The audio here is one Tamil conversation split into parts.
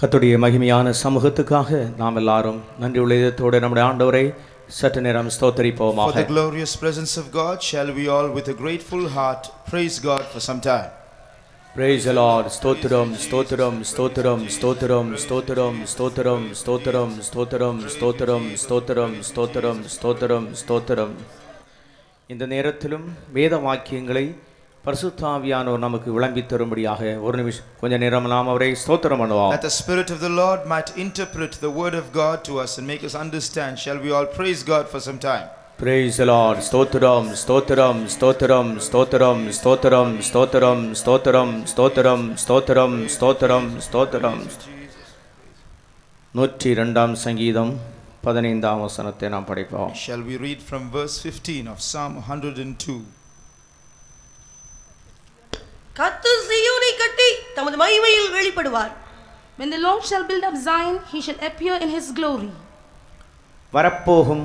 கர்த்தருடைய மகிமையான சமூகத்துக்காக நாம் எல்லாரும் நன்றி உள்ளதோடு நம்முடைய ஆண்டவரை சற்று நேரம் ஸ்தோத்திரிப்போமாக. For the glorious presence of God, shall we all with a grateful heart praise God for some time. Praise the Lord. ஸ்தோத்திரம் ஸ்தோத்திரம் ஸ்தோத்திரம் ஸ்தோத்திரம் ஸ்தோத்திரம் ஸ்தோத்திரம் ஸ்தோத்திரம் ஸ்தோத்திரம் ஸ்தோத்திரம் ஸ்தோத்திரம் ஸ்தோத்திரம் ஸ்தோத்திரம் ஸ்தோத்திரம். இந்த நேரத்திலும் வேத வாக்கியங்களை பரிசுத்த ஆவியானவர் நமக்கு விளம்பி தரும்படியாக ஒரு நிமிஷம் கொஞ்ச நேரம் நாம் அவரை ஸ்தோத்திரம் பண்ணுவோம். That the Spirit of the Lord might interpret the word of God to us and make us understand, shall we all praise God for some time. Praise the Lord. ஸ்தோத்திரம் ஸ்தோத்திரம் ஸ்தோத்திரம் ஸ்தோத்திரம் ஸ்தோத்திரம் ஸ்தோத்திரம் ஸ்தோத்திரம் ஸ்தோத்திரம் ஸ்தோத்திரம் ஸ்தோத்திரம் ஸ்தோத்திரம். 102ஆம் சங்கீதம் 15ஆம் வசனத்தை நாம் படிப்போம். Shall we read from verse 15 of Psalm 102. கர்த்தர் சீயோனை கட்டி தமது மகிமையில் வெளிப்படுவார். When the Lord shall build up Zion, he shall appear in his glory. வரப்போகும்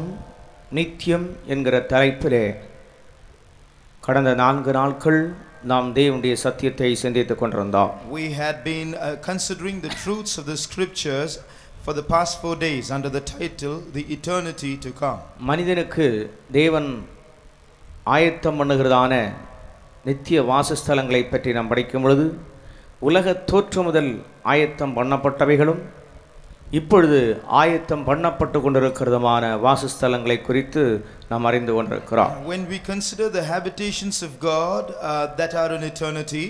நித்தியம் என்கிற தலைப்பிலே கடந்த 4 நாட்கள் நாம் தேவனுடைய சத்தியத்தை சிந்தித்துக் கொண்டிருந்தோம். We had been considering the truths of the scriptures for the past 4 days under the title The Eternity to Come. மனிதனுக்கு தேவன் ஆயத்தம் பண்ணுகிறதான நித்திய வாசஸ்தலங்களை பற்றி நாம் படிக்கும் பொழுது உலக தோற்று முதல் ஆயத்தம் பண்ணப்பட்டவைகளும் இப்பொழுது ஆயத்தம் பண்ணப்பட்டு கொண்டிருக்கிறதுமான வாசஸ்தலங்களை குறித்து நாம் அறிந்து கொண்டிருக்கிறோம். When we consider the habitations of God that are in eternity,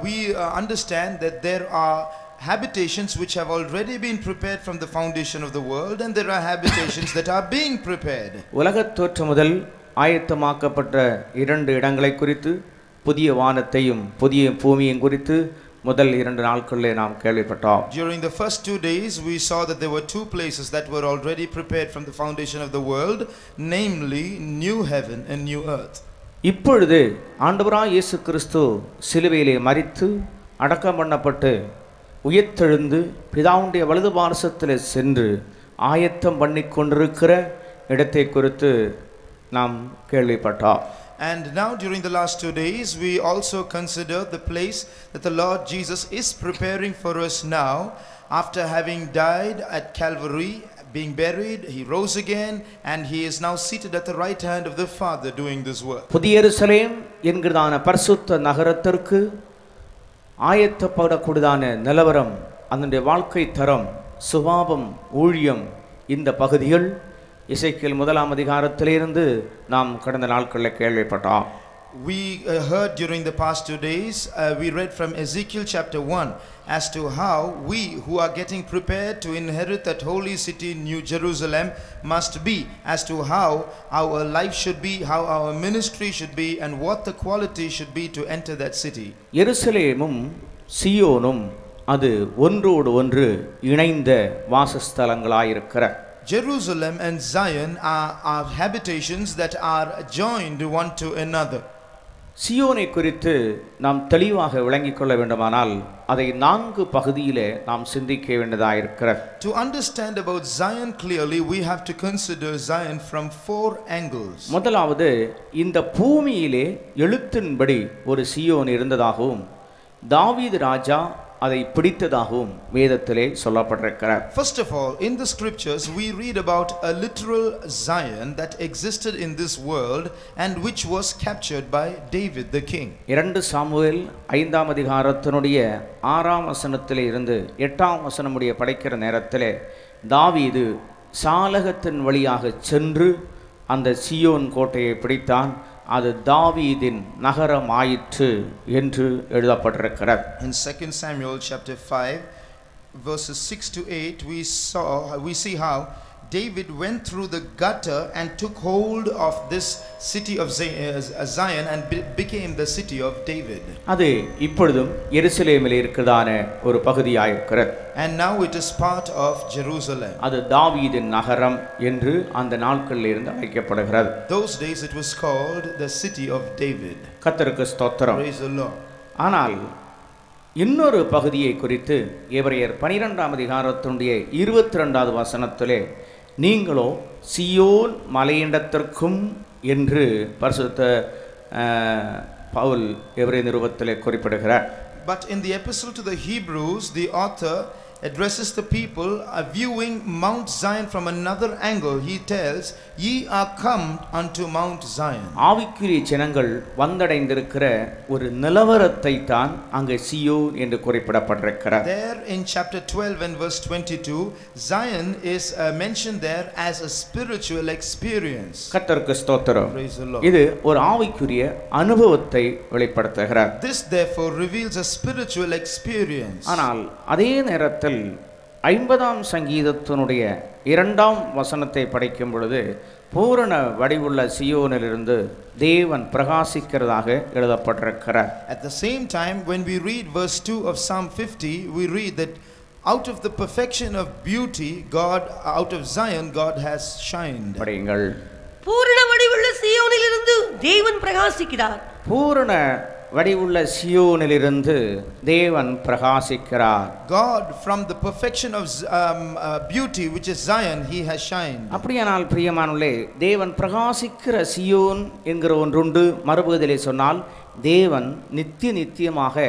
we understand that there are habitations which have already been prepared from the foundation of the world, and there are habitations that are being prepared. உலக தோற்று முதல் ஆயத்தமாக்கப்பட்ட 2 இடங்களை குறித்து புதிய வானத்தையும் புதிய பூமியையும் குறித்து முதல் 2 நாட்களிலே நாம் கேள்விப்பட்டோம். During the first 2 days we saw that there were 2 places that were already prepared from the foundation of the world, namely new heaven and new earth. இப்பொழுது ஆண்டவராய் இயேசு கிறிஸ்து சிலுவையிலே மரித்து அடக்கம் பண்ணப்பட்டு உயிர்த்தெழுந்து பிதாவுடைய வலது பார்சத்திலே சென்று ஆயத்தம் பண்ணி கொண்டிருக்கிற இடத்தை குறித்து நாம் கேள்விப்பட்டோம். And now during the last 2 days we also consider the place that the Lord Jesus is preparing for us now, after having died at Calvary, being buried, he rose again, and he is now seated at the right hand of the Father doing this work. புதிய எருசலேம் என்கிறதான பரிசுத்த நகரத்திற்கு ஆயத்தப்படக்கூடியதான நிலவரம், அதனுடைய வாழ்க்கை தரம், சுபாவம், ஊழியம், இந்த பகுதிகள் எசேக்கியேல் 1ஆம் அதிகாரத்திலிருந்து நாம் கடந்த நாட்களில் கேள்விப்பட்டோம். We heard during the past 2 days, we read from Ezekiel chapter 1 as to how we who are getting prepared to inherit that holy city, New Jerusalem, must be, as to how our life should be, how our ministry should be, and what the quality should be to enter that city. எருசலேமும் சீயோனும் அது ஒன்றோடு ஒன்று இணைந்த வாசஸ்தலங்களாயிருக்கிற Jerusalem and Zion are habitations that are joined one to another. சீயோனை குறித்து நாம் தெளிவாக விளங்கிக் கொள்ள வேண்டுமானால் அதை 4 பகுதியிலே நாம் சிந்திக்க வேண்டியதாயிருக்கிறது. To understand about Zion clearly, we have to consider Zion from 4 angles. முதலாவது, இந்த பூமியிலே எழுத்தின்படி ஒரு சீயோன் இருந்ததாகவும் தாவீது ராஜா அதை பிடித்ததாகவும் வேதத்திலே சொல்லப்பட்டிருக்கிறார். First of all, in the scriptures we read about a literal Zion that existed in this world and which was captured by David the king. 2 Samuel 5ஆம் அதிகாரத்தினுடைய 6ஆம் வசனத்திலே இருந்து 8ஆம் வசனம் முடிய படிக்கிற நேரத்திலே தாவீது சாலகத்தின் வழியாக சென்று அந்த சீயோன் கோட்டையை பிடித்தான். அது தாவீதின் நகரம் ஆயிற்று என்று எழுதப்பட்டிருக்கிறது. In 2 Samuel chapter 5 verses 6 to 8 we see how David went through the gutter and took hold of this city of Zion and became the city of David. அது இப்பொழுதும் எருசலேமில் இருக்கிறதான ஒரு பகுதியாயிருக்கிறது. And now it is part of Jerusalem. அது தாவீதின் நகரம் என்று அந்த நாட்களில் இருந்து அழைக்கப்படுகிறது. Those days it was called the city of David. கர்த்தருக்கு ஸ்தோத்திரம். Praise the Lord. ஆனால் இன்னொரு பகுதியை குறித்து எபிரேயர் 12ஆம் அதிகாரத்தினுடைய 22வது வசனத்திலே நீங்களோ சீயோன் மலையிடத்திற்கும் என்று பரிசுத்த பவுல் எபிரேய நிருபத்திலே குறிப்பிடுகிறார். But in the epistle to the Hebrews, the author addresses the people viewing Mount Zion from another angle. He tells, "Ye are come unto Mount Zion." ஆவிக்குரிய ஜனங்கள் வந்தடைந்திருக்கிற ஒரு நிலவரத்தை தான் அங்கே சீயோன் என்று குறிப்பிடப்பட்டிருக்கிறது. There in chapter 12 and verse 22, Zion is mentioned there as a spiritual experience. கர்த்தருக்கு ஸ்தோத்திரம். Praise the Lord. இது ஒரு ஆவிக்குரிய அனுபவத்தை வெளிப்படுத்துகிறது. This therefore reveals a spiritual experience. ஆனால் அதே நேரத்தில் 50ஆம் சங்கீதத்தினுடைய 2ஆம் வசனத்தை படிக்கும் பொழுது பூரண வடிவுள்ள சியோனிலிருந்து தேவன் பிரகாசிக்கிறதாக எழுதப்பட்டிருக்கிறார். At the same time, when we read verse 2 of Psalm 50, we read that out of the perfection of beauty, God, out of Zion, God has shined. படியுங்கள். பூரண வடிவுள்ள சீயோனிலிருந்து தேவன் பிரகாசிக்கிறார். பூரண வடிவுள்ள சியோனிலிருந்து தேவன் பிரகாசிக்கிறார். God, from the perfection of beauty, which is Zion, he has shined. அப்படியானால் பிரியமானவர்களே, தேவன் பிரகாசிக்கிற சியோன் என்கிற ஒன்றுண்டு. மறுபகுதியிலே சொன்னால் தேவன் நித்தியமாக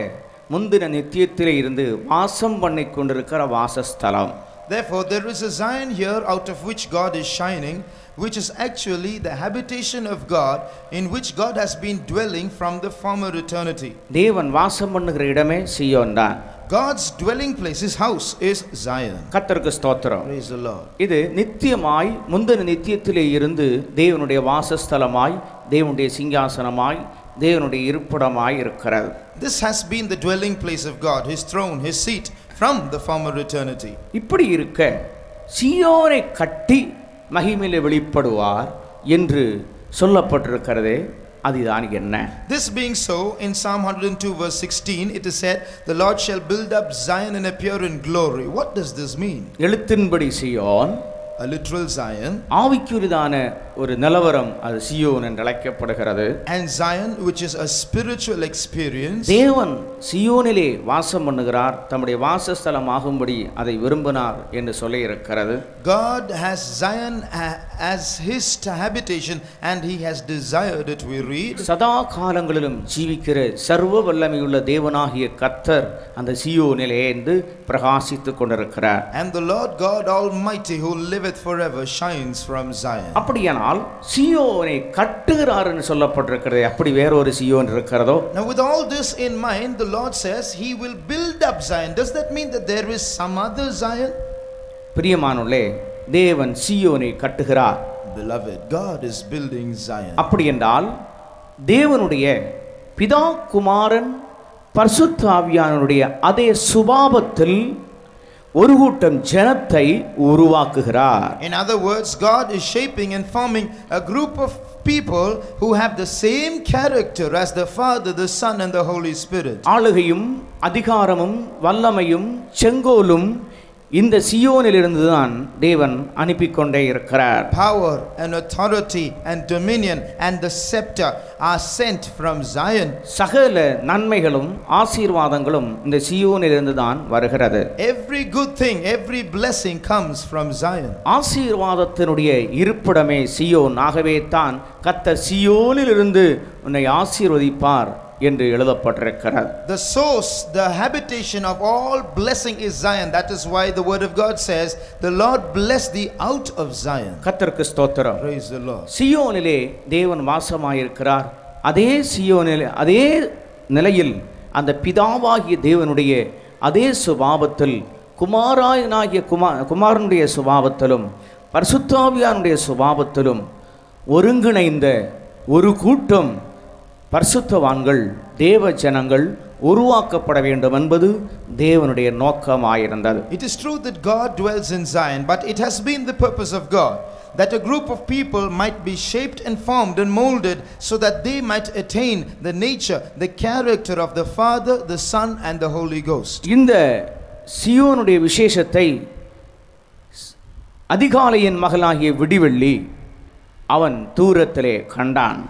முந்தின நித்தியத்திலே இருந்து வாசம் பண்ணி கொண்டிருக்கிற வாசஸ்தலம். Therefore, there is a Zion here out of which God is shining, which is actually the habitation of God, in which God has been dwelling from the former eternity. தேவன் வாசம் பண்ணுகிற இடமே சியோன் தான். God's dwelling place, his house, is Zion. கர்த்தருக்கு ஸ்தோத்திரம். Praise the Lord. இது நித்தியமாய் முந்தின நித்தியத்திலே இருந்து தேவனுடைய வாசஸ்தலமாய், தேவனுடைய சிங்காசனமாய், தேவனுடைய இருப்பிடமாய் இருக்கிறது. This has been the dwelling place of God, his throne, his seat from the former eternity. இப்படி இருக்க சீயோனை கட்டி மகிமையிலே வெளிப்படுவார் என்று சொல்லப்பட்டிருக்கிறதே, அதுதான் என்ன? This being so, in Psalm 102 verse 16, it is said, "The Lord shall build up Zion and appear in glory." What does this mean? எழுத்தின்படி Zion, A literal Zion. ஆவிக்குரியதான ஒரு நிலவரம், அது சீயோன் என்று அழைக்கப்படுகிறது. And Zion, which is a spiritual experience. தேவன் சீயோனிலே வாசம் பண்ணுகிறார், தம்முடைய வாசஸ்தலம் ஆகும்படி அதை விரும்பினார் என்று சொல்லி இருக்கிறது. God has Zion as his habitation and he has desired it, we read. சதா காலங்களிலும் ஜீவிக்கிற சர்வ வல்லமையுள்ள தேவனாகிய கர்த்தர் அந்த சீயோனிலே இருந்து பிரகாசித்துக் கொண்டிருக்கிறார். And the Lord God Almighty, who liveth forever, shines from Zion. அப்படியானால் சீயோனை கட்டுகிறார் என்று சொல்லப்பட்டிருக்கிறது. அப்படி வேறொரு சீயோன் இருக்கிறதோ? Now with all this in mind, the Lord says he will build up Zion. Does that mean that there is some other Zion? பிரியமானவர்களே, தேவன் சீயோனை கட்டுகிறார். Beloved, God is building Zion. அப்படி என்றால் தேவனுடைய பிதா குமாரன் பரிசுத்த ஆவியானவருடைய அதே சுபாவத்தில் ஒரு கூட்டம் ஜனத்தை உருவாக்குகிறார். In other words, God is shaping and forming a group of people who have the same character as the Father, the Son and the Holy Spirit. ஆளுகையும் அதிகாரமும் வல்லமையும் செங்கோலும் இந்த சியோனிலிருந்து தான் தேவன் அனுப்பி கொண்டே இருக்கிறார். Power and authority and dominion and the scepter are sent from Zion. சகல நன்மைகளும் ஆசீர்வாதங்களும் இந்த சியோனிலிருந்து தான் வருகிறது. Every good thing, every blessing comes from Zion. ஆசீர்வாதத்தினுடைய இருப்பிடமே சியோன். ஆகவே தான் கர்த்தர் சியோனிலிருந்து உன்னை ஆசீர்வதிப்பார் என்று எழுதப்பட்டிருக்கிறது. The source, the habitation of all blessing is Zion. That is why the word of God says, "The Lord bless thee out of Zion." கர்த்தருக்கு ஸ்தோத்திரம். Praise the Lord. சியோனிலே தேவன் வாசமாயிருக்கிறார். அதே சியோனிலே அதே நிலையில் அந்த பிதாவாகிய தேவனுடைய அதே சுபாவத்தில் குமாரனுடைய சுபாவத்திலும் பரிசுத்தாவியானுடைய சுபாவத்திலும் ஒருங்கிணைந்த ஒரு கூட்டம் பரிசுத்தவான்கள் தேவ ஜனங்கள் உருவாக்கப்பட வேண்டும் என்பது தேவனுடைய நோக்கமாயிருந்தது. It is true that God dwells in Zion, but it has been the purpose of God that a group of people might be shaped and formed and molded so that they might attain the nature, the character of the Father, the Son and the Holy Ghost. இந்த சியோனுடைய விசேஷத்தை அதிகாலையின் மகளாகிய விடிவெள்ளி அவன் தூரத்திலே கண்டான்.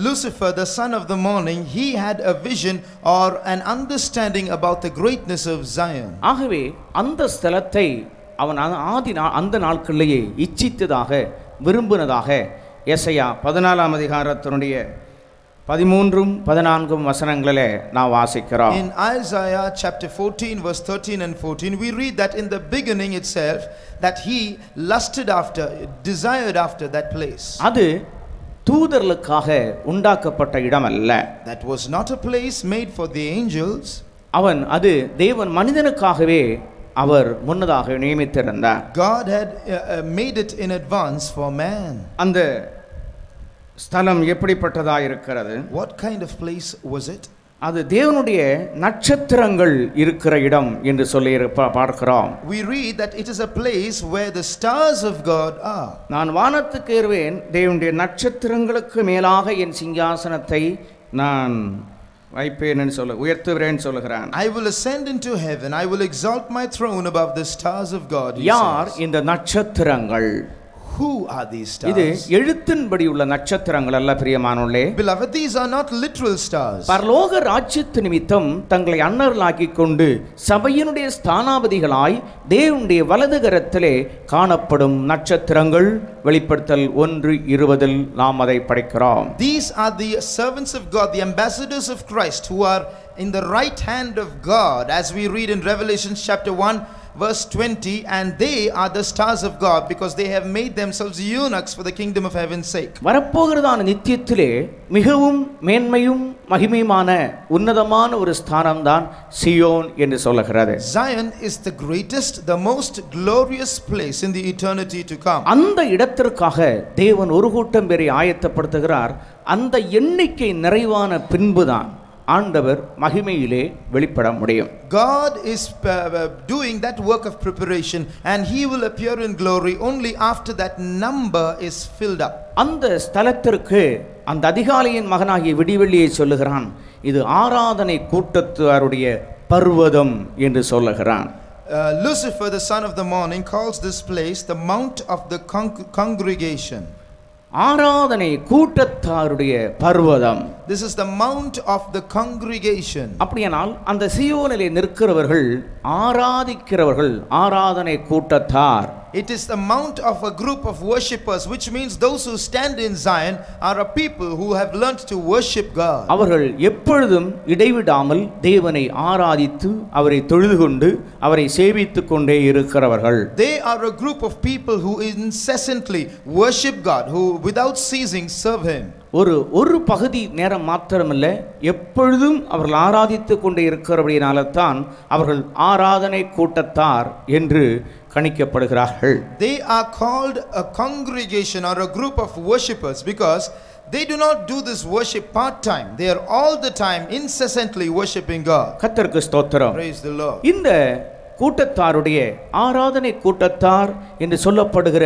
Lucifer, the son of the morning, he had a vision or an understanding about the greatness of Zion. ஆகவே அந்த ஸ்தலத்தை அவன் அந்த நாட்களிலேயே இச்சித்ததாக விரும்பினதாக எசையா 14ஆம் அதிகாரத்தினுடைய 13 14 வசனங்களிலே நாம் வாசிக்கிறோம். In Isaiah chapter 14 verse 13 and 14 we read that in the beginning itself that he lusted after, desired after that place. அது தூதர்களுக்காக உண்டாக்கப்பட்ட இடம் அல்ல. That was not a place made for the angels. அது தேவன் மனிதனுக்காகவே அவர் முன்னதாக நியமித்திருந்தார். God had made it in advance for man. அந்த ஸ்தலம் எப்படிப்பட்டதா இருக்கிறது? What kind of place was it? அது தேவனுடைய நட்சத்திரங்கள் இருக்கிற இடம் என்று சொல்லி பார்க்கிறோம். We read that it is a place where the stars of God are. நான் வானத்துக்கு ஏறுவேன், தேவனுடைய நட்சத்திரங்களுக்கு மேலாக என் சிங்காசனத்தை நான் வைப்பேன் என்று உயர்த்துவேன் சொல்லுகிறான். I will ascend into heaven, I will exalt my throne above the stars of God. யார் இந்த நட்சத்திரங்கள்? Who are these stars? இது எழுத்தின்படி உள்ள நட்சத்திரங்கள் அல்ல பிரியமானவர்களே. Beloved, these are not literal stars. பரலோக ராஜ்யத்து நிமித்தம் தங்களை அன்னர்களாக்கிக் கொண்டு சபையினுடைய ஸ்தானாபதிகளாய் தேவனுடைய வலது கரத்திலே காணப்படும் நட்சத்திரங்கள். வெளிப்படுத்தல் 1:20 நாம் அதை படிக்கிறோம். These are the servants of God, the ambassadors of Christ, who are in the right hand of God, as we read in Revelation chapter 1 verse 20, and they are the stars of God because they have made themselves eunuchs for the kingdom of heaven's sake. வரப்போகிறதான நித்தியத்திலே மிகவும் மேன்மையும் மகிமையுமான உன்னதமான ஒரு ஸ்தானம் தான் சியோன் என்று சொல்லுகிறது. Zion is the greatest, the most glorious place in the eternity to come. அந்த இடத்திற்காக தேவன் ஒரு கூட்டம் பேரை ஆயத்தப்படுத்துகிறார். அந்த எண்ணிக்கை நிறைவான பின்புதான் ஆண்டவர் மகிமையிலே வெளிப்பட முடியும். God is doing that work of preparation and he will appear in glory only after that number is filled up. அந்த ஸ்தலத்திற்கு அந்த அதிகாலையின் மகனாகிய விடிவெள்ளியை சொல்லுகிறான், இது ஆராதனை கூட்டத்தாருடைய பர்வதம் என்று சொல்லுகிறான். Lucifer, the son of the morning, calls this place the mount of the congregation. ஆராதனை கூட்டத்தாருடைய பர்வதம். This is the mount of the congregation. அப்படியானால் அந்த சீயோனிலே நிற்கிறவர்கள் ஆராதிக்கிறவர்கள் ஆராதனை கூட்டத்தார். It is the mount of a group of worshippers, which means those who stand in Zion are a people who have learned to worship God. அவர்கள் எப்பொழுதும் இடைவிடாமல் தேவனை ஆராதித்து அவரை தொழுதுகொண்டு அவரை சேவித்துக் கொண்டே இருக்கிறவர்கள். They are a group of people who incessantly worship God, who without ceasing serve him. ஒரு பகுதி நேரம் மாத்திரமல்ல, எப்பொழுதும் அவர்கள் ஆராதித்துக் கொண்டே இருக்கிறபடியினால தான் அவர்கள் ஆராதனை கூட்டத்தார் என்று கணிக்கப்படுகிறார்கள். They are called a congregation or a group of worshippers because they do not do this worship part time. They are all the time incessantly worshiping God. கர்த்தருக்கு ஸ்தோத்திரம். Praise the Lord. இந்த கூட்டத்தாருடைய ஆராதனை கூட்டத்தார் என்று சொல்லப்படுகிற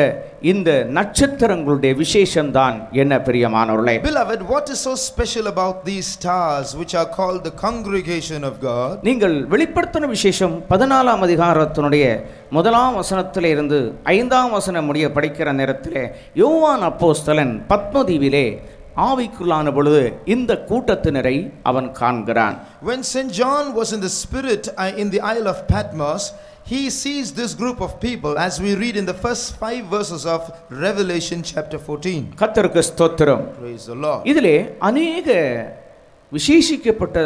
இந்த நட்சத்திரங்களுடைய விசேஷம்தான் என்ன பிரியமானவர்களே? Beloved, what is so special about these stars which are called the congregation of God? நீங்கள் வெளிப்படுத்தின விசேஷம் 14ஆம் அதிகாரத்தினுடைய 1ஆம் வசனத்திலே இருந்து 5ஆம் வசனம் முடிய படிக்கிற நேரத்திலே யோவான் அப்போஸ்தலன் பத்மதீவிலே ஆவிக்குள்ளான பொழுது இந்த கூட்டத்தினரை அவன் காண்கிறான். When St. John was in the spirit in the Isle of Patmos, he sees this group of people as we read in the first 5 verses of Revelation chapter 14. கர்த்தருக்கு ஸ்தோத்திரம். Praise the Lord. இதிலே अनेक விசேஷிக்கப்பட்ட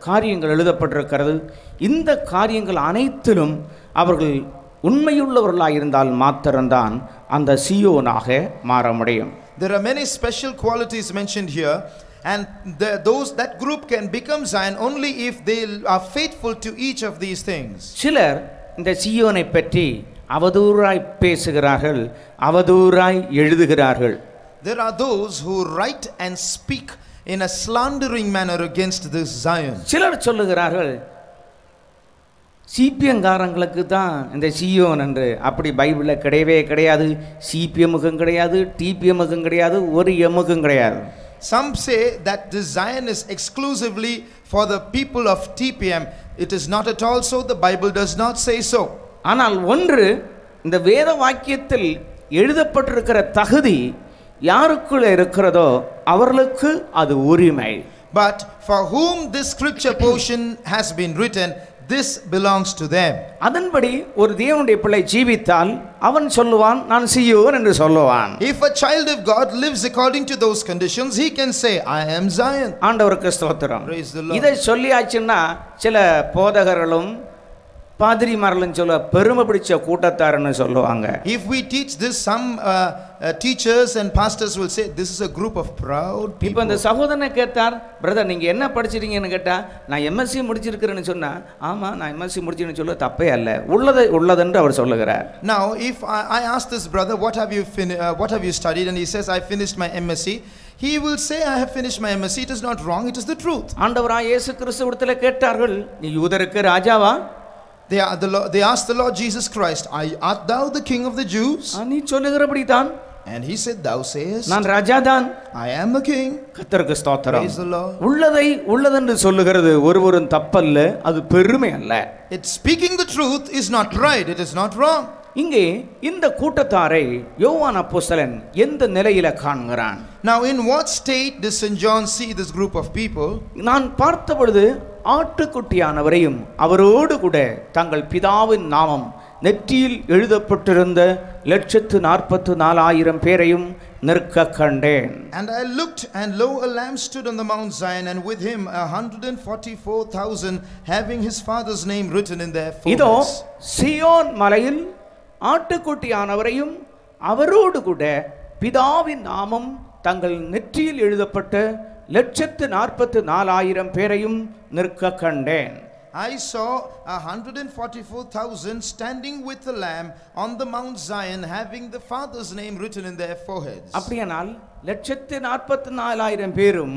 காரியங்கள் எழுதப்பட்டிருக்கிறது. இந்த காரியங்கள் அனைத்திலும் அவர்கள் உண்மையுள்ளவர்களாக இருந்தால் மாத்திரம்தான் அந்த சீயோனாக மாற முடியும். There are many special qualities mentioned here, and that group can become Zion only if they are faithful to each of these things. சிலர் இந்த சீயோனை பற்றி அவதூறாய் பேசுகிறார்கள், அவதூறாய் எழுதுகிறார்கள். There are those who write and speak in a slandering manner against this Zion. சிலர் சொல்லுகிறார்கள், சிபிஎம்காரங்களுக்கு தான் இந்த சியோன் என்று. அப்படி பைபிளில் கிடையவே கிடையாது. சிபிஎம்முக்கும் கிடையாது, டிபிஎம்முக்கும் கிடையாது, ஒரு எம்முக்கும் கிடையாது. Some say that this Zion is exclusively for the people of TPM. It is not at all so. The Bible does not say so. ஆனால் ஒன்று, இந்த வேத வாக்கியத்தில் எழுதப்பட்டிருக்கிற தகுதி யாருக்குள்ள இருக்கிறதோ அவர்களுக்கு அது உரிமை. But for whom this scripture portion has been written, this belongs to them. அதன்படி ஒரு தேவனுடைய பிள்ளை ஜீவித்தால் அவன் சொல்லுவான் நான் சீயோன் என்று சொல்லுவான். If a child of God lives according to those conditions, he can say, I am Zion. ஆண்டவருக்கு ஸ்தோத்திரம். Praise the Lord. இதை சொல்லியாச்சுன்னா சில போதகர்களும் பாதிரிமார்களும் சொல்ல பெருமை பிடிச்ச கூட்டத்தார்னு சொல்லுவாங்க. If we teach this, some teachers and pastors will say this is a group of proud people. இப்போ இந்த சகோதரனை கேட்டார், பிரதர் நீங்க என்ன படிச்சிருக்கீங்கன்னு கேட்டா நான் எம்எஸ்சி முடிச்சிருக்கிறேன்னு சொன்னா ஆமா நான் எம்எஸ்சி முடிச்சிருக்கேன்னு சொல்ல தப்பே அல்ல, உள்ளதென்று அவர் சொல்லுகிறார். Now if I ask this brother what have you studied, and he says I finished my MSc, he will say I have finished my MSc. It is not wrong, it is the truth. ஆண்டவராகிய இயேசு கிறிஸ்துவிடத்தில் கேட்டார்கள், நீ யூதருக்கு ராஜாவா? They asked the Lord Jesus Christ, art thou the king of the Jews? நீ சொல்லுகிறபடி தான். And he said, thou sayest, நான் ராஜா தான். I am the king. கர்த்தருக்கு ஸ்தோத்திரம். Praise the Lord. உள்ளதை உள்ளதென்று சொல்லுகிறது ஒருவரும் தப்பல்ல, அது பெருமை அல்ல. It's speaking the truth is not pride, it is not wrong. இங்கே இந்த கூட்டத்தாரை யோவான் அப்போஸ்தலன் எந்த நிலையில காண்கிறான்? Now in what state does St. John see this group of people? நான் பார்த்த பொழுது ஆட்டுக்குட்டியானவரையும் அவரோடு கூட தங்கள் பிதாவின் நாமம் நெற்றியில் எழுதப்பட்டிருந்த 144,000 பேரையும் நிற்க கண்டேன். And I looked, and lo, a lamb stood on the Mount Zion, and with him 144,000 having his father's name written in their foreheads. இதோ சீயோன் மலையில் ஆட்டுக்குட்டியானவரையும் அவரோடு கூட பிதாவின் நாமம் தங்கள் நெற்றியில் எழுதப்பட்ட 144,000 பேரையும் நிற்க கண்டேன். I saw 144,000 standing with the lamb on the Mount Zion, having the father's name written in their foreheads. அப்படியானால் 144,000 பேரும்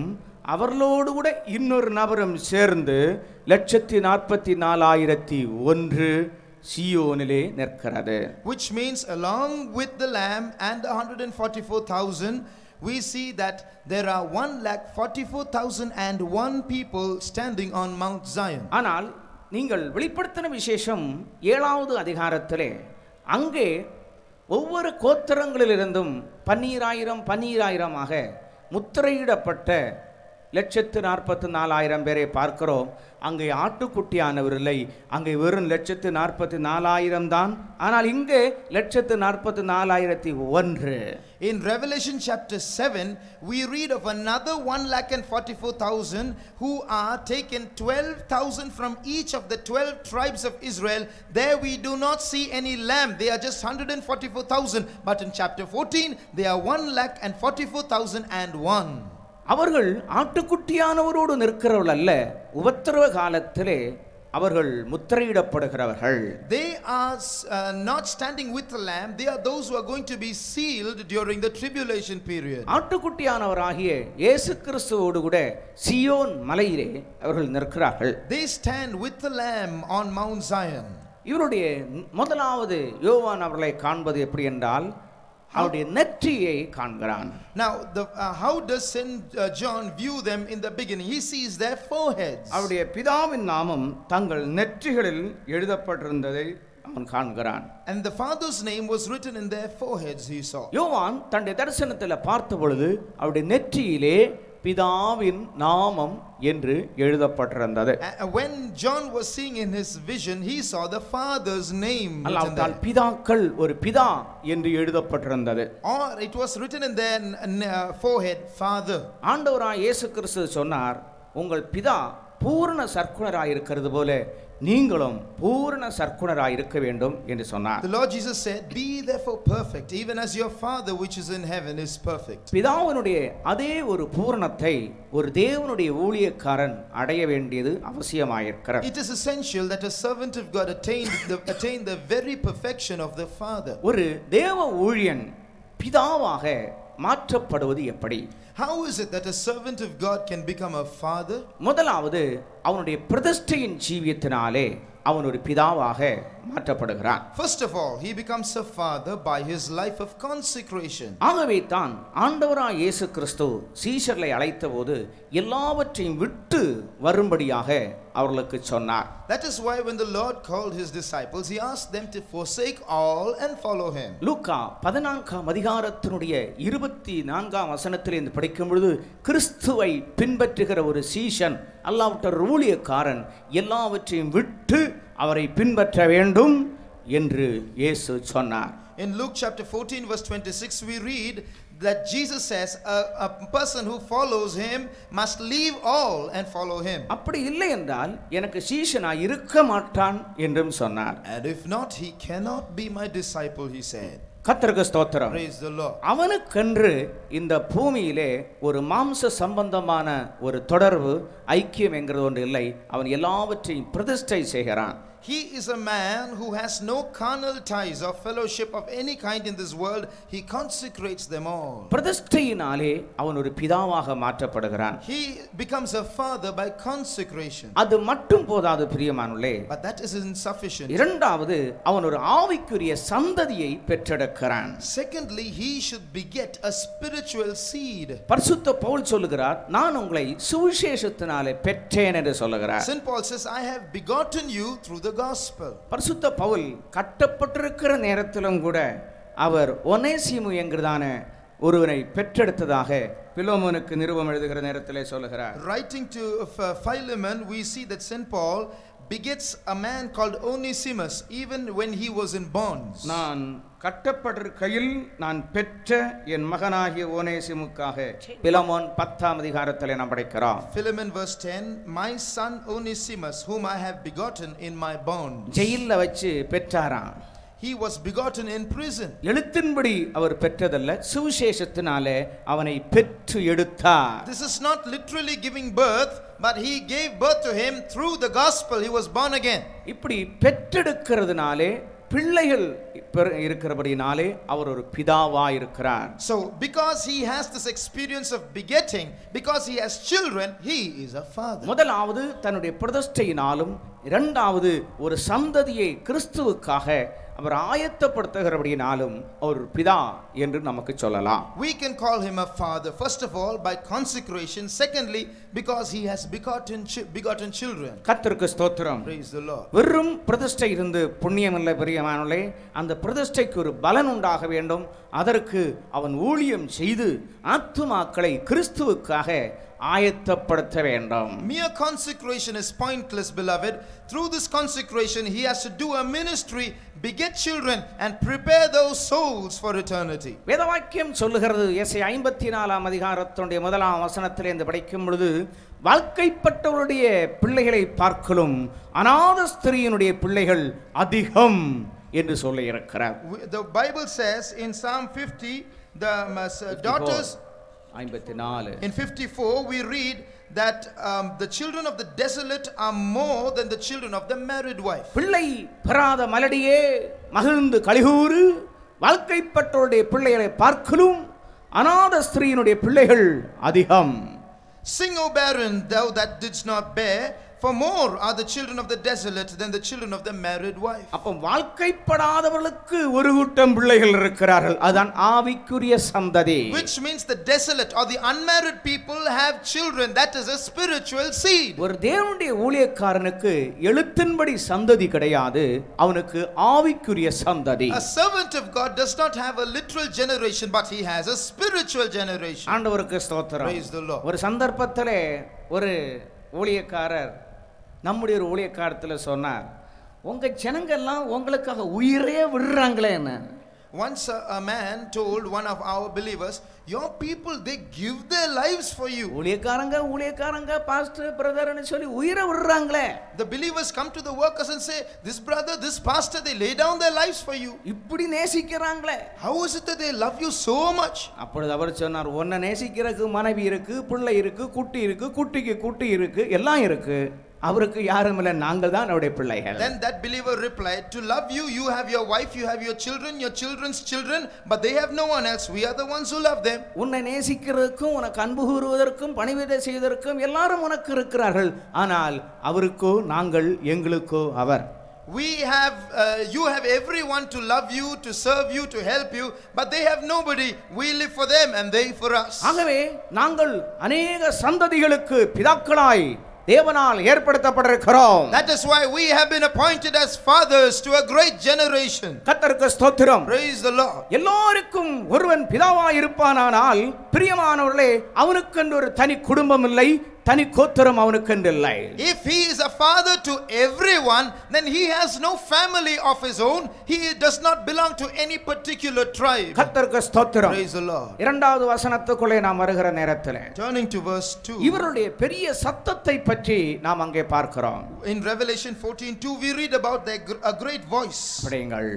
அவர்களோடு கூட இன்னொரு நபரும் சேர்ந்து 144,001 சீயோனிலே நிற்கிறது. Which means along with the lamb and the 144,000, we see that there are 144,001 people standing on Mount Zion. ஆனால் நீங்கள் வெளிப்படுத்தின விசேஷம் 7வது அதிகாரத்திலே அங்கே ஒவ்வொரு கோத்திரங்களிலிருந்தும் 12,000 முத்திரையிடப்பட்ட 144,000 பேரை பார்க்கிறோம். அங்கே ஆட்டுக்குட்டியானவர் இல்லை, அங்கே வெறும் 144,000 தான். ஆனால் இங்கே 144,001. In Revelation chapter 7, we read of another 144,000 who are taken, 12,000 from each of the 12 tribes of Israel. There we do not see any lamb, they are just 144,000. But in chapter 14, they are 144,001. அவர்கள் ஆட்டுக்குட்டியானவரோடு நிற்கிறவர்கள் அல்ல, உபத்திரவ காலத்திலே அவர்கள் முத்திரையிடப்படுகிறவர்கள். They are not standing with the lamb, they are those who are going to be sealed during the tribulation period. ஆட்டுக்குட்டியானவராகிய இயேசு கிறிஸ்துவோடு கூட சீயோன் மலையிலே அவர்கள் நிற்கிறார்கள். They stand with the lamb on Mount Zion. இவருடைய முதலாவது யோவான் அவர்களை காண்பது எப்படி என்றால் அவருடைய நெற்றியை காண்கிறான். Now how does St. John view them in the beginning? He sees their foreheads. அவருடைய பிதாவின் நாமம் தங்கள் நெற்றிகளில் எழுதப்பட்டிருந்ததை அவன் காண்கிறான். And the father's name was written in their foreheads, he saw. யோவான் தன்னுடைய தரிசனத்தில் பார்த்த பொழுது அவருடைய நெற்றியிலே பிதாவின் நாமம் என்று எழுதப்பட்டிருந்தது. When John was seeing in his vision, he saw the father's name written there. பிதாக்கள் ஒரு பிதா என்று எழுதப்பட்டிருந்தது. Or it was written in their forehead, father. ஆண்டவராகிய இயேசு கிறிஸ்து சொன்னார், உங்கள் பிதா பூரண சற்குணராய் இருக்கிறது போல நீங்களும் பூரண சற்குணராய் இருக்க வேண்டும் என்று சொன்னார். The Lord Jesus said, be therefore perfect, even as your Father which is in heaven is perfect. பிதாவினுடைய அதே ஒரு பூரணத்தை ஒரு தேவனுடைய ஊழியக்காரன் அடைய வேண்டியது அவசியமாயிருக்கிறது. It is essential that a servant of God attain the very perfection of the Father. ஒரு தேவ ஊழியன் பிதாவாக மாற்றப்படுவது எப்படி? How is it that a servant of God can become a father? முதலாவது அவனுடைய பிரதிஷ்டையின் ஜீவியத்தினாலே அவன் ஒரு பிதாவாக மாற்றப்படுகிறான். First of all, he becomes a father by his life of consecration. ஆகவே தான் ஆண்டவராய் இயேசு கிறிஸ்து சீஷர்களை அழைத்தபோது எல்லாவற்றையும் விட்டு வரும்படியாக அவர்களுக்கு சொன்னார். That is why when the Lord called his disciples, he asked them to forsake all and follow him. லூக்கா 14ஆம் அதிகாரத்தினுடைய 24ஆம் வசனத்திலிருந்து படிக்கும் பொழுது கிறிஸ்துவை பின்பற்றுகிற ஒரு சீஷன் அல்லாஹ்வுடைய ஊழியக்காரன் எல்லாவற்றையும் விட்டு அவரை பின்பற்ற வேண்டும் என்று இயேசு சொன்னார். In Luke chapter 14 verse 26 we read that Jesus says a person who follows him must leave all and follow him. அப்படி இல்லை என்றால் எனக்கு சீஷனாய் இருக்க மாட்டான் என்றும் சொன்னார். And if not, he cannot be my disciple, he said. கர்த்தருக்கு ஸ்தோத்திரம். Praise the Lord. அவனுக்கென்று இந்த பூமியிலே ஒரு மாம்ச சம்பந்தமான ஒரு தொடர்பு ஐக்கியம் என்கிறது ஒன்று இல்லை. அவன் எல்லாவற்றையும் பிரதிஷ்டை செய்கிறான். He is a man who has no carnal ties or fellowship of any kind in this world. He consecrates them all. பிரதிஷ்டையினாலே அவன் ஒரு பிதாவாக மாற்றப்படுகிறான். He becomes a father by consecration. அது மட்டும் போதாது பிரியமானவர்களே. But that is insufficient. இரண்டாவது அவன் ஒரு ஆவிக்குரிய சந்ததியை பெற்றெடுக்கிறான். Secondly, he should beget a spiritual seed. பரிசுத்த பவுல் சொல்லுகிறார், நான் உங்களை சுவிசேஷத்தினாலே பெற்றேன் என்று சொல்லுகிறார். Saint Paul says, I have begotten you through the gospel. பரிசுத்த பவுல் கட்டப்பட்டிருக்கிற நேரத்திலும் கூட அவர் ஒனேசிமு என்கிறதான ஒருவனை பெற்றெடுத்ததாக பிலோமோனுக்கு நிருபம் எழுதுகிற நேரத்திலே சொல்லுகிறார். Writing to Philemon, we see that Saint Paul begets a man called Onesimus even when he was in bonds. நான் கட்டப்பட்டிருக்கையில் நான் பெற்ற என் மகனாகிய ஒனேசிமுக்காக பிலோமோன் 10ஆம் அதிகாரத்திலே நாம் படிக்கிறோம். Philemon verse 10, my son Onesimus whom I have begotten in my bonds. ஜெயில்ல வச்சு பெற்றாராம். He was begotten in prison. எழுத்தின்படி அவர் பெற்றதல்ல, சுவிசேஷத்தினாலே அவனை பெற்று எடுத்தார். This is not literally giving birth, but he gave birth to him through the gospel. He was born again. இப்படி பெற்றெடுக்கிறதுனாலே பிள்ளைகள் இருக்கிறபடினாலே அவர் ஒரு பிதாவா இருக்கிறார். So because he has this experience of begetting, because he has children, he is a father. முதலாவது தன்னுடைய பிரதிஷ்டையினாலும், இரண்டாவது ஒரு சந்ததியை கிறிஸ்துவுக்காக அவர் ஆயத்தப்படுத்துகிறபடினாலும் ஒரு பிதா என்று நமக்கு சொல்லலாம். We can call him a father, first of all by consecration, secondly because he has begotten children. கர்த்தருக்கு ஸ்தோத்திரம். Praise the Lord. வெறும் பிரதிஷ்டை இருந்து புண்ணியம் இல்லை பிரியமானவர்களே. அந்த பிரதிஷ்டைக்கு ஒரு பலன் உண்டாக வேண்டும். அதற்கு அவன் ஊழியம் செய்து ஆத்துமாக்களை கிறிஸ்துவுக்காக ஆயத்தப்படுத்த வேண்டும். Mere consecration is pointless, beloved. Through this consecration he has to do a ministry, beget children and prepare those souls for eternity. வேதவாக்கியம் சொல்லுகிறது, ஏசாயா 54ஆம் அதிகாரத்தினுடைய 1ஆம் வசனத்திலே இந்த படிக்கும் பொழுது, வாழ்க்கைப்பட்டவருடைய பிள்ளைகளை பார்க்கலும் அநாத ஸ்திரீயினுடைய பிள்ளைகள் அதிகம் என்று சொல்லி இருக்கிறார். The Bible says in Psalm 50, the daughters 54. In 54 we read that the children of the desolate are more than the children of the married wife. பிள்ளை பெறாத மலடியே மகிழ்ந்து கலிகூறு, வாழ்க்கைப்பட்டவருடைய பிள்ளைகளை பார்க்கலும் அநாத ஸ்திரீயினுடைய பிள்ளைகள் அதிகம். Sing, O barren, thou that didst not bear, for more are the children of the desolate than the children of the married wife. அப்ப வாழ்க்கைப்படாதவர்களுக்கு ஒரு கூட்டம் பிள்ளைகள் இருக்கிறார்கள். அதான் ஆவிக்குரிய சந்ததி. Which means the desolate or the unmarried people have children. That is a spiritual seed. ஒரு தேவனுடைய ஊழியக்காரனுக்கு எழுத்தின்படி சந்ததி கிடையாது, அவனுக்கு ஆவிக்குரிய சந்ததி. A servant of God does not have a literal generation, but he has a spiritual generation. ஆண்டவருக்கு ஸ்தோத்திரம். Praise the Lord. ஒரு சந்தர்ப்பத்திலே ஒரு ஊழியக்காரர் நம்முடைய ஒரு ஊழியக்காரத்தில் சொன்னார், உங்க ஜனங்கள்லாம் உங்களுக்காக உயிரே விடுறாங்களே என்ன. Once a man told one of our believers, your people, they give their lives for you. ஊழியக்காரங்க பாஸ்டர் பிரதர்னு சொல்லி உயிரை விடுறாங்களே. The believers come to the workers and say, this brother, this pastor, they lay down their lives for you. இப்படி நேசிக்கிறாங்களே. How is it that they love you so much? அப்பொழுது அவர் சொன்னார், உன்னை நேசிக்கிறதுக்கு மனைவி இருக்கு, பிள்ளை இருக்கு, குட்டி இருக்கு, குட்டிக்கு குட்டி இருக்கு, எல்லாம் இருக்கு. அவருக்கு யாரும் இல்லை, நாங்கள் தான் அவருடைய பிள்ளைகள். Then that believer replied, to love you, you have your wife, you have your children, your children's children, but they have no one else. We are the ones who love them. உன்னை நேசிக்கிறதுக்கும் உனக்கு அன்பு கூறுவதற்கும் பணிவிடை செய்வதற்கும் எல்லாரும் உனக்கு இருக்கிறார்கள். ஆனால் அவருக்கோ நாங்கள், எங்களுக்கோ அவர். you have everyone to love you, to serve you, to help you, but they have nobody. We live for them and they for us. ஆகவே நாங்கள் अनेक சந்ததிகளுக்கு பிதாக்களாய் தேவனால் ஏற்படுத்தப்பட்டிருக்கிறோம். That is why we have been appointed as fathers to a great generation. கர்த்தருக்கு ஸ்தோத்திரம். Praise the Lord. எல்லாருக்கும் ஒருவன் பிதாவாய் இருப்பானானால் பிரியமானவர்களே அவனுக்கென்று ஒரு தனி குடும்பம் இல்லை, தனி கோத்திரம் அவனுக்கென்று இல்லை. If he is a father to everyone, then he has no family of his own. He does not belong to any particular tribe. கர்த்தருக்கு ஸ்தோத்திரம். Praise the Lord. இரண்டாவது வசனத்துக்குள்ளே நாம் வருகிற நேரத்திலே Turning to verse 2. இவருடைய பெரிய சத்தத்தை பற்றி நாம் அங்கே பார்க்கிறோம். In Revelation 14:2 we read about a great voice. படியுங்கள்.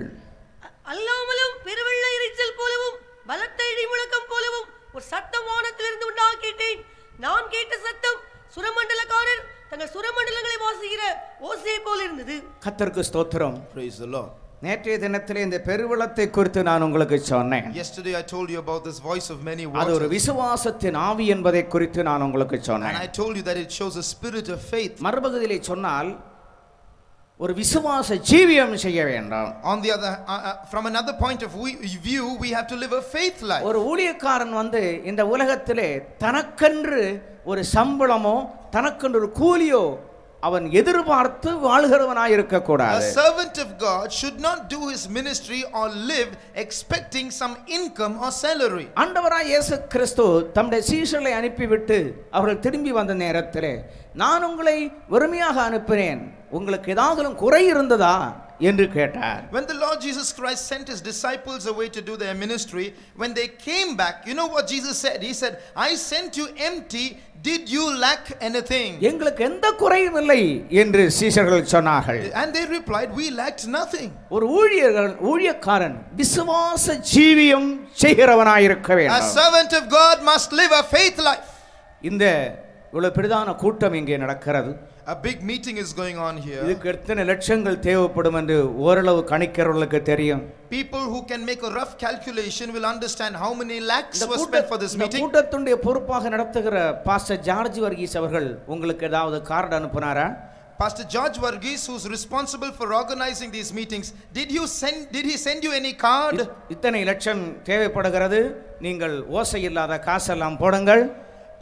அல்லாமலும் பெருவெள்ள இரைச்சல் போலவும் பலத்த இடி முழக்கம் போலவும் ஒரு சத்தம் வானத்திலிருந்து உண்டாக கேட்டேன். நான் கேட்ட சத்தம் சுரமண்டலக்காரர் தங்கள் சுரமண்டலங்களை வாசிக்கிற ஓசை போல இருந்தது. கர்த்தருக்கு ஸ்தோத்திரம். Praise the Lord. நேற்றைய தினத்திலே இந்த பெருவெள்ளத்தை குறித்து நான் உங்களுக்கு சொன்னேன். Yesterday I told you about this voice of many waters. அது ஒரு விசுவாசத்தின் ஆவி என்பதை குறித்து நான் உங்களுக்கு சொன்னேன். And I told you that it shows a spirit of faith. மறுபகுதியிலே சொன்னால் ஒரு விசுவாச ஜீவியம் செய்ய வேண்டும். On the other from another point of view we have to live a faith life. ஒரு ஊழியக்காரன் இந்த உலகத்திலே தனக்கென்று ஒரு சம்பளமோ தனக்கென்று ஒரு கூலியோ அவன் எதிர்பார்த்து வாழ்கிறவனாய் இருக்க கூடாது. A servant of God should not do his ministry or live expecting some income or salary. ஆண்டவராய் இயேசு கிறிஸ்து தம்முடைய சீஷர்களை அனுப்பிவிட்டு அவர்கள் திரும்பி வந்த நேரத்திலே நான் உங்களை வெறுமையாக அனுப்பினேன், உங்களுக்கு ஏதாவது குறை இருந்ததா என்று கேட்டார். When the Lord Jesus Christ sent his disciples away to do their ministry, when they came back, you know what Jesus said? He said, I sent you empty. Did you lack anything? எங்களுக்கு எந்த குறையும் இல்லை என்று சீஷர்கள் சொன்னார்கள். And they replied, we lacked nothing. ஒரு ஊழியக்காரன் விசுவாச ஜீவியம் செய்கிறவனாய் இருக்க வேண்டும். A servant of God must live a faith life. இந்த இவ்வளவு பிரதான கூட்டம் இங்கே நடக்கிறது. A big meeting is going on here. இதுக்கு எத்தனை லட்சங்கள் தேவைப்படும் என்று ஓரளவு கணிக்கிறவர்களுக்கு தெரியும். People who can make a rough calculation will understand how many lakhs were spent for this meeting. கூட்டத்துடைய பொறுப்பாக நடத்துகிற பாஸ்டர் ஜார்ஜ் வர்கீஸ் அவர்கள் உங்களுக்கு ஏதாவது card அனுப்புனாரா? Pastor George Varghese, who's responsible for organizing these meetings, did he send you any card? இத்தனை லட்சம் தேவைப்படுகிறது, நீங்கள் ஓசை இல்லாத காசெல்லாம் போடுங்கள்.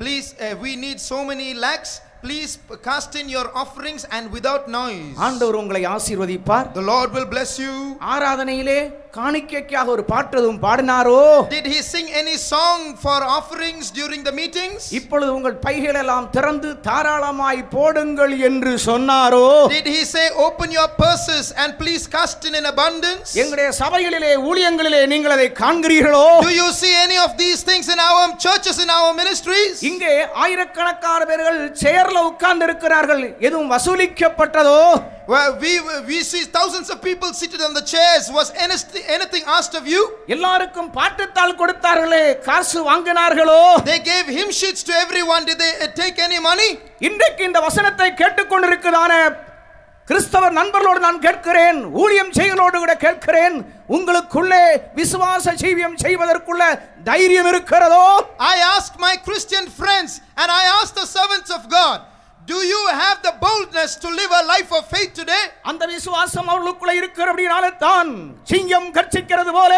Please, we need so many lakhs. Please cast in your offerings and without noise. ஆண்டவர் உங்களை ஆசீர்வதிப்பார். The Lord will bless you. ஆராதனையிலே காணிக்கைக்காக ஒரு பாட்டதும் பாடினாரோ? Did he sing any song for offerings during the meetings? இப்பொழுது உங்கள் பைகள் எல்லாம் திறந்து தாராளமாய் போடுங்கள் என்று சொன்னாரோ? Did he say open your purses and please cast in abundance? எங்களுடைய சபைகளிலே ஊழியங்களிலே நீங்கள் அதை காண்கிறீர்களோ? Do you see any of these things in our churches, in our ministries? இங்கே ஆயிரக்கணக்கான பேர்கள் சேர்ல உட்கார்ந்து இருக்கிறார்கள், எதுவும் வசூலிக்கப்பட்டதோ? Well, we see thousands of people seated on the chairs. Was anything asked of you? எல்லாருக்கும் பாட்டுத்தாள் கொடுத்தார்களே, காசு வாங்கினார்களோ? They gave hymn sheets to everyone. Did they take any money? இன்றைக்கு இந்த வசனத்தை கேட்டுக்கொண்டிருக்கிறதான கிறிஸ்தவ நண்பர்களோடு நான் கேட்கிறேன், ஊழியம் செய்களோடு கூட கேட்கிறேன், உங்களுக்குள்ளே விசுவாச ஜீவியம் செய்வதற்குள்ள தைரியம் இருக்கிறதோ? I ask my Christian friends and I ask the servants of God, do you have the boldness to live a life of faith today? அந்த விசுவாசம் அவர்களுக்குள்ள இருக்கிறபடியாலே தான் சிங்கம் கர்ச்சிக்கிறது போல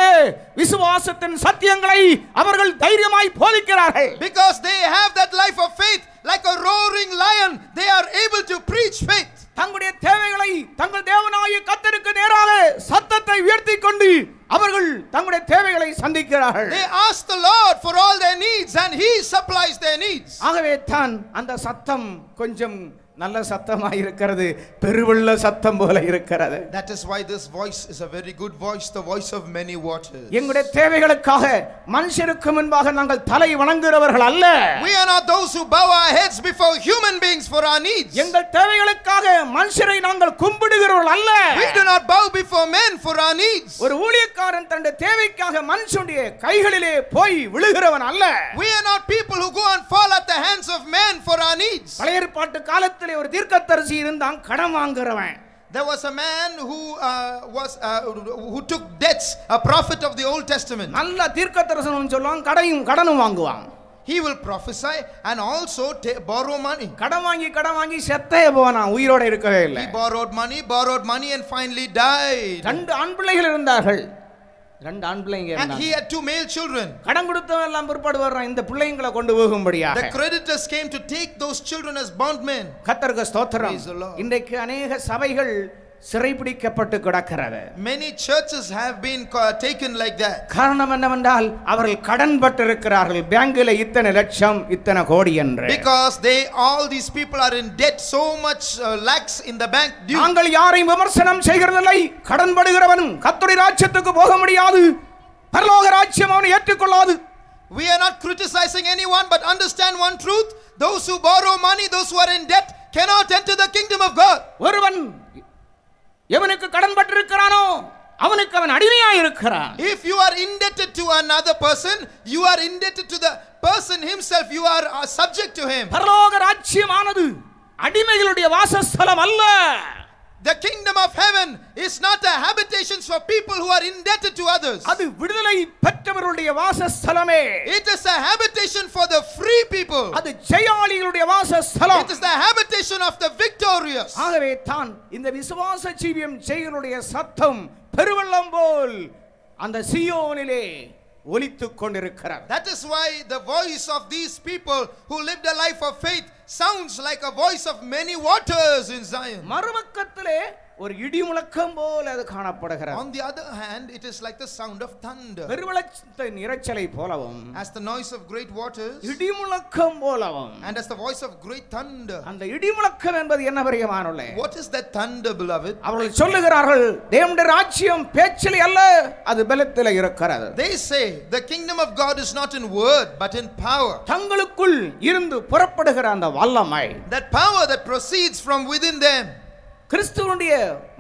விசுவாசத்தின் சத்தியங்களை அவர்கள் தைரியமாய் போதிக்கிறார்கள். Because they have that life of faith, like a roaring lion, they are able to preach faith. தங்களுடைய தேவைகளை தங்கள் தேவனாகிய கர்த்தருக்கு நேராக சத்தத்தை உயர்த்தி கொண்டு அவர்கள் தங்களுடைய தேவைகளை சந்திக்கிறார்கள். They ask the Lord for all their needs and he supplies their needs. ஆகவே தான் அந்த சத்தம் கொஞ்சம் நல்ல சத்தமாய் இருக்கிறது, பெருவெள்ள சத்தம் போல இருக்கிறது. That is why this voice is a very good voice, the voice of many waters. எங்களுடைய தேவைகளுக்காக மனுஷருக்கு முன்பாக நாங்கள் தலை வணங்குகிறவர்கள் அல்ல. We are not those who bow our heads before human beings for our needs. எங்கள் தேவைகளுக்காக மனுஷரை நாங்கள் கும்பிடுகிறவர்கள் அல்ல. We do not bow before men for our needs. ஒரு ஊழியக்காரன் தன்னுடைய தேவைக்காக மனுஷனுடைய கைகளிலே போய் விழுகிறவன் அல்ல. We are not people who go and fall at the hands of men for our needs. பழைய ஏற்பாட்டு காலத்திலே ஒரு தீர்க்கதரிசி இருந்தான், கடன் வாங்குறவன். There was a man who took debts, a prophet of the Old Testament. நல்ல தீர்க்கதரிசனம் சொல்லுவான், கடனும் வாங்குவான். he will prophesy and also borrow money. கடன் வாங்கி செத்தே போனான், உயிரோட இருக்கவே இல்லை. He borrowed money and finally died. ரெண்டு ஆண் பிள்ளைகள் இருந்தார்கள். ரெண்டு ஆண் பிள்ளைங்க And இருந்தாங்க. he had 2 male children. கடன் கொடுத்தவன் எல்லாம் பிற்பாடு வர்றான் இந்த பிள்ளைங்களை கொண்டு போகும்படியாக. The creditors came to take those children as bondmen. கர்த்தருக்கு ஸ்தோத்திரம். Praise the Lord. இன்றைக்கு अनेक சபைகள் சிறைபிடிக்கப்பட்டு கிடக்கிறது. Many churches have been taken like that. காரணம் என்னவென்றால் அவர்கள் கடன் பட்டிருக்கிறார்கள். பேங்கில் இத்தனை லட்சம் இத்தனை கோடி என்று. Because all these people are in debt, so much lakhs in the bank due. நாங்கள் யாரையும் விமர்சனம் செய்கிறதில்லை. கடன் படுகிறவன் கர்த்தருடைய ராஜ்யத்துக்கு போக முடியாது, பரலோக ராஜ்யம் அவனை ஏற்றுக்கொள்ளாது. We are not criticizing anyone, but understand one truth: those who borrow money, those who are in debt, cannot enter the kingdom of God. ஒருவன் எவனுக்கு கடன் பட்டிருக்கிறானோ அவனுக்கு அவன் அடிமையாய் இருக்கிறான். If you are indebted to another person, you are indebted to the person himself. You are subject to him. பரலோக ராஜ்யமானது அடிமைகளுடைய வாசஸ்தலம் அல்ல. The kingdom of heaven is not a habitation for people who are indebted to others. அது விடுதலை பெற்றவர்களுடைய வாசஸ்தலமே. It is a habitation for the free people. அது ஜெயாளிகளுடைய வாசஸ்தலம். It is the habitation of the victorious. ஆகவே தான் இந்த விசுவாச ஜீவியம் செய்களுடைய சத்தம் பெருவெள்ளம் போல் அந்த சீயோனிலே ஒலித்துக் கொண்டிருக்கிறது. That is why the voice of these people who lived a life of faith sounds like a voice of many waters in Zion. மறுபக்கத்திலே ஒரு இடி முழக்கம் போல அது காணப்படுகிறது. On the other hand, it is like the sound of thunder. பெருவெள்ளத்தின் இரைச்சலை போலவும், as the noise of great waters, இடி முழக்கம் போலவும், and as the voice of great thunder. அந்த இடி முழக்கம் என்பது என்ன பிரியமானவர்களே? What is that thunder, beloved? அவர்கள் சொல்லுகிறார்கள் தேவனுடைய ராஜ்யம் பேச்சிலே அல்ல, அது பலத்திலே இருக்கிறது. They say the kingdom of God is not in word but in power. தங்களுக்குள் இருந்து புறப்படுகிற அந்த வல்லமை, that power that proceeds from within them. கிறிஸ்துவுடைய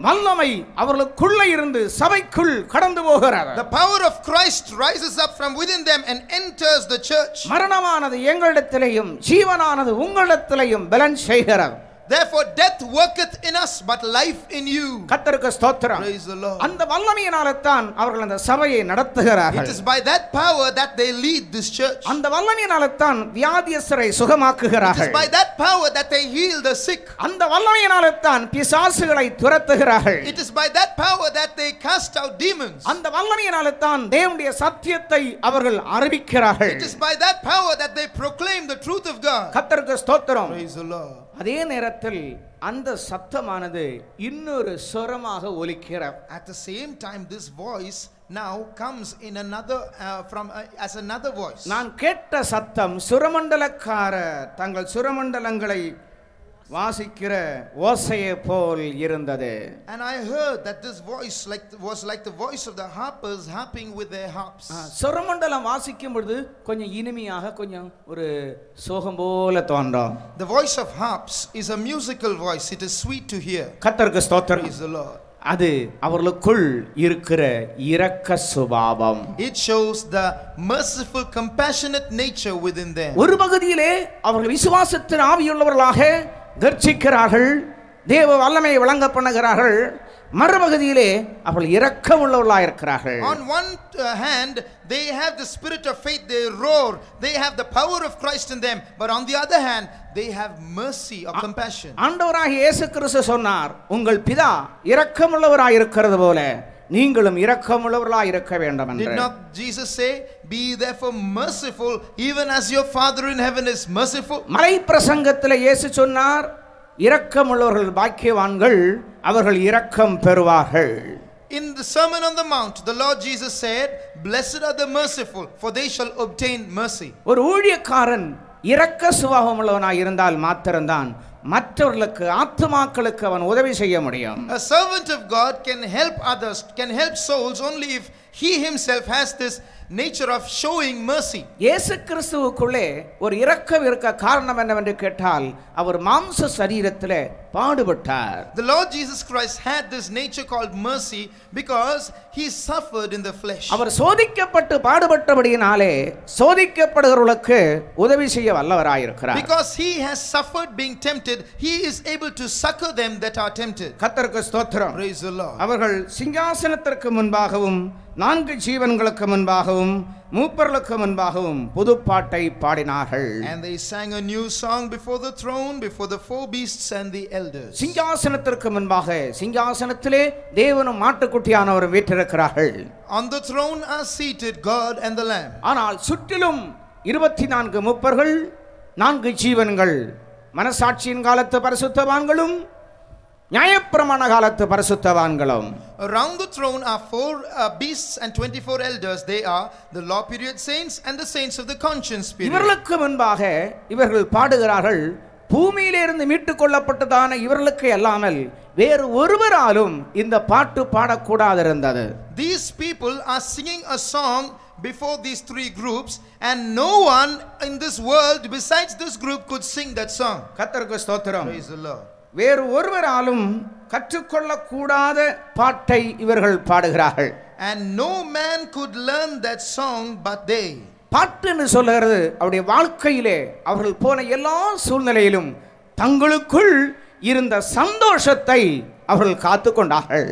வல்லமை அவர்களுக்குள்ளே இருந்து சபைக்குள் கடந்து போகிறது. The power of Christ rises up from within them and enters the church. மரணமானது எங்களிடத்திலேயும் ஜீவனானது உங்களிடத்திலேயும் பலன் செய்கிறது. Therefore death worketh in us but life in you. கர்த்தருக்கு ஸ்தோத்திரம். Praise the Lord. அந்த வல்லமையினாலே தான் அவர்கள் அந்த சபையை நடத்துகிறார்கள். It is by that power that they lead this church. அந்த வல்லமையினாலே தான் வியாதியஸ்தரை சுகமாக்குகிறார்கள். It is by that power that they heal the sick. அந்த வல்லமையினாலே தான் பிசாசுகளை துரத்துகிறார்கள். It is by that power that they cast out demons. அந்த வல்லமையினாலே தான் தேவனுடைய சத்தியத்தை அவர்கள் அறிவிக்கிறார்கள். It is by that power that they proclaim the truth of God. கர்த்தருக்கு ஸ்தோத்திரம். Praise the Lord. அதே நேரத்தில் அந்த சத்தமானது இன்னொரு ஸ்வரமாக ஒலிக்கிறது. At the same time this voice now comes in another as another voice. நான் கேட்ட சத்தம் சுரமண்டலக்கார தங்கள் சுரமண்டலங்களை வாசிக்கிற ஓசையை போல் இருந்தது. And I heard that this voice was like the voice of the harpers harping with their harps. சுரமண்டலம் வாசிக்கும் பொழுது கொஞ்சம் இனிமையாக கொஞ்சம் ஒரு சோகம் போல தோன்றும். The voice of harps is a musical voice. It is sweet to hear. கர்த்தருக்கு ஸ்தோத்திரம். Praise the Lord. அது அவர்களுக்குள் இருக்கிற இரக்க சுபாவம். It shows the merciful compassionate nature within them. ஒரு பகுதியிலே அவர்கள் விசுவாசத்தின் ஆவியுள்ளவர்களாக கர்ச்சிக்கிறார்கள், தேவ வல்லமையை வழங்க பண்ணுகிறார்கள். மறுபகுதியிலே அவர்கள் இரக்கம் உள்ளவர்களாக இருக்கிறார்கள். On one hand they have the spirit of faith, they roar, they have the power of Christ in them, but on the other hand they have mercy or compassion. ஆண்டவராகிய இயேசு கிறிஸ்து சொன்னார், உங்கள் பிதா இரக்கமுள்ளவராய் இருக்கிறது போல நீங்களும் இரக்கமுள்ளவர்களாய் இருக்க வேண்டும் என்று. Did not Jesus say, be therefore merciful even as your Father in heaven is merciful? மலை பிரசங்கத்திலே இயேசு சொன்னார், இரக்கமுள்ளவர்கள் பாக்கியவான்கள், அவர்கள் இரக்கம் பெறுவார்கள். In the Sermon on the Mount, the Lord Jesus said, blessed are the merciful, for they shall obtain mercy. ஒரு ஊழியக்காரன் இரக்க சுபாவம் உள்ளவனாய் இருந்தால் மாத்திரம்தான் மற்றவர்களுக்கு ஆத்துமாக்களுக்கு அவன் உதவி செய்ய முடியும். A servant of God can help others, can help souls only if he himself has this nature of showing mercy. இயேசு கிறிஸ்துவுக்குள்ளே ஒரு இரக்கம் இருக்க காரணம் என்னவென்று கேட்டால் அவர் மாம்ச சரீரத்திலே பாடுபட்டார். The Lord Jesus Christ had this nature called mercy because he suffered in the flesh. அவர் சோதிக்கப்பட்டு பாடுபட்டபடியினாலே சோதிக்கப்படுகிறவர்களுக்கு உதவி செய்ய வல்லவராய் இருக்கிறார். Because he has suffered being tempted, he is able to succor them that are tempted. கர்த்தருக்கு ஸ்தோத்திரம். Praise the Lord. அவர்கள் சிங்காசனத்திற்கு முன்பாகவும் 4 ஜீவன்களுக்கு முன்பாகவும் மூப்பர்களுக்கு முன்பாகவும் புதுப்பாட்டை பாடினார்கள். And they sang a new song before the throne, before the 4 beasts and the elders. சிங்காசனத்திற்கு முன்பாக சிங்காசனத்திலே தேவனும் ஆட்டுக்குட்டியானவரும் வீற்றிருக்கிறார்கள். On the throne are seated God and the Lamb. ஆனால் சுற்றிலும் 24 மூப்பர்கள், 4 ஜீவன்கள், மனசாட்சியின் காலத்து பரிசுத்தவான்களும் நியாயப்பிரமாண காலத்து பரிசுத்தவான்களும். Around the throne are 4 beasts and 24 elders. They are the law period saints and the saints of the conscience period. இவர்களுக்கு முன்பாக இவர்கள் பாடுகிறார்கள், பூமியிலிருந்து மீட்டுக் கொள்ளப்பட்டதான இவர்களுக்கு அல்லாமல் வேறு ஒருவராலும் இந்த பாட்டு பாடக்கூடாதிருந்தது. These people are singing a song before these 3 groups, and no one in this world besides this group could sing that song. கர்த்தருக்கு ஸ்தோத்திரம். Praise the Lord. வேறு ஒருவராலும் கற்றுக்கொள்ளக்கூடாத பாட்டை இவர்கள் பாடுகிறார்கள். And no man could learn that song but they. பாட்டுன்னு சொல்லுகிறது அவருடைய வாழ்க்கையிலே அவர்கள் போன எல்லா சூழ்நிலையிலும் தங்களுக்குள் இருந்த சந்தோஷத்தை அவர்கள் காத்துக்கொண்டார்கள்.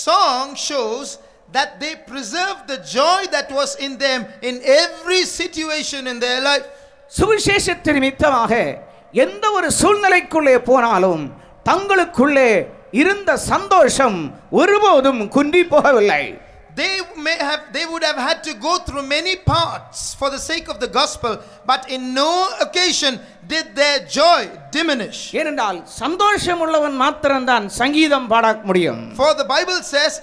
Song shows that they preserved the joy that was in them in every situation in their life. சுவிசேஷத்தின் நிமித்தமாக எந்த ஒரு சூழ்நிலைக்குள்ளே போனாலும் தங்களுக்குள்ளே இருந்த சந்தோஷம் ஒருபோதும் குன்றி போகவில்லை. They would have had to go through many parts for the sake of the gospel, but in no occasion did their joy diminish. ஏனென்றால் சந்தோஷம் உள்ளவன் மாத்திரம்தான் சங்கீதம் பாட முடியும். For the Bible says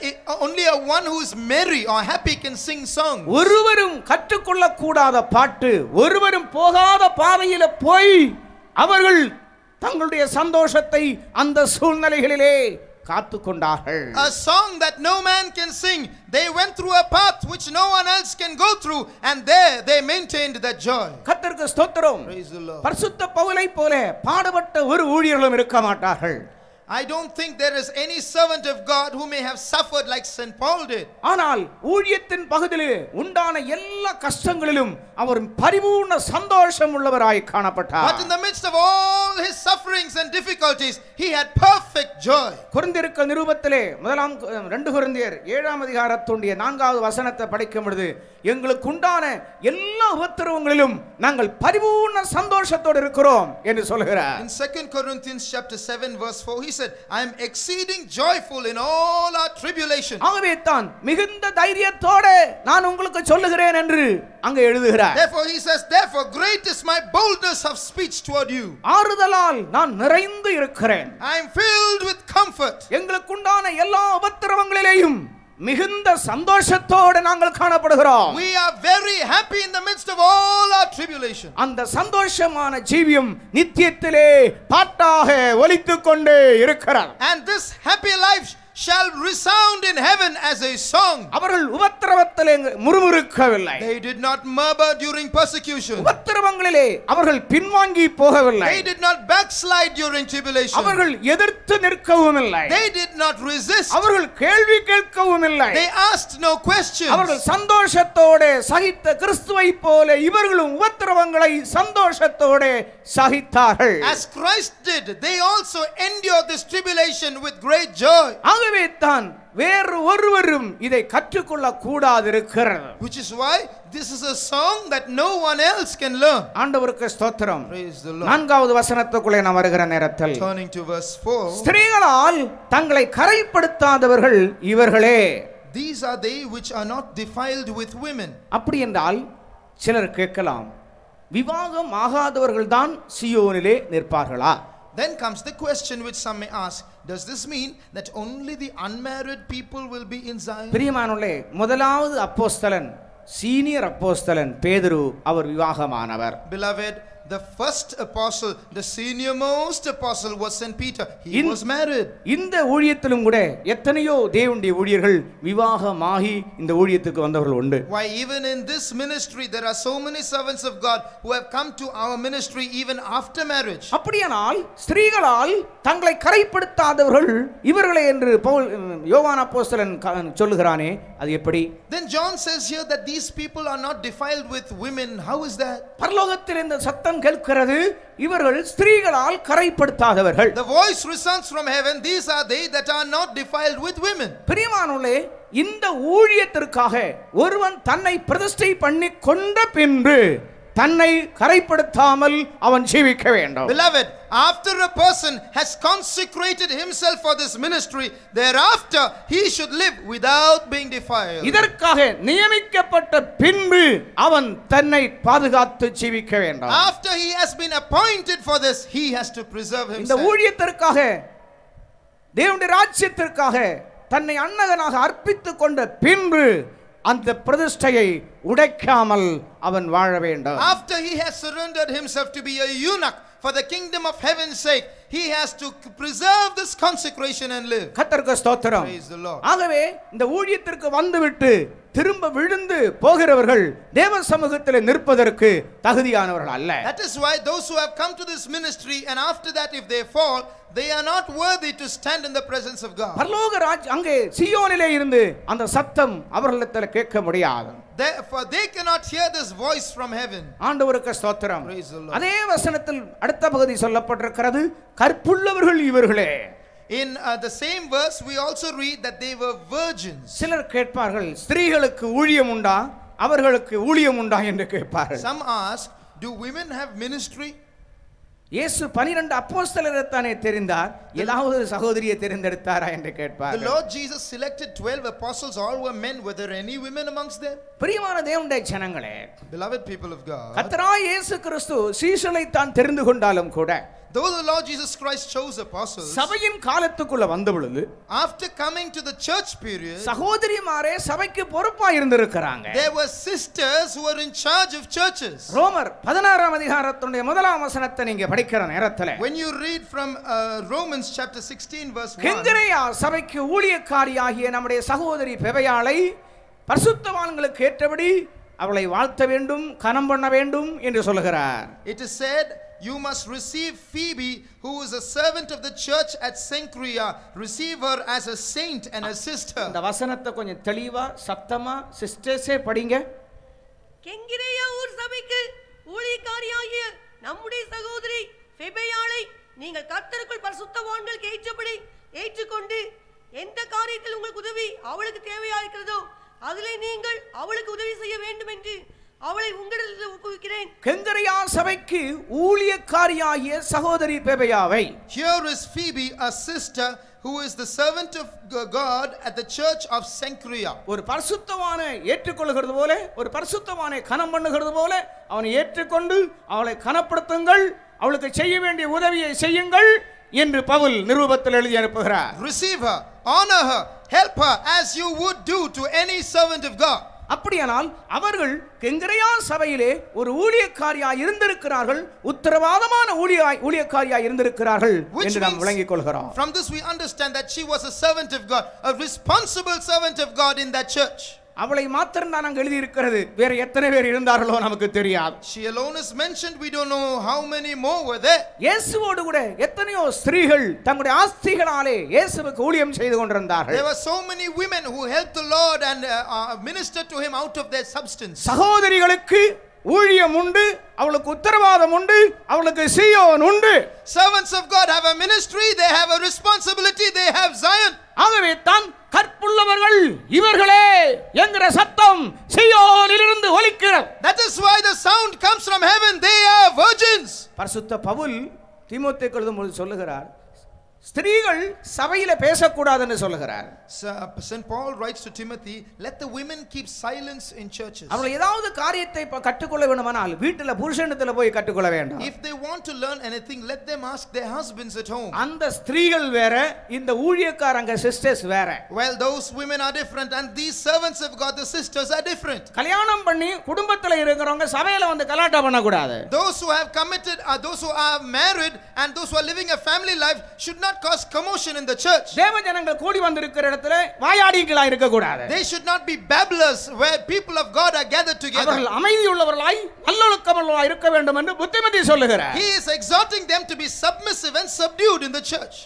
only a one who is merry or happy can sing songs. ஒருவரும் கற்றுக்கொள்ள கூடாத பாட்டு, ஒருவரும் போகாத பாதையில போய் அவர்கள் தங்களுடைய சந்தோஷத்தை அந்த சூழ்நிலைகளிலே காத்துக்கொண்டார்கள். A song that no man can sing. They went through a path which no one else can go through, and there they maintained that joy. கர்த்தருக்கு ஸ்தோத்திரம். Praise the Lord. பரிசுத்த பவுலை போல பாடுபட்ட ஒரு ஊழியர்களும் இருக்க மாட்டார்கள். I don't think there is any servant of God who may have suffered like St. Paul did. ஆனால் ஊழியத்தின் பகுதியிலே உண்டான எல்லா கஷ்டங்களிலும் அவர் பரிபூர்ண சந்தோஷம் உள்ளவராய் காணப்பட்டார். But in the midst of all his sufferings and difficulties, he had perfect joy. கொரிந்தியர் நிருபத்திலே 2 கொரிந்தியர் 7ஆம் அதிகாரத்துடைய 4வது வசனத்தை படிக்கும் பொழுது எங்களுக்கு உண்டான எல்லா உபத்திரவங்களிலும் நாங்கள் பரிபூர்ண சந்தோஷத்தோடு இருக்கிறோம் என்று சொல்கிறார். In 2 Corinthians chapter 7 verse 4 he said, I am exceeding joyful in all our tribulation. ஆகவே தான் மிகுந்த தைரியத்தோடு நான் உங்களுக்கு சொல்லுகிறேன் என்று அங்கே எழுதுகிறார். Therefore he says, therefore great is my boldness of speech toward you. ஆறுதலால் நான் நிறைந்து இருக்கிறேன். I am filled with comfort. எங்களுக்கு உண்டான எல்லா உபத்திரவங்களிலேயும் மிகுந்த சந்தோஷத்தோடு நாங்கள் காணப்படுகிறோம். We are very happy in the midst of all our tribulation. அந்த சந்தோஷமான ஜீவியம் நித்தியத்திலே பாட்டாக ஒலித்துக் கொண்டே இருக்கிறார். And this happy life shall resound in heaven as a song. அவர்கள் உபத்திரவத்திலே முறுமுறுக்கவில்லை. They did not murmur during persecution. உபத்திரவங்களிலே அவர்கள் பின்வாங்கி போகவில்லை. They did not backslide during tribulation. அவர்கள் எதிர்த்து நிற்கவும் இல்லை. They did not resist. அவர்கள் கேள்வி கேட்கவும் இல்லை. They asked no questions. அவர்கள் சந்தோஷத்தோடு சகித்த கிறிஸ்துவை போல இவர்களும் உபத்திரவங்களை சந்தோஷத்தோடு சகித்தார்கள். As Christ did, they also endured this tribulation with great joy. ஆகவே தான் வேறு ஒருவரும் இதை கற்றுக்கொள்ள கூடாதிருக்கிறது. Which is why this is a song that no one else can learn. ஆண்டவருக்கு ஸ்தோத்திரம். Praise the Lord. 4வது வசனத்துக்குள்ளே நாம் வருகிற நேரத்தில் Turning to verse 4. ஸ்திரீகளால் தங்களை கரைப்படுத்தாதவர்கள் இவர்களே. These are they which are not defiled with women. அப்படி என்றால் சிலர் கேட்கலாம், விவாகம் ஆகாதவர்கள் தான் சீயோனிலே நிற்பார்களா? Then comes the question which some may ask, does this mean that only the unmarried people will be in Zion? பிரியமானவர்களே, முதலாவது அப்போஸ்தலன், சீனியர் அப்போஸ்தலன் பேதுரு, அவர் விவாகமானவர். Beloved, the first apostle, the senior most apostle was St. Peter. He was married. இந்த ஊழியத்திலும் கூட எத்தனையோ தேவனுடைய ஊழியர்கள் விவாகமாகி இந்த ஊழியத்துக்கு வந்தவர்கள் உண்டு. Why even in this ministry there are so many servants of God who have come to our ministry even after marriage. அப்படியானால் ஸ்திரீகளால் தங்களை கரைப்படுத்தாதவர்கள் இவர்களே என்று யோவான் அப்போஸ்தலன் சொல்லுகிறானே, அது எப்படி? Then John says here that these people are not defiled with women. How is that? பரலோகத்தில் இந்த சத்தம் சத்தம் கேட்கிறது, இவர்கள் ஸ்திரீகளால் கரைப்படுத்தாதவர்கள். The voice resounds from heaven, these are they that are not defiled with women. பிரியமானவர்களே, இந்த ஊழியத்திற்காக ஒருவன் தன்னை பிரதிஷ்டை பண்ணி கொண்ட பின்பு தன்னை கரைப்படுத்தாமல் அவன் ஜீவிக்க வேண்டும். Beloved, after a person has consecrated himself for this ministry, thereafter he should live without being defiled. இதற்காக நியமிக்கப்பட்ட பின்பு அவன் தன்னை பாதுகாத்து ஜீவிக்க வேண்டும். After he has been appointed for this, he has to preserve இந்த himself. ஊழியத்திற்காக, தேவனுடைய ராஜ்யத்திற்காக தன்னை அன்னகனாக அர்ப்பித்துக் கொண்ட பின்பு அந்த பிரதிஷ்டையை உடைக்காமல் அவன் வாழ வேண்டும். After he has surrendered himself to be a eunuch for the kingdom of heaven's sake, he has to preserve this consecration and live. கர்த்தருக்கு ஸ்தோத்திரம். Praise the Lord. ஆகவே இந்த ஊழியத்திற்கு வந்துவிட்டு திரும்ப விழுந்து போகிறவர்கள் தேவ சமூகத்தில் நிற்பதற்கு தகுதியானவர்கள் அல்ல. That is why those who have come to this ministry and after that if they fall, they are not worthy to stand in the presence of God. பரலோக ராஜ் அங்கே சீயோனிலே இருந்து அந்த சத்தம் அவர்களிடத்தில் கேட்க முடியாது. Therefore they cannot hear this voice from heaven. ஆண்டவருக்கு ஸ்தோத்திரம். Praise the Lord. அதே வசனத்தில் அடுத்த பகுதி சொல்லப்பட்டிருக்கிறது, கற்புள்ளவர்கள் இவர்களே. In the same verse we also read that they were virgins. சிலர் கேட்பார்கள், ஸ்திரீகளுக்கு ஊழியம் உண்டா, அவர்களுக்கு ஊழியம் உண்டா என்று கேட்பார்கள். Some ask, do women have ministry? இயேசு 12 அப்போஸ்தலரை தானே தெரிந்தார், ஏதாவது சகோதரியை தெரிந்தெடுத்தாரா என்று The கேட்பார்கள். Lord Jesus selected 12 apostles, all were men. Were there any women amongst them? பிரியமான தேவனுடைய ஜனங்களே, Beloved people of God, கர்த்தராகிய இயேசு கிறிஸ்து சீஷரை தான் தெரிந்து கொண்டாலும் கூட, though the Lord Jesus Christ chose apostles, சபையின் காலத்துக்குள்ள வந்த பொழுது after coming to the church period, சகோதரிமாரே சபைக்கு பொறுப்பா இருந்திருக்கிறாங்க. there were sisters who were in charge of churches. ரோமர் 16 அதிகாரத்துடைய 1 வசனத்தை நீங்க படிக்கிற நேரத்துல, When you read from Romans chapter 16 verse 1, கெங்கரேயா சபைக்கு ஊழியக்காரியாகிய நம்முடைய சகோதரி பெபையாளை பரிசுத்தவான்களுக்கு ஏற்றபடி அவளை வாழ்த்த வேண்டும், கனம் பண்ண வேண்டும் என்று சொல்கிறார். it is said, you must receive Phoebe, who is a servant of the church at Cenchrea. Receive her as a saint and a sister. இந்த வசனத்தை கொஞ்சம் தெளிவா சத்தமா சிஸ்டர்ஸே படிங்க. கெங்கிரேயா ஊர் சபைக்கு ஊழியக்காரியாகிய நம்முடைய சகோதரி பெபையாளை நீங்கள் கர்த்தருக்குள் பரிசுத்தவான்களுக்கு ஏற்றபடி ஏற்றுக்கொண்டு எந்த காரியத்தில் உங்களுக்கு உதவி அவளுக்கு தேவையா இருக்கிறதோ அதிலே நீங்கள் அவளுக்கு உதவி செய்ய வேண்டும் என்று அவளை உங்களிடத்தில் ஒப்புவிக்கிறேன். கெங்கரேயா சபைக்கு ஊழியக்காரியாகிய சகோதரி பெபையாவை, Here is Phoebe, a sister who is the servant of God at the church of Cenchrea. ஒரு பரிசுத்தவானை ஏற்றுக்கொள்கிறது போல, ஒரு பரிசுத்தவானை கனம் பண்ணுகிறது போல அவனை ஏற்றுக்கொண்டு அவளை கனப்படுத்துங்கள், அவளுக்கு செய்ய வேண்டிய உதவியை செய்யுங்கள் என்று பவுல் நிருபத்தில் எழுதி அனுப்புகிறார். Receive her, honor her, help her as you would do to any servant of God. அப்படியானால் அவர்கள் கெங்கரேயா சபையிலே ஒரு ஊழியக்காரியாய் இருந்திருக்கிறார்கள், உத்தரவாதமான ஊழியக்காரியாய் இருந்திருக்கிறார்கள் என்று நாம் விளங்கிக் கொள்கிறோம். From this we understand that she was a servant of God, a responsible servant of God in that church. அவளை மாத்திரம் தான் அங்கு எழுதி இருக்கிறது, வேற எத்தனை பேர் இருந்தார்களோ நமக்கு தெரியாது. She alone is mentioned, we don't know how many more were there. இயேசுவோடு கூட எத்தனையோ ஸ்திரீகள் தங்களுடைய ஆஸ்திகளாலே இயேசுவுக்கு ஊழியம் செய்து கொண்டிருந்தார்கள். There were so many women who helped the Lord and ministered to him out of their substance. சகோதரிகளுக்கு ஊழியம் உண்டு, அவளுக்கு உத்தரவாதம் உண்டு, அவளுக்கு சீயோன் உண்டு. Servants of God have a ministry, they have a responsibility, they have Zion. ஆகவே தான் கற்புள்ளவர்கள் இவர்களே என்கிற சத்தம் சீயோனிலிருந்து ஒலிக்கிறது. That is why the sound comes from heaven, they are virgins. பரிசுத்த பவுல் தீமோத்தேயுக்கு எழுதும்போது சொல்லுகிறார், ஸ்திரீகள் சபையில பேசக்கூடாதுன்னு சொல்லுகிறார். St. Paul writes to Timothy, let the women keep silence in churches. அவள் ஏதாவது காரியத்தை கற்றுக்கொள்ள வேண்டுமானால் வீட்டில புருஷனிடத்துல போய் கற்றுக்கொள்ள வேண்டும். If they want to learn anything, let them ask their husbands at home. அந்த ஸ்திரீகள் வேற, இந்த ஊழியக்காரங்க சிஸ்டர்ஸ் வேற. Well, those women are different and these servants of God, the sisters, are different. கல்யாணம் பண்ணி குடும்பத்துல இருக்கிறவங்க சபையில வந்து கலாட்டா பண்ண கூடாது. Those who have committed, those who are married and those who are living a family life should not cause commotion in the church. தேவ ஜனங்கள் கூடி வந்திருக்கிற இடத்துல வாயாடிகளா இருக்க கூடாது. They should not be babblers where people of God are gathered together. அவர்கள் அமைதியுள்ளவர்களாய் நல்லொழுக்கமுள்ளவர்களாய் இருக்க வேண்டும் என்று புத்திமதி சொல்லுகிறார். He is exhorting them to be submissive and subdued in the church.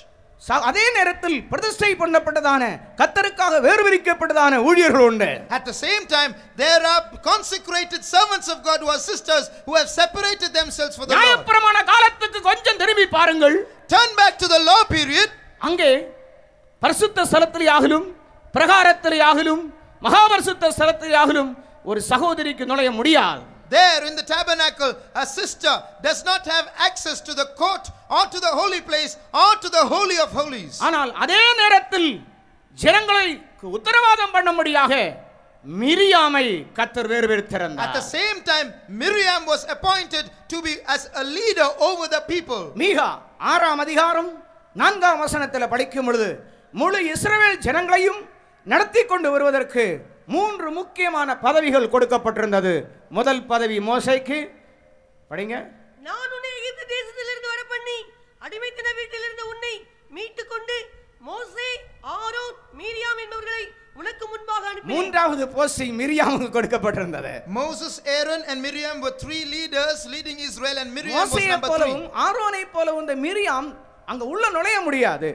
அதே நேரத்தில் பிரதிஷ்டை பண்ணப்பட்டதான கர்த்தருக்காக வேறுபிரிக்கப்பட்டதான ஊழியர்கள் உண்டு. At the same time, there are consecrated servants of God who are sisters who have separated themselves for the Lord. நியாயப்பிரமாண காலத்துக்கு கொஞ்சம் திரும்பி பாருங்கள். Turn back to the law period. அங்கே பரிசுத்த ஸ்தலத்திலேயாகிலும் பிரகாரத்திலேயாகிலும் மகாபரிசுத்த ஸ்தலத்திலேயாகிலும் ஒரு சகோதரிக்கு நுழைய முடியாது. There in the tabernacle, a sister does not have access to the court or to the holy place or to the holy of holies. ஆனால் அதே நேரத்தில் ஜனங்களை உத்தரவாதம் பண்ணும்படியாக மிரியாமை கர்த்தர் வேறுபடுத்தினார். At the same time, Miriam was appointed to be as a leader over the people. மீகா 6ஆம் அதிகாரம் 4ஆம் வசனத்தில் படிக்கும் பொழுது முழு இஸ்ரவேல் ஜனங்களையும் நடத்தி கொண்டு வருவதற்கு 3 முக்கியமான பதவிகள் கொடுக்கப்பட்டிருந்தது. முதல் பதவி மோசேக்கு. படிங்க. நான் உன்னை எகிப்து தேசத்திலிருந்து வரப்பண்ணி அடிமைத்தன வீட்டிலிருந்து உன்னை மீட்டுக் கொண்டு மோசே, ஆரோன், மீரியாம் என்பவர்களை உனக்கு முன்பாக அனுப்பினேன். மூன்றாவது post மிரியாமுக்கு கொடுக்கப்பட்டிருந்தது. Moses, Aaron and Miriam were 3 leaders leading Israel, and Miriam was மோசேயை number 3. போலவும் ஆரோனை போலவும் இந்த மிரியாம் அங்க உள்ள நுழைய முடியாது.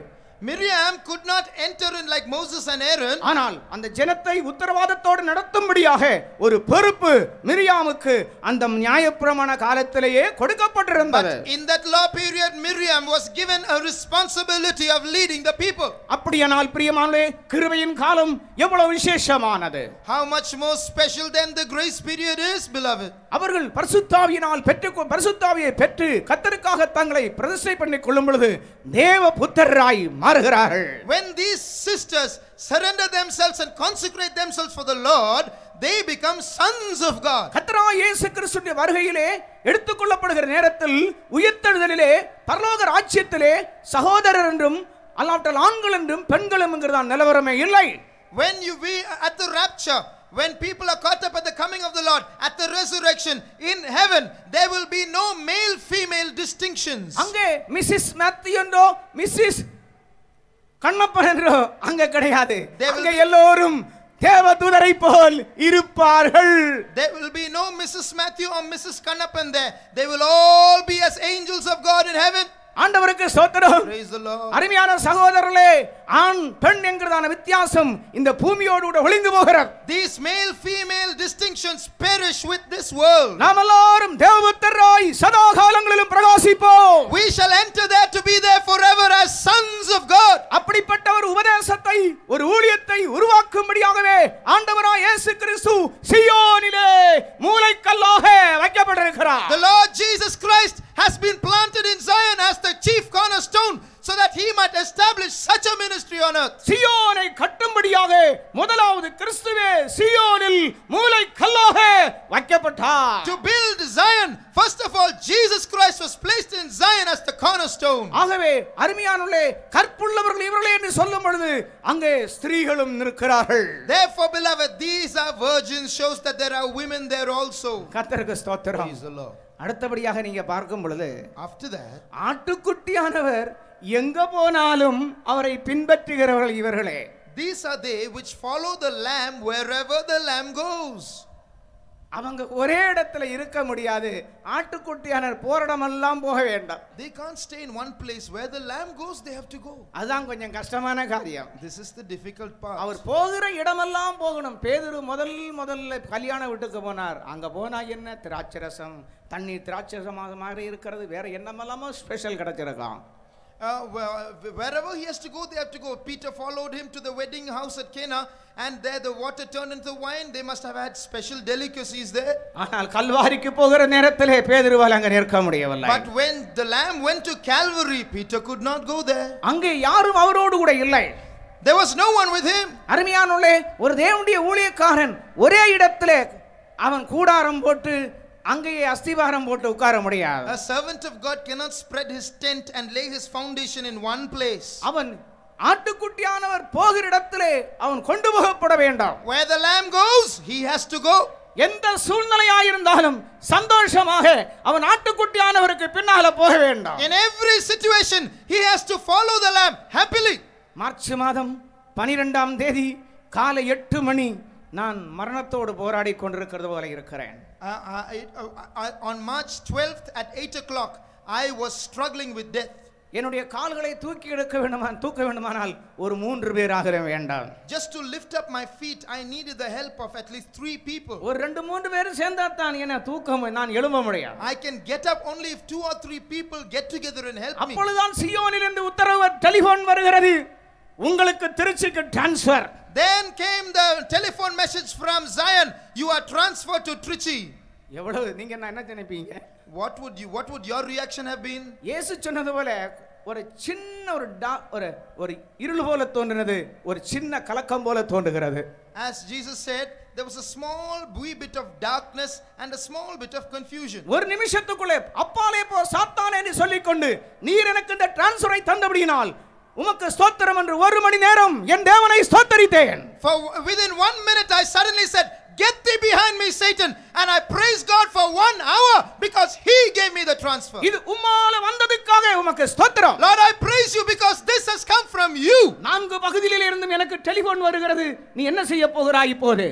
Miriam could not enter in like Moses and Aaron. ஆனால் அந்த ஜனத்தை உத்தரவாதத்தோடு நடத்தும்படியாக ஒரு பொறுப்பு மிரியாமுக்கு அந்த நியாயப்பிரமாண காலத்திலேயே கொடுக்கப்பட்டிருந்தது. But in that law period, Miriam was given a responsibility of leading the people. அப்படியானால் பிரியமானே கிருபையின் காலம் எவ்வளவு விசேஷமானது. How much more special than the grace period is, beloved. அவர்கள் பரிசுத்தாவியினால் பரிசுத்தாவியை பெற்று கர்த்தருக்காக தங்களை பிரதிஷ்டை பண்ணிக் கொள்ளும் பொழுது தேவ புத்திரராய் மாறுகிறார்கள். When these sisters surrender themselves and consecrate themselves for the Lord, they become sons of God. கர்த்தராகிய இயேசு கிறிஸ்துவின் வருகையிலே எடுத்துக்கொள்ளப்படுகிற நேரத்தில் உயிர்த்தெழுதலிலே பரலோக ராஜ்யத்திலே சகோதரர் என்றும் அல்லாவிட்டால் ஆண்கள் என்றும் பெண்களும் என்கிறதான நிலவரமே இல்லை. When you be at the rapture, when people are caught up at the coming of the Lord, at the resurrection in heaven, there will be no male female distinctions. அங்கே மிஸ்ஸஸ் மேத்யூ என்றோ மிஸ்ஸஸ் கண்ணப்பன் என்றோ அங்க கிடையாது. அங்கே எல்லோரும் தேவதூதரை போல் இருப்பார்கள். There will be no Mrs. Matthew or Mrs. Kannapan there. They will all be as angels of God in heaven. ஆண்டவருக்கு ஸ்தோத்திரம். Praise the Lord. அருமையான சகோதரர்களே, ஆண் பெண் என்கிறதான வித்தியாசம் இந்த பூமியோடு கூட ஒளிந்து போகிறது. These male female distinctions perish with this world. நாம் எல்லாரும் தேவபுத்திரராய் சதா காலங்களிலும் பிரகாசிப்போம். We shall enter there to be there forever as sons of God. அப்படிப்பட்ட ஒரு உபதேசத்தை ஒரு ஊழியத்தை உருவாக்கும்படியாகவே ஆண்டவராய் இயேசு கிறிஸ்து சீயோனிலே மூலைக்கல்லாக வைக்கப்பட்டிருக்கிறார். The Lord Jesus Christ has been planted in Zion as the chief cornerstone so that he might establish such a ministry on earth. சீயோனை கட்டும்படியாக முதலாவது கிறிஸ்துவே சீயோனில் மூலைக்கல்லாக வைக்கப்பட்டார். To build Zion, first of all Jesus Christ was placed in Zion as the cornerstone. ஆகவே அருமையானவர்களே, கற்புள்ளவர்கள் இவர்களே என்று சொல்லும் பொழுது அங்கே ஸ்திரீகளும் இருக்கிறார்கள். Therefore, beloved, these are virgins, shows that there are women there also. கர்த்தருக்கு ஸ்தோத்திரம். Praise the Lord. அடுத்தபடியாக நீங்க பார்க்கும் பொழுது After that, ஆட்டுக்குட்டியானவர் எங்க போனாலும் அவரை பின்பற்றுகிறவர்கள் இவர்களே. these are they which follow the lamb wherever the lamb goes. அவங்க ஒரே இடத்துல இருக்க முடியாது. ஆட்டுக்குட்டியானவர் போரிடமெல்லாம் போக வேண்டாம். They can't stay in one place. Where the lamb goes, they have to go. அதுதான் கொஞ்சம் கஷ்டமான காரியம். This is the difficult part. அவர் போகிற இடமெல்லாம் போகணும். பேதுரு முதல்ல கல்யாண வீட்டுக்கு போனார். அங்க போனா என்ன திராட்சரசம், தண்ணீர் திராட்சரசமாக மாதிரி இருக்கிறது, வேற என்னமெல்லாமோ special கிடைச்சிருக்கான். Wherever he has to go, they have to go. Peter followed him to the wedding house at Cana, and there the water turned into wine. They must have had special delicacies there. ஆனால் கல்வாரிக்கு போகிற நேரத்திலே பேதுருவால் அங்க நிற்க முடியவில்லை. But when the lamb went to Calvary, Peter could not go there. அங்கே யாரும் அவரோடு கூட இல்லை. There was no one with him. அருமையானவர்களே, ஒரு தேவனுடைய ஊழியக்காரன் ஒரே இடத்திலே அவன் கூடாரம் போட்டு அங்கேயே அஸ்திவாரம் போட்டு உட்கார முடியாது. A servant of God cannot spread his tent and lay his foundation in one place. அவன் ஆட்டுக்குட்டியானவர் போகிற இடத்திலே அவன் கொண்டு போகப்பட வேண்டும். Where the lamb goes, he has to go. எந்த சூழ்நிலையாயிருந்தாலும் சந்தோஷமாக அவன் ஆட்டுக்குட்டியானவருக்கு பின்னால போக வேண்டும். In every situation, he has to follow the lamb happily. March மாதம் 12ஆம் தேதி காலை 8 மணி நான் மரணத்தோடு போராடி கொண்டிருக்கிறது போல இருக்கிறேன். On March 12th at 8 o'clock, I was struggling with death. என்னுடைய கால்களை தூக்க வேண்டுமானால் ஒரு 3 பேராக வேண்டாம். Just to lift up my feet, I needed the help of at least 3 people. ஒரு 2-3 பேர் சேர்ந்தா தான் என்ன நான் எழும்ப முடியும். I can get up only if 2 or 3 people get together and help me. அப்பொழுதுதான் சியோனிலிருந்து உத்தரவு டெலிபோன் வருகிறது, உங்களுக்கு திருச்சிக்கு transfer. Then came the telephone message from Zion, you are transferred to Trichy. எவ்வளவு நீங்க என்ன நினைப்பீங்க? What would your reaction have been? இயேசு சொன்னது போல ஒரு சின்ன ஒரு இருள் போல தோன்றினது, ஒரு சின்ன கலக்கம் போல தோன்றுகிறது. As Jesus said, there was a small wee bit of darkness and a small bit of confusion. ஒரு நிமிஷத்துக்குள்ளே அப்பாலே போ சாத்தானே என்று சொல்லிக்கொண்டு நீர் எனக்கு இந்த ட்ரான்ஸ்ஃபரை தந்தபடியினால் உமக்கு ஸ்தோத்திரம் என்று 1 மணி நேரம் என் தேவனை ஸ்தோத்தரித்தேன். For within 1 minute I suddenly said, get thee behind me, Satan, and I praise God for 1 hour because he gave me the transfer. இது உம்மால வந்ததுக்காக உமக்கு ஸ்தோத்திரம். Lord, I praise you because this has come from you. 4 பகுதிகளில் இருந்தும் எனக்கு டெலிபோன் வருகிறது, நீ என்ன செய்ய போகிறாய் இப்போது?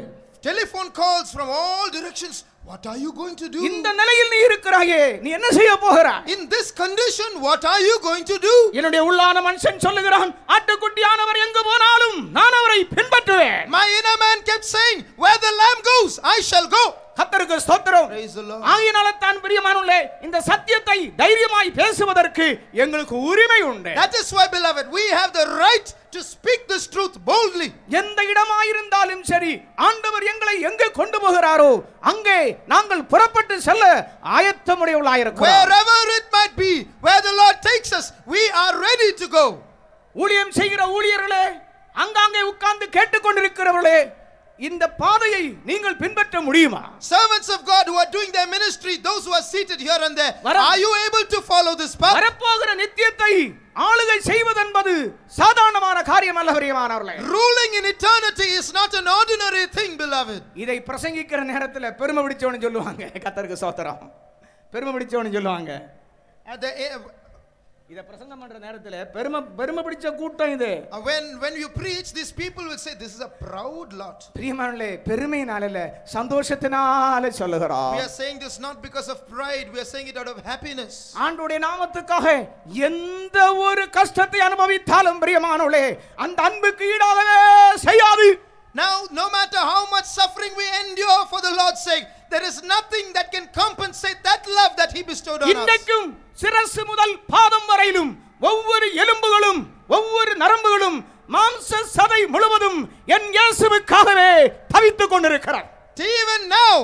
Telephone calls from all directions. What are you going to do? இந்த நிலையில் நீ இருக்கிறாயே, நீ என்ன செய்ய போகிறாய்? In this condition, what are you going to do? என்னுடைய உள்ளான மனுஷன் சொல்லுகிறான், ஆட்டுக்குட்டியானவர் எங்கு போனாலும் நான் அவரை பின்பற்றுவேன். My inner man kept saying, where the lamb goes, I shall go. கர்த்தருக்கு ஸ்தோத்திரம். Praise the Lord. ஆகையினால தான் பிரியமானவர்களே, இந்த சத்தியத்தை தைரியமாய் பேசுவதற்கு எங்களுக்கு உரிமை உண்டு. That is why, beloved, we have the right to speak this truth boldly. எந்த இடமாயிருந்தாலும் சரி, ஆண்டவர் எங்களை எங்கே கொண்டு போகிறாரோ அங்கே நாங்கள் புறப்பட்டு செல்ல ஆயத்தமுடையவர்களாய் இருக்கிறோம். Wherever it might be, where the Lord takes us, we are ready to go. ஊழியம் செய்கிற ஊழியர்களே, அங்கங்கே உட்கார்ந்து கேட்டுக்கொண்டிருக்கிறவர்களே, இந்த பாதையை நீங்கள் பின்பற்ற முடியுமா? Servants of God who are doing their ministry, those who are seated here and there, are you able to follow this path? வரப்போகிற நித்தியத்தை ஆளுகை செய்வதென்பது சாதாரணமான காரியம் அல்ல பிரியமானவர்களே. Ruling in eternity is not an ordinary thing, beloved. இதை பிரசங்கிக்கிற நேரத்தில் பெருமை பிடிச்சவனு சொல்லுவாங்க. கர்த்தருக்கு ஸ்தோத்திரம். பெருமை பிடிச்சவனு சொல்லுவாங்க. இத பிரசங்கம் பண்ற நேரத்துல பெருமை பிடிச்ச கூட்டம் இது. When you preach, these people will say this is a proud lot. பிரியமானவர்களே, பெருமையினால இல்ல, சந்தோஷத்தினால சொல்லுகிறோம். We are saying this not because of pride, we are saying it out of happiness. ஆண்டவருடைய நாமத்துக்காக எந்த ஒரு கஷ்டத்தை அனுபவித்தாலும் பிரியமானவர்களே, அந்த அன்புக்கு ஈடாகவே செய்யாது. Now, no matter how much suffering we endure for the Lord's sake, there is nothing that can compensate that love that he bestowed on us. இன்றைக்கும் சிரசு முதல் பாதம் வரையிலும் ஒவ்வொரு எலும்புகளும் ஒவ்வொரு நரம்புகளும் மாம்ச சதை முழுவதும் என் இயேசுவுக்காகவே தவித்துக் கொண்டிருக்கிறார். Even now,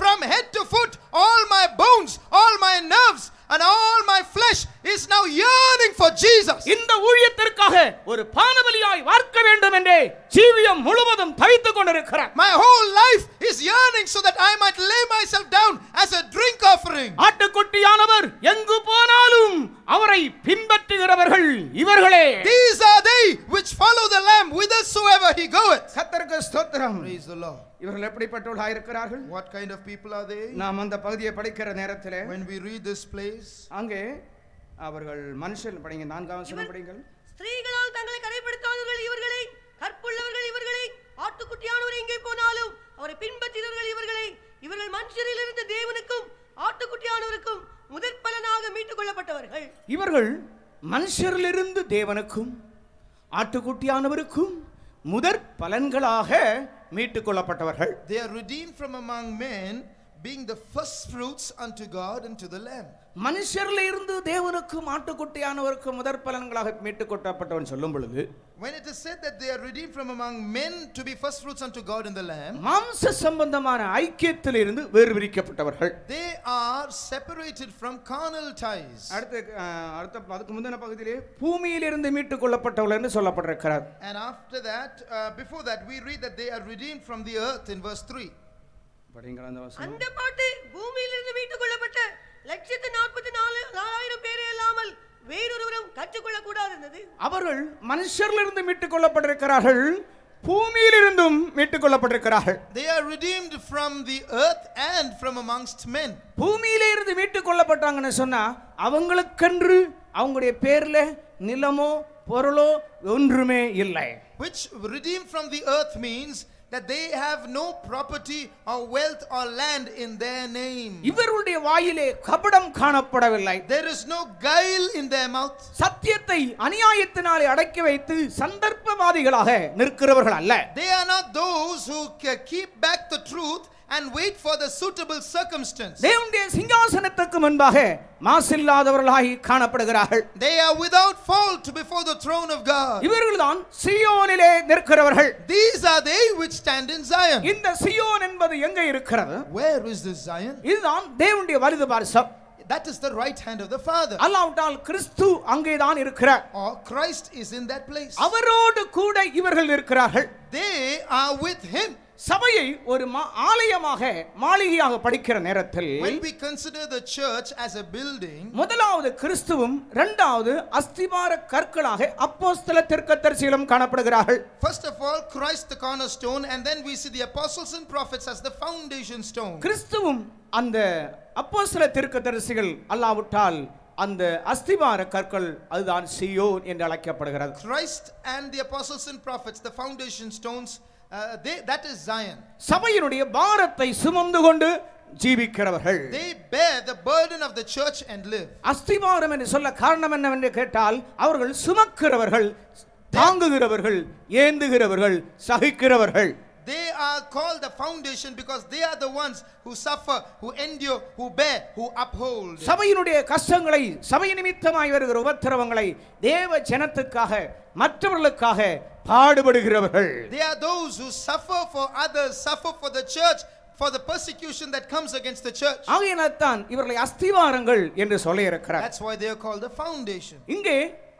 from head to foot, all my bones, all my nerves and all my flesh is now yearning for Jesus. இந்த ஊழியத்திற்காக ஒரு பானபலியாய் வார்க்க வேண்டும் என்றே ஜீவியம் முழுவதும் தவித்துக் கொண்டிருக்கிறார். My whole life is yearning so that I might lay myself down as a drink offering. ஆட்டுக்குட்டியானவர் எங்கு போனாலும் அவரை பின்பற்றுகிறவர்கள் இவர்களே. These are they which follow the lamb whithersoever he goeth. கர்த்தருக்கு ஸ்தோத்திரம். Praise the Lord. இவர்கள் எப்படிப்பட்டவர்களாக இருக்கிறார்கள்? What kind of people are they? நாம் அந்த பகுதியை படிக்கிற நேரத்திலே, when we read this place, அங்கே அவர்கள் மனுஷன் படிங்க, 4ஆம் வசனம் படிங்கள். ஸ்திரீகளால் தங்களை கரைப்படுத்தாதவர்கள் இவர்களை, கற்புள்ளவர்கள் இவர்களை, ஆட்டுக்குட்டியானவர் எங்கே போனாலும் அவரை பின்பற்றினவர்கள் இவர்களை, இவர்கள் மனுஷரிலிருந்து தேவனுக்கும் ஆட்டுக்குட்டியானவருக்கும் முதற் பலனாக மீட்டுக் கொள்ளப்பட்டவர்கள். இவர்கள் மனுஷரிலிருந்து தேவனுக்கும் ஆட்டுக்குட்டியானவருக்கும் முதற் பலன்களாக மீட்டுக் கொள்ளப்பட்டவர்கள். They are redeemed from among men, being the first fruits unto God and to the Lamb. மனுஷர்ல இருந்து தேவனுக்கும் ஆட்டுக்குட்டியானவருக்கும் முதற் பலன்களாக மீட்டுக் கொள்ளப்பட்டவன் சொல்லும் பொழுது, when it is said that they are redeemed from among men to be first fruits unto God and the Lamb, மாம்ச சம்பந்தமான ஐக்கியத்தில் இருந்து வேறு பிரிக்கப்பட்டவர்கள். they are separated from carnal ties. அடுத்த அதுக்கு முந்தின பகுதியிலே பூமியில் இருந்து மீட்டுக் கொள்ளப்பட்டவர்கள் என்று சொல்லப்பட்டிருக்கிறார். And after that, before that, we read that they are redeemed from the earth in verse 3. அந்த பாட்டு பூமியிலிருந்து மீட்டுக் கொள்ளப்பட்ட 144,000 பேரே அல்லாமல் வேறொருவரும் கற்றுக்கொள்ள கூடாது. அவர்கள் மனுஷரிலிருந்து மீட்டுக் கொள்ளப்பட்டிருக்கிறார்கள், பூமியிலிருந்தும் மீட்டுக் கொள்ளப்பட்டிருக்கிறார்கள். They are redeemed from the earth and from amongst men. பூமியிலே இருந்து மீட்டுக் கொள்ளப்பட்டாங்கன்னு சொன்னா அவங்களுக்கென்று அவங்களுடைய பேர்ல நிலமோ பொருளோ ஒன்றுமே இல்லை. Which redeemed from the earth means that they have no property or wealth or land in their name. இவருடைய வாயிலே கபடம் காணப்படவில்லை. There is no guile in their mouth. சத்தியத்தை அநியாயத்தினாலே அடக்கி வைத்து சந்தர்ப்பவாதிகளாக நிற்கிறவர்கள் அல்ல. They are not those who keep back the truth and wait for the suitable circumstance. தேவனுடைய சிங்காசனத்துக்கு முன்பாக மாசில்லாதவர்களாய் காணப்படுகிறார்கள். They are without fault before the throne of God. இவர்கள்தான் சீயோனிலே நிற்கிறவர்கள். These are they which stand in Zion. இந்த சீயோன் என்பது எங்கே இருக்கிறது? Where is this Zion? இதுதான் தேவனுடைய வலது பார்சம். That is the right hand of the Father. அல்லாவிட்டால் கிறிஸ்து அங்கேதான் இருக்கிறார். Or Christ is in that place. அவரோடு கூட இவர்கள் இருக்கிறார்கள். They are with him. சபையை ஒரு ஆலயமாக மாளிகையாக படிக்கிற நேரத்தில் when we consider the church as a building, முதலாவது கிறிஸ்துவும் இரண்டாவது அஸ்திபார கற்களாக அப்போஸ்தல தீர்க்கதரிசிகளும் காணப்படுகிறார்கள். First of all, Christ the cornerstone, and then we see the apostles and prophets as the foundation stone. கிறிஸ்துவும் அந்த அப்போஸ்தல தீர்க்கதரிசிகள் அல்லாவிட்டால் அந்த அஸ்திபார கற்கள் அதுதான் சீயோன் என்று அழைக்கப்படுகிறது. Christ and the apostles and prophets, the foundation stones, that is Zion. சபையினுடைய பாரத்தை சுமந்து கொண்டு ஜீவிக்கிறவர்கள். They bear the burden of the church and live. அஸ்திபாரம் என்று சொல்ல காரணம் என்னவென்று கேட்டால் அவர்கள் சுமக்கிறவர்கள், தாங்குகிறவர்கள், ஏந்துகிறவர்கள், சகிக்கிறவர்கள். They are called the foundation because they are the ones who suffer, who endure, who bear, who uphold. சபையினுடைய கஷ்டங்களை, சபை நிமித்தமாய் வருகிற உபத்திரவங்களை தேவ ஜனத்துக்காக மற்றவர்களுக்காக பாடுபடுகிறவர்கள். They are those who suffer for others, suffer for the church, for the persecution that comes against the church. ஆகையினால்தான் இவர்களை அஸ்திவாரங்கள் என்று சொல்லி இருக்கிறார். That's why they are called the foundation. இங்கே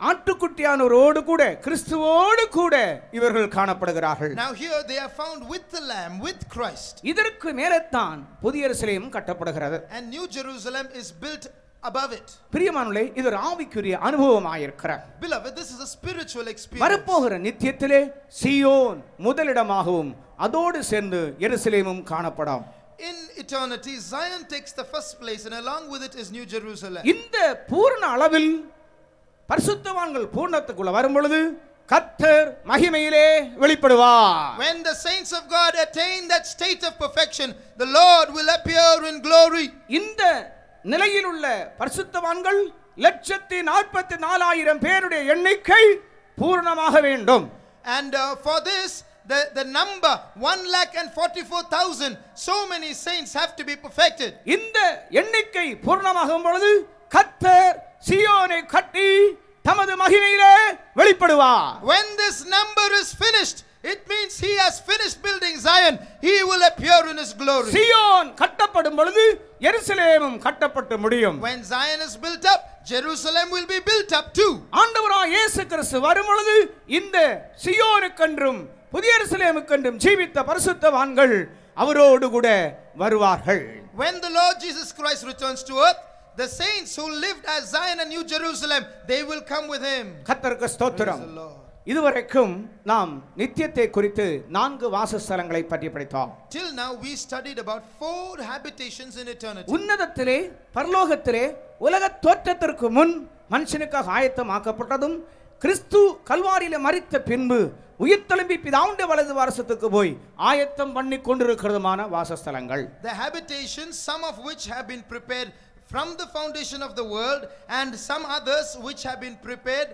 ஆட்டுக்குட்டியானவரோடு கூட கிறிஸ்துவோடு கூட இவர்கள் காணப்படுகிறார்கள். Now here they are found with the lamb, with Christ. இதற்கு மேலத்தான் புதிய எருசலேம் கட்டப்படுகிறது. And New Jerusalem is built above it. பிரியமானவர்களே, இது ஒரு ஆவிக்குரிய அனுபவமாயிருக்கிறது. Beloved, this is a spiritual experience. வரப்போகிற நித்தியத்திலே சீயோன் முதலிடமாகவும் அதோடு சேர்ந்து எருசலேமும் காணப்படும். In eternity, Zion takes the first place, and along with it is New Jerusalem. இந்த பூர்ண அளவில் பரிசுத்தவான்கள் பூர்ணத்துக்குள்ள வரும் பொழுது கர்த்தர் மகிமையிலே வெளிப்படுவார். When the saints of God attain that state of perfection, the Lord will appear in glory. இந்த நிலையில் உள்ள பரிசுத்தவான்கள் 144,000 பேருடைய எண்ணிக்கை பூர்ணமாக வேண்டும். And for this, the number 144,000, so many saints have to be perfected. இந்த எண்ணிக்கை பூர்ணமாகும் பொழுது கர்த்தர் சீயோனை கட்டி தமது மகிமையிலே வெளிப்படுவார். When this number is finished, it means he has finished building Zion. He will appear in his glory. சீயோன் கட்டப்படும் பொழுது எருசலேமும் கட்டப்பட்டு முடியும். When Zion is built up, Jerusalem will be built up too. ஆண்டவராகிய இயேசு கிறிஸ்து வரும் பொழுது இந்த சீயோனுக்கென்றும் புதிய எருசலேமுக்கென்றும் ஜீவித்த பரிசுத்தவான்கள் அவரோடு கூட வருவார்கள். When the Lord Jesus Christ returns to earth, the saints who lived as Zion and New Jerusalem, they will come with him. கர்த்தருக்கு ஸ்தோத்திரம். இதுவரைக்கும் நாம் நித்தியத்தை குறித்து 4 வாசஸ்தலங்களை பற்றி படித்தோம். Till now we studied about 4 habitations in eternity. உன்னதத்திலே பரலோகத்திலே உலக தோற்றத்திற்கு முன் மனுஷனுக்காக ஆயத்தமாக்கப்பட்டதும் கிறிஸ்து கல்வாரியிலே மரித்த பின்பு உயிர்த்தெழும்பி பிதாவுடைய வலது வாரசத்துக்கு போய் ஆயத்தம் பண்ணி கொண்டிருக்கிறதுமான வாசஸ்தலங்கள். The habitations, some of which have been prepared from the foundation of the world, and some others which have been prepared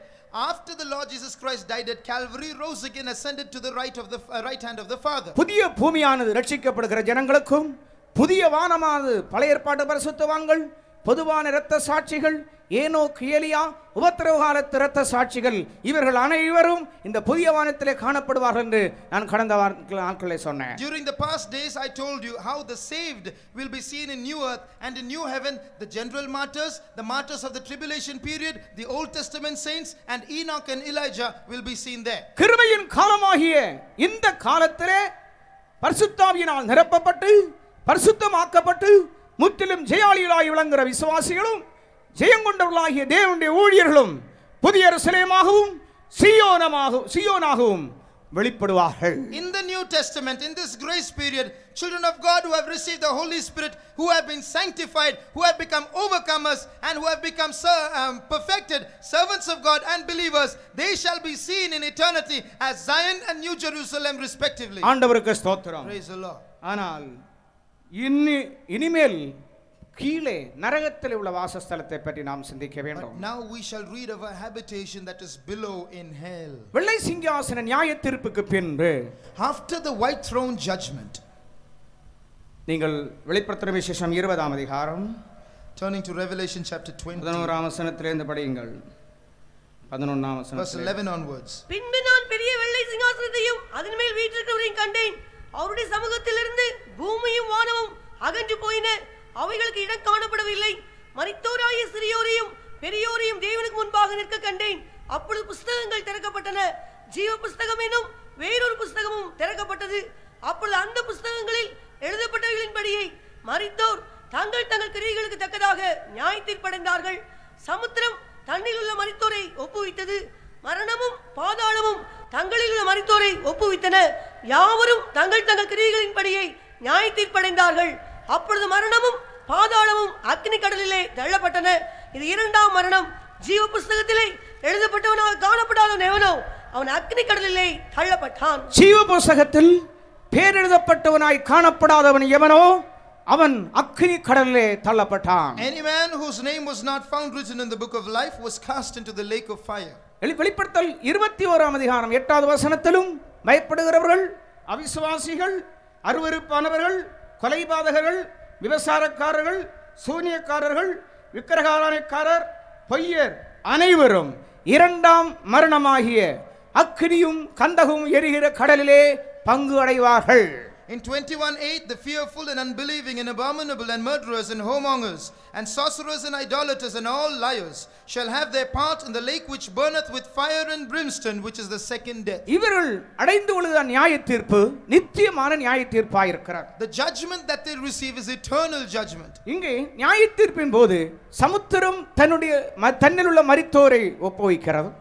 after the Lord Jesus Christ died at Calvary, rose again, ascended to the right hand of the Father. புதிய பூமியானது ரட்சிக்கப்படுகிற ஜனங்களுக்கும் புதிய வானமானது பழைய ஏற்பாட்டு பரிசுத்தவான்கள் பொதுவான இரத்த சாட்சிகள் ஏனோக் எலியா உபத்திரவ காலத்து இரத்த சாட்சிகள் இவர்கள் அனைவரும் இந்த புதிய வானத்திலே காணப்படுவார்கள் என்று நான் கடந்த நாட்களிலே சொன்னேன். During the past days I told you how the saved will be seen in new earth and in new heaven, the general martyrs, the martyrs of the tribulation period, the Old Testament saints, and Enoch and Elijah will be seen there. கிருபையின் காலமாகிய இந்த காலத்திலே பரிசுத்தாவியினால் நிரப்பப்பட்டு பரிசுத்தமாக்கப்பட்டு முற்றிலும் ஜெயாளிகளாய் விளங்குகிற விசுவாசிகளும் ஜெயங்கொண்டவர்களாகிய தேவனுடைய ஊழியர்களும் புதிய எருசலேமாகவும் சீயோனாகவும் வெளிப்படுவார்கள். In the New Testament, in this grace period, children of God who have received the Holy Spirit, who have been sanctified, who have become overcomers, and who have become perfected servants of God and believers, they shall be seen in eternity as Zion and New Jerusalem respectively. ஆண்டவருக்கு ஸ்தோத்திரம். Praise the Lord. ஆனால் இனிமேல் கீழே நரகத்தில் உள்ள வாசஸ்தலத்தை பற்றி நாம் சிந்திக்க வேண்டும். Now we shall read of a habitation that is below in hell. வெள்ளை சிங்காசன நியாய தீர்ப்புக்கு பின்பு, after the white throne judgment, நீங்கள் வெளிப்படுத்தின விசேஷம் 20ஆம் அதிகாரம், turning to Revelation chapter 20, 11ஆம் வசனத்திலிருந்து படியுங்கள். 11ஆம் வசனம், verse 11 onwards. பின்பு நான் பெரிய வெள்ளை சிங்காசனத்தையும் அதன் மேல் வீற்றிருக்கிறவரையும் கண்டேன். அவருடைய சமூகத்திலிருந்து பூமியும் வானமும் அகன்று போயின. அவைகளுக்கு இடம் காணப்படவில்லை. மரித்தோராகிய சிறியோரையும் பெரியோரையும் தேவனுக்கு முன்பாக நிற்க கண்டேன். அப்பொழுது புஸ்தகங்கள் திறக்கப்பட்டன. ஜீவ புஸ்தகம் என்னும் வேறொரு புஸ்தகமும் திறக்கப்பட்டது. அப்பொழுது அந்த புஸ்தகங்களில் எழுதப்பட்டவைகளின்படியே மரித்தோர் தங்கள் தங்கள் கிரியைகளுக்கு தக்கதாக நியாய தீர்ப்படைந்தார்கள். சமுத்திரம் தன்னில் உள்ள மரித்தோரை ஒப்புவித்தது. மரணமும் பாதாளமும் தங்களில் உள்ள மரித்தோரை ஒப்புவித்தன. யாவரும் தங்கள் தங்கள் கிரியைகளின்படியே நியாய தீர்ப்படைந்தார்கள். அப்பொழுது மரணமும் பாதாளமும் அக்னி கடலிலே தள்ளப்பட்டன. இது இரண்டாம் மரணம். ஜீவ புஸ்தகத்திலே எழுதப்பட்டவனாக காணப்படாதவன் எவனோ அவன் அக்னி கடலிலே தள்ளப்பட்டான். ஜீவ புஸ்தகத்தில் பேர் எழுதப்பட்டவனாய் காணப்படாதவன் எவனோ அவன் அக்னி கடலிலே தள்ளப்பட்டான். Any man whose name was not found written in the book of life was cast into the lake of fire. வெளிப்படுத்தல் 21ஆம் அதிகாரம் 8வது வசனத்திலும் பயப்படுகிறவர்கள், அவிசுவாசிகள், அருவருப்பானவர்கள், கொலைபாதகர்கள், விபசாரக்காரர்கள், சூனியக்காரர்கள், விக்கிரகாராதனைக்காரர், பொய்யர் அனைவரும் இரண்டாம் மரணமாகிய அக்கினியும் கந்தகும் எரிகிற கடலிலே பங்கு அடைவார்கள். In 21:8, the fearful and unbelieving and abominable and murderers and whoremongers and sorcerers and idolaters and all liars shall have their part in the lake which burneth with fire and brimstone, which is the second death. இவர்கள் அடைந்து கொள்ளுகிற நியாய தீர்ப்பு நித்தியமான நியாய தீர்ப்பாய் இருக்கிறது. The judgment that they receive is eternal judgment. இங்கே நியாய தீர்ப்பின் போது சமுத்திரம் தன்னில் உள்ள மரித்தோரை ஒப்புவிக்கிறது.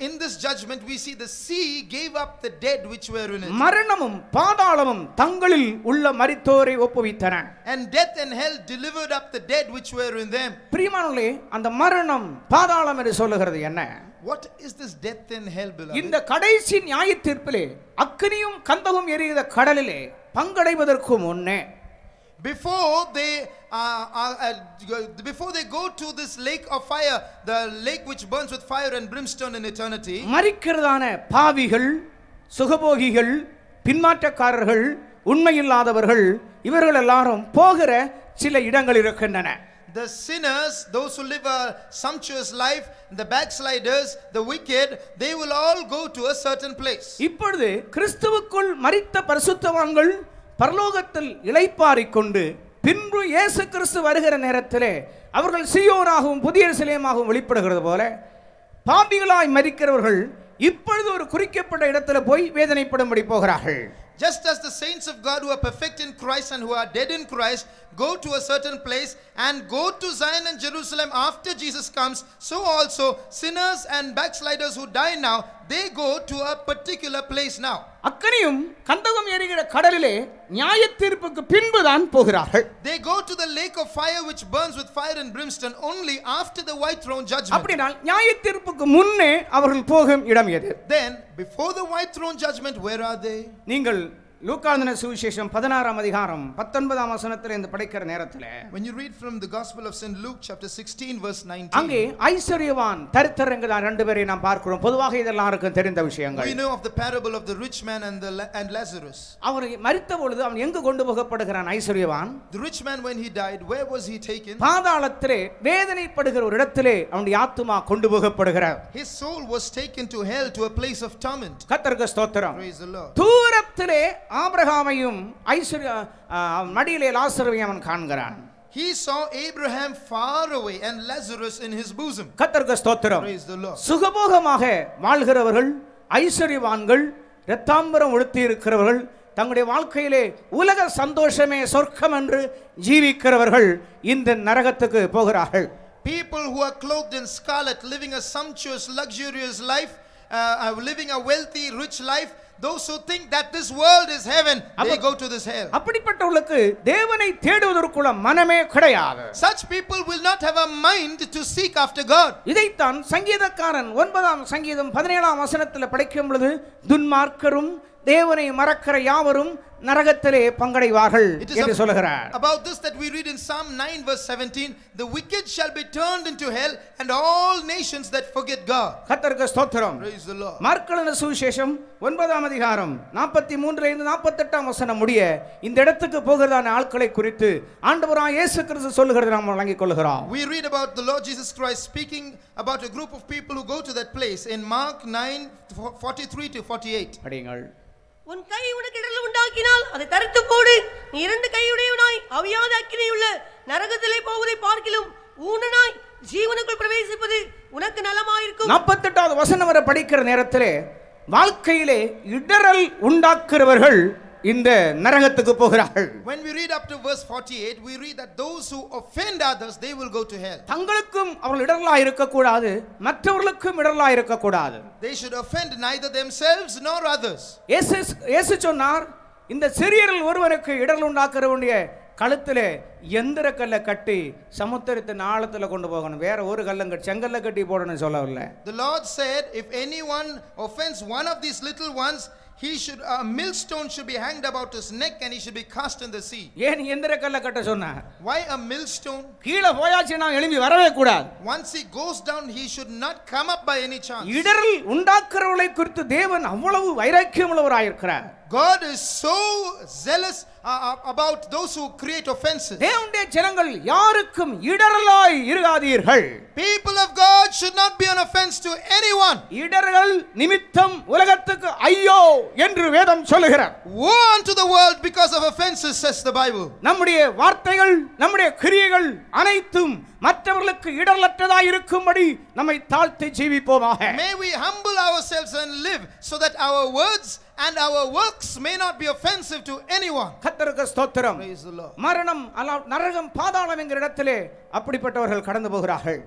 In this judgment we see the sea gave up the dead which were in it. மரணமும் பாதாளமும் தங்களில் உள்ள மரித்தோரை ஒப்புவித்தன. And death and hell delivered up the dead which were in them. பிரியமானவர்களே, அந்த மரணம் பாதாளம் என்று சொல்லுகிறது என்ன? What is this death and hell, beloved? இந்த கடைசி நியாய தீர்ப்பிலே அக்கினியும் கந்தகும் எரிகிற கடலிலே பங்கடைவதற்கு முன்னே, before they go to this lake of fire, the lake which burns with fire and brimstone in eternity, மரிக்கிறதான பாவிகள், சுகபோகிகள், பின்மாற்றக்காரர்கள், உண்மையில்லாதவர்கள், இவர்கள் எல்லாரும் போகிற சில இடங்கள் இருக்கின்றன. the sinners, those who live a sumptuous life, the backsliders, the wicked, they will all go to a certain place. இப்பொழுது கிறிஸ்துவுக்குள் மரித்த பரிசுத்தவான்கள் பரலோகத்தில் இளைப்பாறிக் கொண்டு பின்பு இயேசு கிறிஸ்து வருகிற நேரத்திலே அவர்கள் சீயோனாகவும் புதிய எருசலேமாகவும் வெளிப்படுகிறது போல பாவிகளாய் மரிக்கிறவர்கள் இப்பொழுது ஒரு குறிக்கப்பட்ட இடத்துல போய் வேதனைப்படும்படி போகிறார்கள். Just as the saints of God who are perfect in Christ and who are dead in Christ go to a certain place and go to Zion and Jerusalem after Jesus comes, so also sinners and backsliders who die now, they go to a particular place now. அக்கினியும் கந்தகம் எரிகிற கடலிலே நியாய தீர்ப்புக்கு பின்புதான் போகிறார்கள். They go to the lake of fire which burns with fire and brimstone only after the white throne judgment. அப்படினால் நியாய தீர்ப்புக்கு முன்னே அவர்கள் போகும் இடம் எது? Then before the white throne judgment, where are they? நீங்கள் லூக்காந்தின சுவிசேஷம் 16ஆம் அதிகாரம் 19ஆம் வசனத்திலிருந்து படிக்கிற நேரத்தில், when you read from the Gospel of St. Luke chapter 16 verse 19, அங்கே ஐஸ்வர்யவான் தரித்திரர் என்கிற ரெண்டு பேரை நாம் பார்க்கிறோம். பொதுவாக இதெல்லாருக்கும் தெரிந்த விஷயங்கள். we know of the parable of the rich man and Lazarus. அவர் மரித்த பொழுது அவன் எங்கு கொண்டு போகப்படுகிறான்? ஐஸ்வர்யவான் The rich man, when he died, where was he taken? பாதாளத்திலே வேதனைப்படுகிற ஒரு இடத்திலே அவனுடைய ஆத்துமா கொண்டு போகப்படுகிறார். His soul was taken to hell, to a place of torment. கர்த்தருக்கு ஸ்தோத்திரம். Praise the Lord. தூரத்திலே ஆபிரகாமையும் மடியிலே லாசருவையும் அவன் காண்கிறான். He saw Abraham far away and Lazarus in his bosom. கர்த்தருக்கு ஸ்தோத்திரம். Praise the Lord. சுகபோகமாக வாழ்கிறவர்கள், ஐஸ்வர்யவான்கள், இரத்தாம்பரம் உடுத்தி இருக்கிறவர்கள், தங்களுடைய வாழ்க்கையிலே உலக சந்தோஷமே சொர்க்கம் என்று ஜீவிக்கிறவர்கள் இந்த நரகத்துக்கு போகிறார்கள். People who are clothed in scarlet, living a sumptuous, luxurious life, living a wealthy, rich life, those who think that this world is heaven, they go to this hell. அப்படிப்பட்டவர்களுக்கு தேவனை தேடுவதற்குள்ள மனமே கிடையாது. Such people will not have a mind to seek after God. இதைத்தான் சங்கீதக்காரன் 9ஆம் சங்கீதம் 17ஆம் வசனத்தில் படிக்கும் பொழுது துன்மார்க்கரும் தேவனை மறக்கிற யாவரும் நரகத்திலே பங்கடைவார்கள் என்று சொல்கிறார். About this that we read in Psalm 9 verse 17, the wicked shall be turned into hell and all nations that forget God. கர்த்தருக்கு ஸ்தோத்திரம். Praise the Lord. மார்க்கெழுதின சுவிசேஷம் 9ஆம் அதிகாரம் 43 இருந்து 48ஆம் வசனம் முடிய இந்த இடத்துக்கு போகிறதான ஆட்களை குறித்து ஆண்டவராகிய இயேசு கிறிஸ்து சொல்லுகிறதை நாம் வழங்கிக் கொள்கிறோம். We read about the Lord Jesus Christ speaking about a group of people who go to that place in Mark 9:43 to 48. படிங்கள். உன் கை உனக்கு இடரல் உண்டாக்கினால் அதை தரித்து போடு. நீ இரண்டு கையுடையவனாய் அவியாத அக்கினியுள்ள நரகத்திலே போவதை பார்க்கிலும் ஊனனாய் ஜீவனுக்குள் பிரவேசிப்பது உனக்கு நலமாயிருக்கும். 48வது வசனம் வரை படிக்கிற நேரத்திலே வாழ்க்கையிலே இடரல் உண்டாக்குறவர்கள் இந்த நரகத்துக்கு போகிறார்கள். When we read up to verse 48, we read that those who offend others, they will go to hell. தங்களுக்கும் அவர்கள் இடரலாய் இருக்க கூடாது, மற்றவர்களுக்கும் இடரலாய் இருக்க கூடாது. They should offend neither themselves nor others. இயேசு சொன்னார், இந்த சிறியரில் ஒருவனுக்கு இடரல் உண்டாக்குறவனுடைய கழுத்திலே எந்திர கல்லை கட்டி சமுத்திரத்தின் ஆழத்துல கொண்டு போகணும், வேற ஒரு கல்லங்க செங்கல்ல கட்டி போடணும் சொல்லவில்லை. The Lord said, if anyone offends one of these little ones, he should a millstone should be hanged about his neck and he should be cast in the sea. ஏன் எந்திர கல்லை கட்ட சொன்னார்? Why a millstone? கீழே போயாச்சுன்னா எழும்பி வரவே கூடாது. Once he goes down, he should not come up by any chance. இடரல் உண்டாக்குறவளை குறித்து தேவன் அவ்வளவு வைராக்கியம் உள்ளவராயிருக்கிறார். God is so zealous about those who create offenses. தேவனுடைய ஜனங்கள் யாருக்கும் இடரலாய் இருக்காதீர்கள். People of God should not be an offense to anyone. இடர்கள் நிமித்தம் உலகத்துக்கு ஐயோ என்று வேதம் சொல்லுகிறார். Woe unto the world because of offenses, says the Bible. நம்முடைய வார்த்தைகள் நம்முடைய கிரியைகள் அனைத்தும் மற்றவர்களுக்கு இடரலற்றதாய் இருக்கும்படி நம்மை தாழ்த்தி ஜீவிப்போமாக. May we humble ourselves and live so that our words and our works may not be offensive to anyone. கர்த்தருக்கு ஸ்தோத்திரம். Praise the Lord. மரணம் நரகம் பாதாளம் என்கிற இடத்திலே அப்படிப்பட்டவர்கள் கடந்து போகிறார்கள்.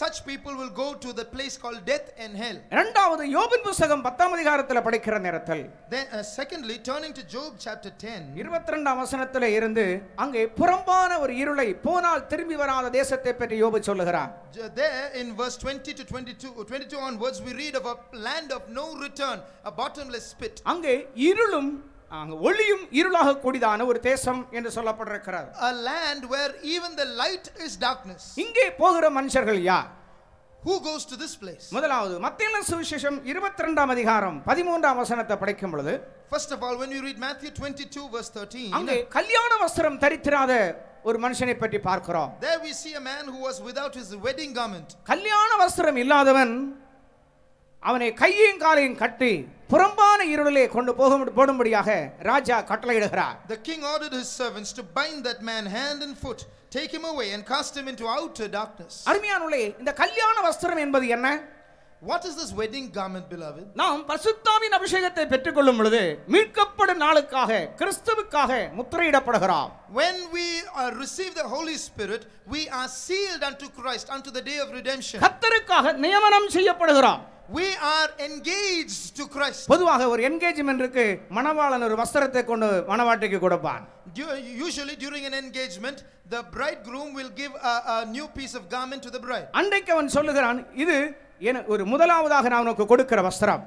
Such people will go to the place called death and hell. இரண்டாவது யோபின் புத்தகம் 10ஆம் அதிகாரத்தில் படிக்கிற நேரத்தில் Then secondly, turning to Job chapter 10, 22ஆம் வசனத்திலே இருந்து அங்கே புறம்பான ஒரு இருளை போனால் திரும்பி வராத தேசத்தை பற்றி யோபு சொல்லுகிறார். there in verse 20 to 22 onwards we read of a land of no return, a bottomless pit. அங்கே இருளும் அங்கே ஒளியும் இருளாக கூடியதான ஒரு தேசம் என்று சொல்லப்பட்டிருக்கிறது. A land where even the light is darkness. இங்கே போகிற மனுஷர்கள் யார்? Who goes to this place? முதலாவது மத்தேயு சுவிசேஷம் 22ஆம் அதிகாரம் 13ஆம் வசனத்தை படிக்கும் பொழுது, First of all, when you read Matthew 22 verse 13, அங்கே கல்யாண வஸ்திரம் தரித்திராத ஒரு மனுஷனை பற்றி பார்க்கிறோம். there we see a man who was without his wedding garment. கல்யாண வஸ்திரம் இல்லாதவன் அவனை கையையும் காலையும் கட்டி புறம்பான இருளிலே கொண்டு போடும்படியாக ராஜா கட்டளையிடுகிறார். The king ordered his servants to bind that man hand and foot, take him away and cast him into outer darkness. அருமையானவர்களே, இந்த கல்யாண வஸ்திரம் என்பது என்ன? What is this wedding garment, beloved? நாம் பரிசுத்தாவின் அபிஷேகத்தை பெற்றுக்கொள்ளும் பொழுது மீட்கப்படும் நாளுக்காக கிறிஸ்துவுக்காக முத்திரையிடப்படுகிறோம். When we receive the Holy Spirit, we are sealed unto Christ unto the day of redemption. கர்த்தருக்காக நியமனம் செய்யப்படுகிறோம். We are engaged to Christ. பொதுவாக ஒரு என்கேஜ்மென்ட்க்கு மணவாளன் ஒரு வஸ்திரத்தை கொண்டு மணவாட்டிக்கு கொடுப்பான். Usually during an engagement, the bridegroom will give a new piece of garment to the bride. அன்றைக்கு அவன் சொல்லுகிறான், இது ஒரு முதலாவதாக நான் உனக்கு கொடுக்கிற வஸ்திரம்.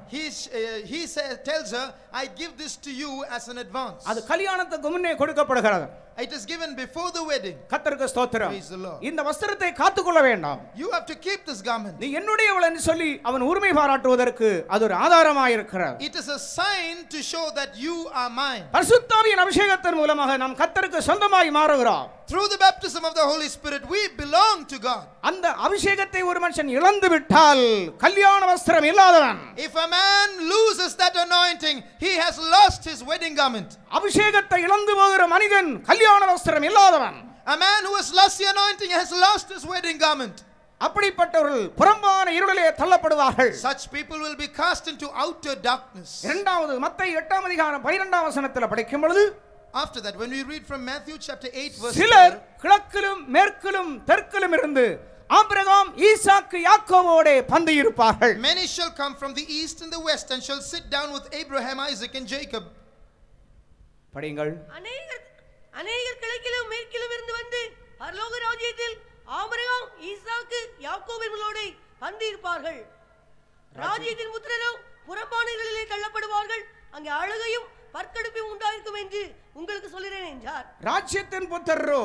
He tells her, I give this to you as an advance. அது கல்யாணத்துக்கு முன்னே கொடுக்கப்படுகிறது. It is given before the wedding. கர்த்தருக்கு ஸ்தோத்திரம். Praise the Lord. இந்த வஸ்திரத்தை காத்துக்கொள்ள வேண்டாம். You have to keep this garment. நீ என்னுடையவள் என்று சொல்லி அவன் உரிமை பாராட்டுவதற்கு அது ஒரு ஆதாரமாக இருக்கிறது. It is a sign to show that you are mine. பரிசுத்தாவியின் அபிஷேகத்தின் மூலமாக நாம் கர்த்தருக்கு சொந்தமாய் மாறுகிறோம். Through the baptism of the Holy Spirit, we belong to God. அந்த அபிஷேகத்தை ஒரு மனுஷன் இழந்து விட்டால் கல்யாண வஸ்திரம் இல்லாதவன். If a man loses that anointing, he has lost his wedding garment. அபிஷேகத்தை இழந்து போகிற மனிதன் கல்யாண வஸ்திரம் இல்லாதவன். A man who has lost the anointing has lost his wedding garment. அப்படிப்பட்டவர்கள் புறம்பான இருளிலே தள்ளப்படுவார்கள். Such people will be cast into outer darkness. இரண்டாவது மத்தேயு 8ஆம் அதிகாரம் 12ஆம் வசனத்தில் படிக்கும் பொழுது, After that, when we read from Matthew chapter 8 verse 12, சிலர் கிழக்கிலும் மேற்கிலும் தெற்கிலும் இருந்து ஆபிரகாம் ஈசாக்கு யாக்கோபோடே பந்தி இருப்பார்கள். Many shall come from the east and the west and shall sit down with Abraham, Isaac and Jacob. படிங்கள். அநேகர் கிழக்கிலும் மேற்கிலும் இருந்து வந்து பரலோக ராஜ்யத்தில் ஆபிரகாம் ஈசாக்கு யாக்கோபினோட பந்தி இருப்பார்கள். ராஜ்யத்தின் புத்திரரும் புறம்பானைகளிலே தள்ளப்படுவார்கள். அங்கே அழுகையும் பற்கடிப்பும் உண்டாயிருக்கும் என்று உங்களுக்கு சொல்கிறேன் என்றார். ராஜ்யத்தின் புத்திரரோ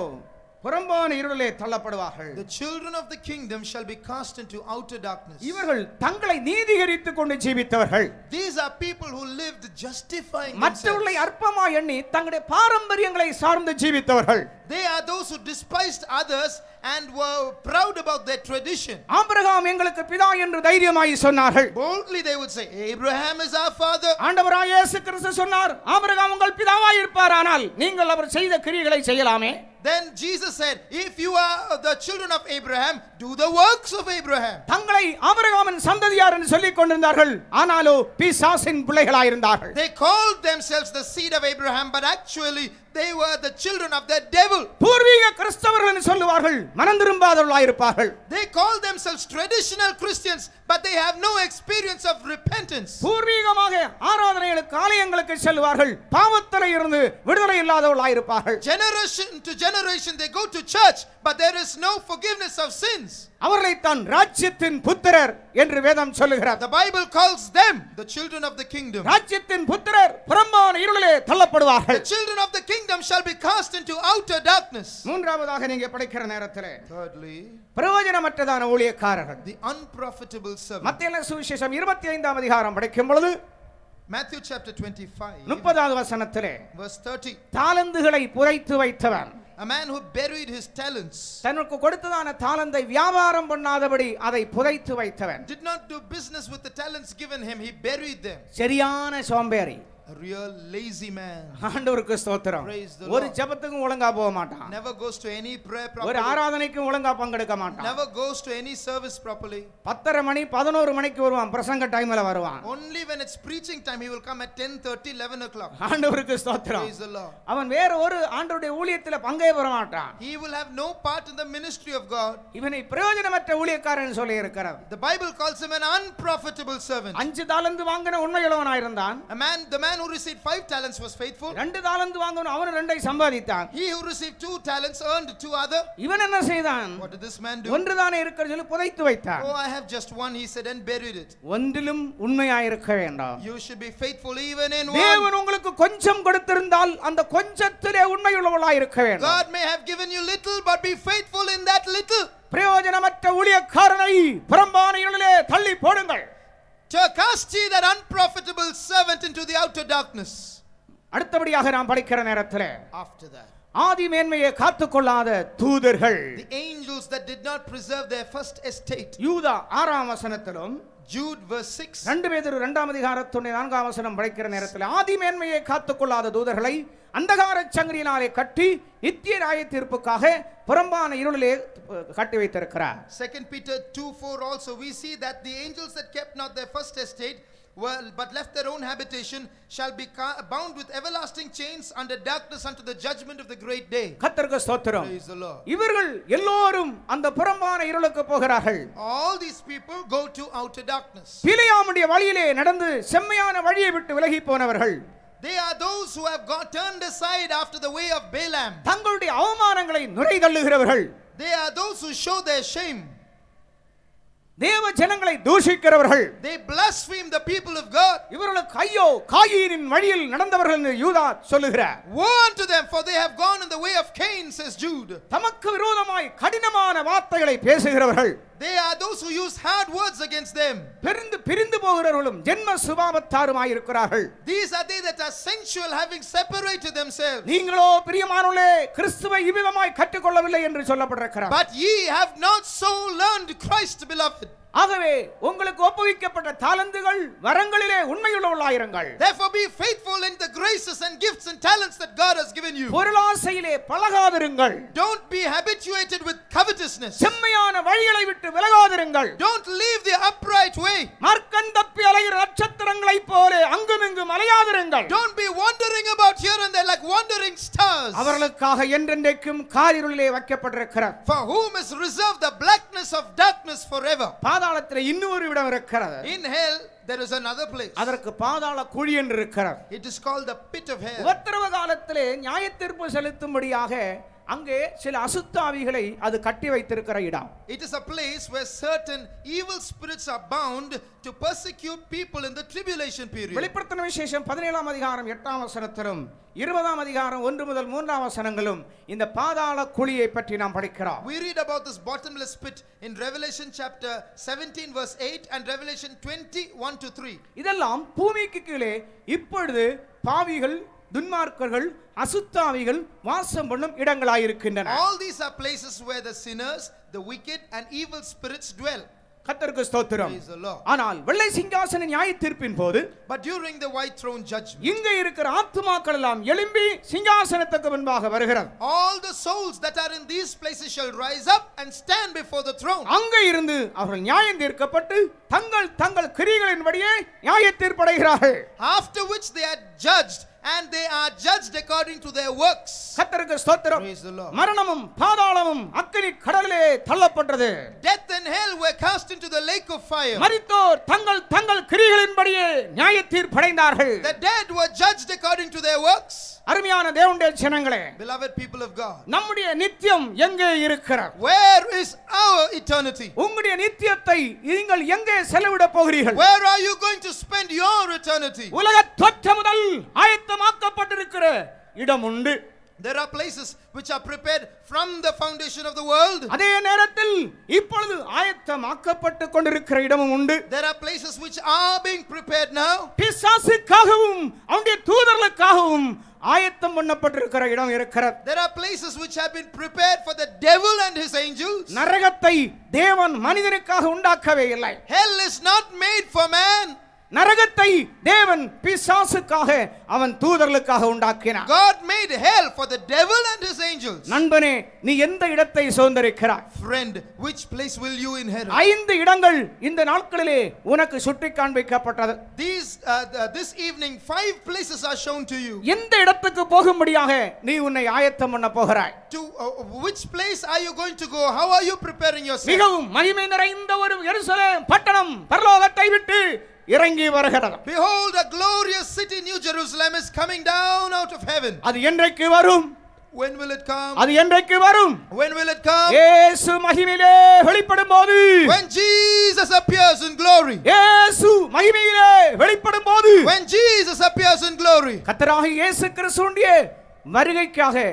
புறம்பான இருளிலே தள்ளப்படுவார்கள். The children of the kingdom shall be cast into outer darkness. இவர்கள் தங்களை நீதிகரித்துக் கொண்டு ஜீவித்தவர்கள். These are people who lived justifying மற்றவர்களை அற்பமாய் எண்ணி தங்களுடைய பாரம்பரியங்களை சார்ந்து ஜீவித்தவர்கள். They are those who despised others and were proud about their tradition. Abraham எங்களுக்கு பிதா என்று தைரியமாய் சொன்னார்கள். Boldly they would say, Abraham is our father. ஆண்டவராகிய இயேசு கிறிஸ்து சொன்னார், ஆபிரகாம் உங்கள் பிதாவாய் இருப்பாரானால் நீங்கள் அவர் செய்த கிரியைகளை செய்யலாமே. Then Jesus said, if you are the children of Abraham, do the works of Abraham. தங்களை ஆபிரகாமின் சந்ததியார் என்று சொல்லிக் கொண்டிருந்தார்கள். ஆனாலோ பிசாசின் பிள்ளைகளாய் இருந்தார்கள். They called themselves the seed of Abraham, but actually they were the children of the devil. பூர்வீக கிறிஸ்தவர்கள் என்று சொல்லுவார்கள், மனம் திரும்பாதவர்களாய் இருப்பார்கள். They call themselves traditional Christians, but they have no experience of repentance. பூர்வீகமாக ஆராதனைகளுக்கு ஆலயங்களுக்கு செல்வார்கள், பாவத்திலே இருந்து விடுதலை இல்லாதவர்களாய் இருப்பார்கள். Generation to generation they go to church, but there is no forgiveness of sins. அவர்களை தான் ராஜ்யத்தின் புத்திரர் என்று வேதம் சொல்லுகிறது. The Bible calls them the children of the kingdom. ராஜ்யத்தின் புத்திரர் புறம்பான இருளிலே தள்ளப்படுவார்கள். The children of the kingdom shall be cast into outer darkness. மூன்றாவதாக நீங்க படிக்கிற நேரத்திலே Thirdly, பிரயோஜனமற்றதான ஊழியக்காரர்கள். the unprofitable servant. மத்தேயு சுவிசேஷம் 25ஆம் அதிகாரம் படிக்கும் பொழுது Matthew chapter 25 30வது வசனத்திலே verse 30. தாலந்துகளை புதைத்து வைத்தவன், A man who buried his talents, தனக்கு கொடுத்ததான தாலந்தை வியாபாரம் பண்ணாதபடி அதை புதைத்து வைத்தவன், did not do business with the talents given him, he buried them. சரியான சோம்பேறி. A real lazy man. ஆண்டவருக்கு ஸ்தோத்திரம். Praise the ஒரு Lord. ஜெபத்துக்கும் ஒழுங்கா போக மாட்டான். Never goes to any prayer ஒரு properly. ஆராதனைக்கும் ஒழுங்கா பங்கெடுக்க மாட்டான். Never goes to any service properly. 10:30 மணி 11 மணிக்கு வருவான், பிரசங்க டைம்ல வருவான். Only when it's preaching time he will come at 10:30, 11 o'clock. ஆண்டவருக்கு ஸ்தோத்திரம். Praise the Lord. அவன் வேற ஒரு ஆண்டவருடைய ஊழியத்துல பங்கே பெற மாட்டான். He will have no part in the ministry of God. இவனை பிரயோஜனமற்ற ஊழியக்காரன் சொல்லி இருக்கிறார். The Bible calls him an unprofitable servant. 5 தாலந்து வாங்கின உண்மையுள்ளவனாய் இருந்தான். The man who received 5 talents was faithful. 2 தாலந்து வாங்கின அவன் 2 சம்பாதித்தான். He who received 2 talents earned 2 other. இவன் என்ன செய்தான்? What did this man do? ஒன்று தானே இருக்கிறது சொல்லி புதைத்து வைத்தான். Oh, I have just one, he said, and buried it. ஒன்றிலும் உண்மையாய் இருக்க வேண்டாம். You should be faithful even in one. தேவன் உங்களுக்கு கொஞ்சம் கொடுத்திருந்தால் அந்த கொஞ்சத்திலே உண்மையுள்ளவளாய் இருக்க வேண்டும். God may have given you little, but be faithful in that little. பிரயோஜனமற்ற ஊழியக்காரனை புறம்பான இருளிலே தள்ளி போடுங்கள். To cast ye that unprofitable servant into the outer darkness. அடுத்தபடியாக நாம் படிக்கிற நேரத்திலே After that, ஆதி மேன்மையை காத்துக்கொள்ளாத தூதர்கள், the angels that did not preserve their first estate. யூதா 6ஆம் வசனத்திலும் Jude verse 6. 2 பேதுரு 2ஆம் அதிகாரத்தின் 4ஆம் வசனம் படிக்கிற நேரத்தில் ஆதி மேன்மையை காத்துக்கொள்ளாத தூதர்களை அந்தகார சங்கிலியினாலே கட்டி நித்திய நியாய தீர்ப்புக்காக புறம்பான இருளிலே கட்டி வைத்திருக்கிறார். 2 Peter 2:4 also we see that the angels that kept not their first estate but left their own habitation shall be bound with everlasting chains under darkness unto the judgment of the great day. கர்த்தருக்கு ஸ்தோத்திரம். Praise the Lord. இவர்கள் எல்லோரும் அந்த புறம்பான இருளுக்கு போகிறார்கள். All these people go to outer darkness. பிலேயாமுடைய வழியிலே நடந்து செம்மையான வழியை விட்டு விலகி போனவர்கள். They are those who have turned aside after the way of Balaam. தங்களுடைய அவமானங்களை நுரை தள்ளுகிறவர்கள். They are those who show their shame. தேவ ஜனங்களை தூஷிக்கிறவர்கள். They blaspheme the people of God. இவர்களுக்கு ஐயோ காயீனின் வழியில் நடந்தவர்கள் என்று யூதா சொல்லுகிறார். Woe unto them, for they have gone in the way of Cain, says Jude. தமக்கு விரோதமாய் கடினமான வார்த்தைகளை பேசுகிறவர்கள். They are those who use hard words against them. பிரிந்து போகிறவர்களும் ஜென்ம சுபாவத்தாருமாய் இருக்கிறார்கள். These are they that are sensual, having separated themselves. நீங்களோ பிரியமானவர்களே கிறிஸ்துவை இவ்விதமாய் கற்றுக்கொள்ளவில்லை என்று சொல்லப்பட்டிருக்கிறார். But ye have not so learned Christ, beloved. ஆகவே உங்களுக்கு ஒப்புவிக்கப்பட்ட தாலந்துகள் வரங்களிலே உண்மையுள்ளவர்களாயிருங்கள். Therefore be faithful in the graces and gifts and talents that God has given you. பொருளாசையிலே பழகாதிருங்கள். Don't be habituated with covetousness. செம்மையான வழிகளை விட்டு விலகாதிருங்கள். Don't leave the upright way. மார்க்கம் தப்பி அலைகிற நட்சத்திரங்களைப் போல அங்குமிங்கும் அலையாதிருங்கள். Don't be wandering about here and there like wandering stars. அவர்களுக்காக என்றென்றைக்கும் காரிருளிலே வைக்கப்பட்டிருக்கிறார். For whom is reserved the blackness of darkness forever. பாதாளத்திலே இன்னொரு இடம் இருக்கிறது. In hell there is another place. அதற்கு பாதாள குழி என்று இருக்கிறது. It is called the pit of hell. உபத்திரவ காலத்திலே நியாயத்தீர்ப்பு செலுத்தும்படியாக அங்கே சில அசுத்தாவிகளை அது கட்டி வைத்திருக்கிற இடம். It is a place where certain evil spirits are bound to persecute people in the tribulation period. வெளிப்படுத்தின விசேஷம் 17ஆம் அதிகாரம் 8ஆம் வசனத்திலும் 20ஆம் அதிகாரம் 1 முதல் 3ஆம் வசனங்களும் இந்த பாதாள குழியை பற்றி நாம் படிக்கிறோம். We read about this bottomless pit in Revelation chapter 17 verse 8 and Revelation 20:1 to 3. இதெல்லாம் பூமிக்கு கீழே இப்பொழுது பாவிகள், துன்மார்க்கர்கள், அசுத்தாவிகள் வாசம் பண்ணும் இடங்களாயிருக்கின்றன. All these are places where the sinners, the wicked and evil spirits dwell. கர்த்தருக்கு ஸ்தோத்திரம். Praise the Lord. ஆனால் வெள்ளை சிங்காசன நியாயத்தீர்ப்பின் போது But during the white throne judgment, இங்கே இருக்கிற ஆத்துமாக்கள் எல்லாம் எழும்பி சிங்காசனத்துக்கு முன்பாக வருகிறது. all the souls that are in these places shall rise up and stand before the throne. அங்கே இருந்து அவர்கள் நியாயம் தீர்க்கப்பட்டு தங்கள் தங்கள் கிரியைகளின்படியே நியாயத்தீர்ப்படைகிறார்கள். After which they are judged and they are judged according to their works. கர்த்தருக்கு ஸ்தோத்திரம். Praise the Lord. மரணமும் பாதாளமும் அக்கினி கடலிலே தள்ளப்பட்டது. Death and hell were cast into the lake of fire. மரித்தோர் தங்கள் தங்கள் கிரியைகளின்படியே நியாயத்தீர்ப்படைந்தார்கள். The dead were judged according to their works. அருமையான தேவனுடைய ஜனங்களே, Beloved people of God, நம்முடைய நித்தியம் எங்கே இருக்கிறது? where is our eternity? உங்களுடைய நித்தியத்தை நீங்கள் எங்கே செலவிட போகிறீர்கள்? Where are you going to spend your eternity? உலக தோற்றம் முதல் ஆயத்தமாக்கப்பட்டிருக்கிற இடம் உண்டு. There are places which are prepared from the foundation of the world. அதே நேரத்தில் இப்பொழுது ஆயத்தமாக்கப்பட்டு கொண்டிருக்கிற இடமும் உண்டு. There are places which are being prepared now. பிசாசுக்காகவும் அவனுடைய தூதர்களுக்காகவும் ஆயத்தம் பண்ணப்பட்டிருக்கிற இடம் இருக்கிறது. There are places which have been prepared for the devil and his angels. நரகத்தை தேவன் மனிதனுக்காக உண்டாக்கவே இல்லை. Hell is not made for man. நரகத்தை தேவன் பிசாசுக்காக அவன் தூதர்களுக்காக உண்டாக்கினார். God made hell for the devil and his angels. நண்பனே, நீ எந்த இடத்தை சுதந்தரிக்கிறாய்? Friend, which place will you inherit? 5 இடங்கள் இந்த நாட்களிலே உனக்கு சுட்டி காண்பிக்கப்பட்டது. This evening 5 places are shown to you. எந்த இடத்துக்கு போகும்படியாக நீ உன்னை ஆயத்தம் பண்ண போகிறாய்? To which place are you going to go? How are you preparing yourself? மிகவும் மகிமை நிறைந்த ஒரு எருசலேம் பட்டணம் பரலோகத்தை விட்டு இறங்கி வருகிறது. Behold, a glorious city, New Jerusalem, is coming down out of heaven. அது என்றைக்கு வரும்? When will it come? அது என்றைக்கு வரும்? When will it come? இயேசு மகிமையிலே வெளிப்படும்போது. When Jesus appears in glory. இயேசு மகிமையிலே வெளிப்படும்போது. When Jesus appears in glory. கர்த்தராகிய இயேசு கிறிஸ்துவினுடைய வருகைக்காக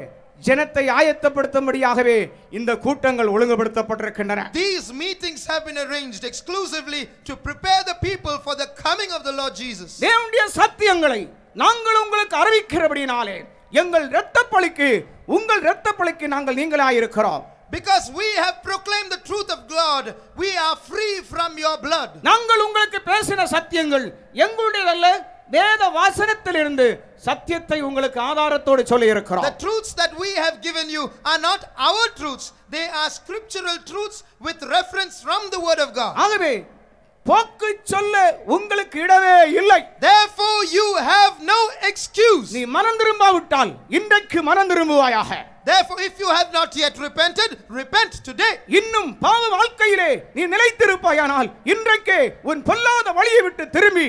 ஜனத்தை ஆயத்தப்படுத்தும்படியாகவே இந்த கூட்டங்கள் ஒழுங்குபடுத்தப்பட்டிருக்கின்றன. These meetings have been arranged exclusively to prepare the people for the coming of the Lord Jesus. தேவனுடைய சத்தியங்களை நாங்கள் உங்களுக்கு அறிவிக்கிறபடினாலே எங்கள் இரத்தப்பழிக்கு உங்கள் இரத்தப்பழிக்கு நாங்கள் நீங்களாயிருக்கிறோம். Because we have proclaimed the truth of God, we are free from your blood. நாங்கள் உங்களுக்கு பேசின சத்தியங்கள் எங்களுடையதல்ல, வேத வாசனத்திலிருந்து சத்தியத்தை உங்களுக்கு ஆதாரத்தோடு சொல்லி இருக்கிறோம். The truths that we have given you are not our truths, they are scriptural truths with reference from the word of God. ஆகவே போக்கு சொல்ல உங்களுக்கு இடமே இல்லை. Therefore you have no excuse. நீ மனம் திரும்பாவிட்டால் இன்றைக்கு மனம் திரும்புவாயாக. Therefore if you have not yet repented, repent today. இன்னும் பாவ வாழ்க்கையிலே நீ நிலைத்திருப்பாயானால் இன்றைக்கே உன் பொல்லாத வழியை விட்டு திரும்பி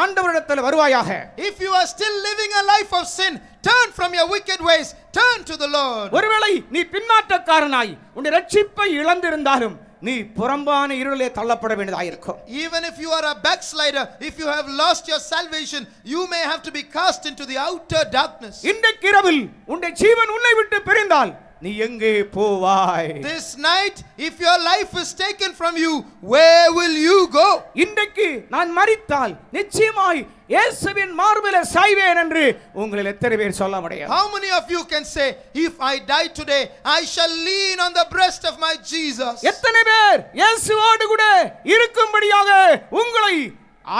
ஆண்டவரிடத்தில் வருவாயாக. If you are still living a life of sin, turn from your wicked ways, turn to the Lord. ஒருவேளை நீ பின்மாற்றக்காரனாய் உன் இரட்சிப்பை இழந்திருந்தாலும் நீ புறம்பான இருளிலே தள்ளப்பட வேண்டியதாயிருக்கும். Even if you are a backslider, if you have lost your salvation, you may have to be cast into the outer darkness. இன்றைக்கு இரவில் உன்னுடைய ஜீவன் உன்னை விட்டு பிரிந்தால் நீ எங்கே போவாய்? This night if your life is taken from you, where will you go? இன்றைக்கு நான் மரித்தால் நிச்சயமாய் இயேசுவின் மார்பிலே சாய்வேன் என்று உங்களில் எத்தனை பேர் சொல்ல முடியும்? How many of you can say, if I die today, I shall lean on the breast of my Jesus? எத்தனை பேர் இயேசுவோடு கூட இருக்கும்படியாக உங்களை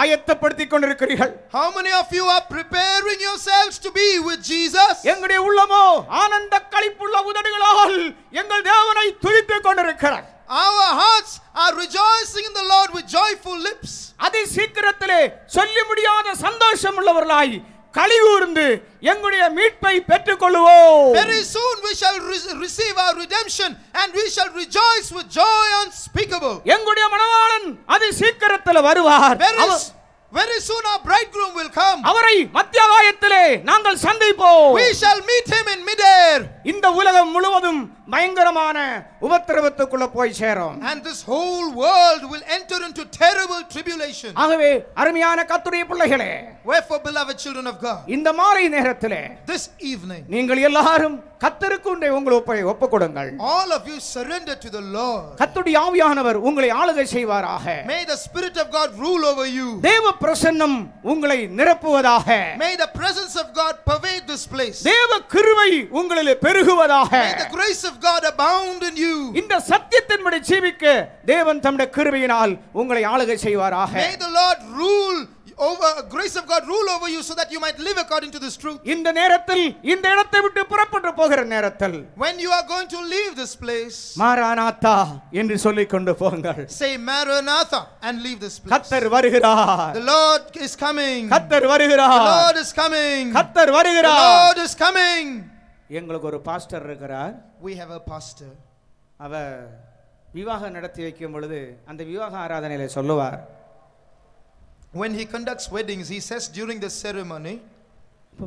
ஆயத்தப்படுத்திக் கொண்டிருக்கிறீர்கள்? How many of you are preparing yourselves to be with Jesus? எங்களுடைய உள்ளமோ ஆனந்த களிப்புள்ள உதடுகளால் எங்கள் தேவனை துதித்துக் கொண்டிருக்கிறது. Our hearts are rejoicing in the Lord with joyful lips. அதி சீக்கிரத்திலே சொல்ல முடியாத சந்தோஷம் உள்ளவர்களாய் களிகூர்ந்து எங்களுடைய மீட்பை பெற்றுக்கொள்வோம். Very soon we shall receive our redemption and we shall rejoice with joy unspeakable. எங்களுடைய மணவாளன் அது சீக்கிரத்தில் வருவார். Very soon our bridegroom will come. அவரை மத்தியாகாயத்திலே நாங்கள் சந்திப்போம். We shall meet him in midair. இந்த உலகம் முழுவதும் பயங்கரமான உபத்திரவத்துக்குள்ள போய் சேரும். And this whole world will enter into terrible tribulation. ஆகவே அருமையான கர்த்தருடைய பிள்ளைகளே, wherefore beloved children of God, இந்த மாலை நேரத்திலே this evening நீங்கள் எல்லாரும் கர்த்தருக்கு உங்களை ஒப்புக்கொடுங்கள். all of you surrender to the Lord. கர்த்தருடைய ஆவியானவர் உங்களை ஆளுகை செய்வாராக. May the Spirit of God rule over you. தேவ பிரசன்னம் உங்களை நிரப்புவதாக. May the presence of God pervade this place. தேவ கிருபை உங்களிலே பெருகுவதாக. May the grace of God abound in you. இந்த சத்தியத்தின்படி ஜீவிக்க தேவன் தம்முடைய கிருபையினால் உங்களை ஆளுகை செய்வாராக. May the Lord rule over, grace of God rule over you so that you might live according to this truth. இந்த நேரத்தில் இந்த இடத்தை விட்டு புறப்பட்டு போகிற நேரத்தில் when you are going to leave this place, மாரானாத்தா என்று சொல்லிக் கொண்டு போங்கள். say Maranatha and leave this place. கர்த்தர் வருகிறார். The Lord is coming. கர்த்தர் வருகிறார். The Lord is coming. கர்த்தர் வருகிறார். The Lord is coming. எங்களுக்கு ஒரு பாஸ்டர் இருக்கிறார். We have a pastor. அவர் விவாகம் நடத்தி வைக்கும் பொழுது அந்த விவாக ஆராதனையிலே சொல்லுவார், when he conducts weddings, he says during the ceremony,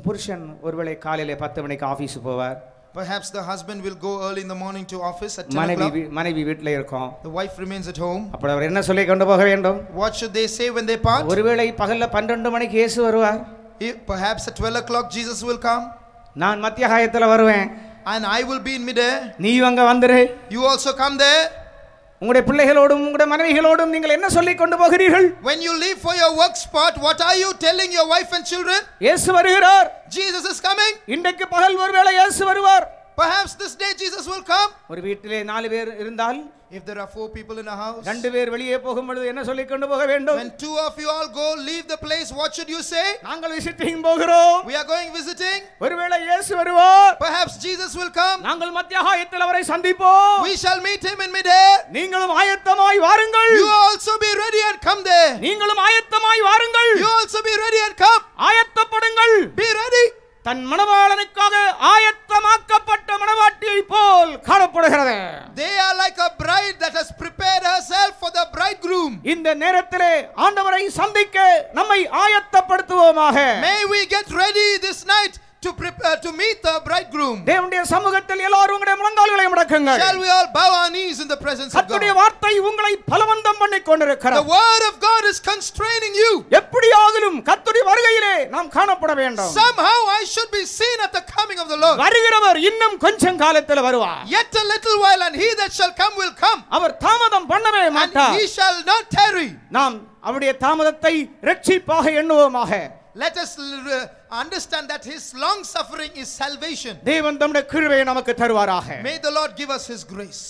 புருஷன் ஒருவேளை காலையிலே 10 மணிக்கு ஆபீஸ் போவார். perhaps the husband will go early in the morning to office at 10 o'clock. மனைவி வீட்டிலே இருக்கும். The wife remains at home. அப்ப அவர் என்ன சொல்லி கொண்டு போக வேண்டும்? What should they say when they part? ஒருவேளை பகல்ல 12 மணிக்கு இயேசு வருவார். Perhaps at 12 o'clock Jesus will come. நான் மத்தியாகாயத்துல வருவேன். And I will be in midair. நீ அங்க வந்துரு. You also come there. உங்களுடைய பிள்ளைகளோடும் உங்களுடைய மனைவிகளோடும் நீங்கள் என்ன சொல்லிக் கொண்டு போகிறீர்கள்? When you leave for your work spot, what are you telling your wife and children? இயேசு வருகிறார். Jesus is coming. இன்றைக்கு பகல் ஒருவேளை இயேசு வருவார். Perhaps this day Jesus will come. ஒரு வீட்டிலே 4 பேர் இருந்தால், if there are 4 people in a house, 2 பேர் வெளியே போகும் பொழுது என்ன சொல்லிக் கொண்டு போக வேண்டும்? when 2 of you all go leave the place, what should you say? நாங்கள் விசிட்டிங் போகிறோம். We are going visiting. ஒருவேளை இயேசு வருவார். Perhaps Jesus will come. நாங்கள் மத்தியாகாயத்தில் அவரை சந்திப்போம். We shall meet him in midair. நீங்களும் ஆயத்தமாய் வாருங்கள். You also be ready and come there. நீங்களும் ஆயத்தமாய் வாருங்கள். You also be ready and come. ஆயத்தப்படுங்கள். Be ready. தன் மணவாளனுக்காக ஆயத்தமாக்கப்பட்ட மணவாட்டியை போல் காணப்படுகிறது. They are like a bride that has prepared herself for the bridegroom. இந்த நேரத்திலே ஆண்டவரை சந்திக்க நம்மை ஆயத்தப்படுத்துவோமாக. May we get ready this night to prepare to meet the bridegroom. தேவனுடைய சமூகத்தில் எல்லாரும் உங்களுடைய முழங்கால்களை முடக்குங்கள். Shall we all bow our knees in the presence of God? கர்த்தருடைய வார்த்தை உங்களை பலவந்தம் பண்ணிக் கொண்டிருக்கிறது. The word of God is constraining you. எப்படியாகிலும் கர்த்தருடைய வருகையிலே நாம் காணப்பட வேண்டும். Somehow I should be seen at the coming of the Lord. வருகிறவர் இன்னும் கொஞ்சம் காலத்தில் வருவார். Yet a little while and he that shall come will come. அவர் தாமதம் பண்ணவே மாட்டார். And he shall not tarry. நாம் அவருடைய தாமதத்தை இரட்சிப்பாக எண்ணுவோமாக. Let us understand that his long suffering is salvation. தேவன் தம்முடைய கிருபையை நமக்கு தருவாராக. May the Lord give us his grace.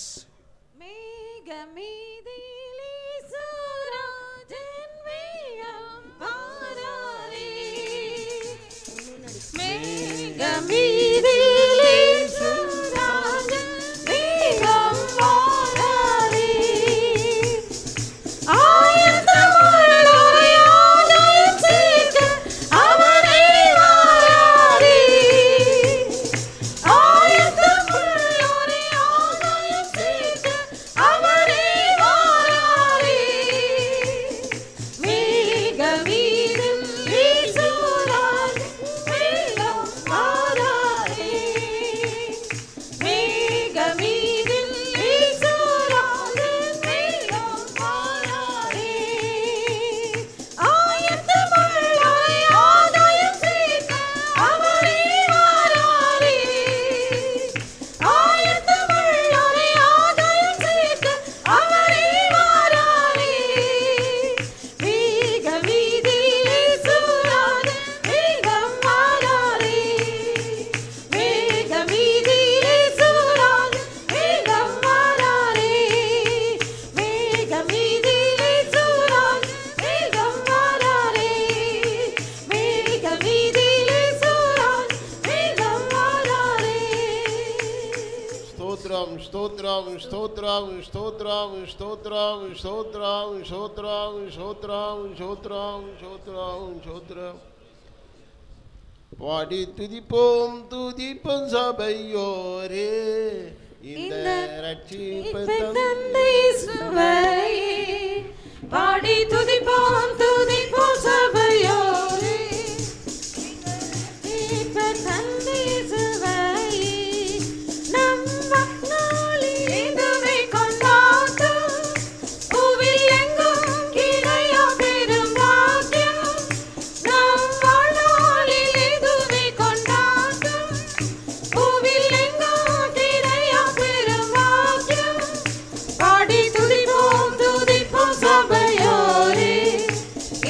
பாடி துதிப்போம் துதிப்போம் சபையோரே இந்த ரட்சிப்பை தந்த இயேசுவையே பாடி துதிப்போம் துதிப்போம் சபையோரே இந்த ரட்சிப்பை தந்த இயேசுவையே நம் வாழ்நாளில் இதுவே கொண்டாட்டம் பூவில் எங்கும் கிடையா பெரும் பாக்கியம் நம் வாழ்நாளில் இதுவே கொண்டாட்டம் பூவில் எங்கும் கிடையா பெரும் பாக்கியம் பாடி துதிப்போம் துதிப்போம் சபையோரே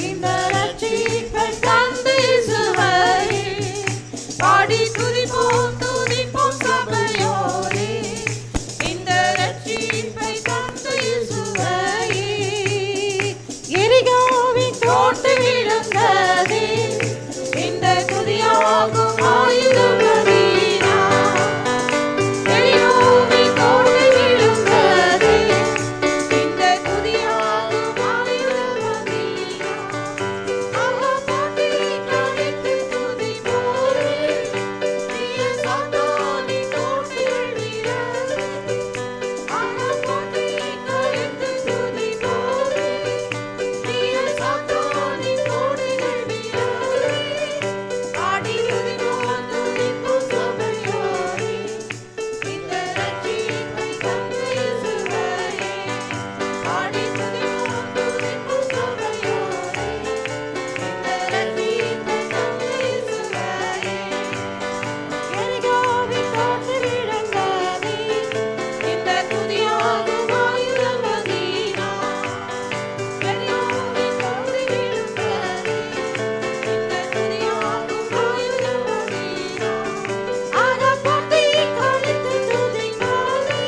இந்த ரட்சிப்பை தந்த இயேசுவையே பாடி துதிப்போம் துதிப்போம் சபையோரே இந்த ரட்சிப்பை தந்த இயேசுவையே எரிகோவின் தோட்டு விழுந்ததே இந்த துதியாகும் ஆயுதம் மதீனா எரிகோவின் தோட்டு விழுந்ததே இந்த துதியாகும் ஆயுதம் மதீனா ஆஹா பாட்டி கழித்து துதி போரே நீய சாத்தானி தோட்டில் வீரரே ஆஹா பாட்டி கழித்து துதி போரே நீய சாத்தானி தோட்டில் வீரரே பாடி துதிப்போம் துதிப்போம் சபையோரே இந்த ரட்சிப்பை தந்த இயேசுவையே பாடி துதிப்போம் துதிப்போம் சபையோரே இந்த ரட்சிப்பை தந்த இயேசுவையே எரிகோவின் தோட்டு விழுந்ததே இந்த துதியாகும் ஆயுதம் மதீனா எரிகோவின் தோட்டு விழுந்ததே இந்த துதியாகும் ஆயுதம் மதீனா ஆனா பாட்டி கழித்து துதி போரே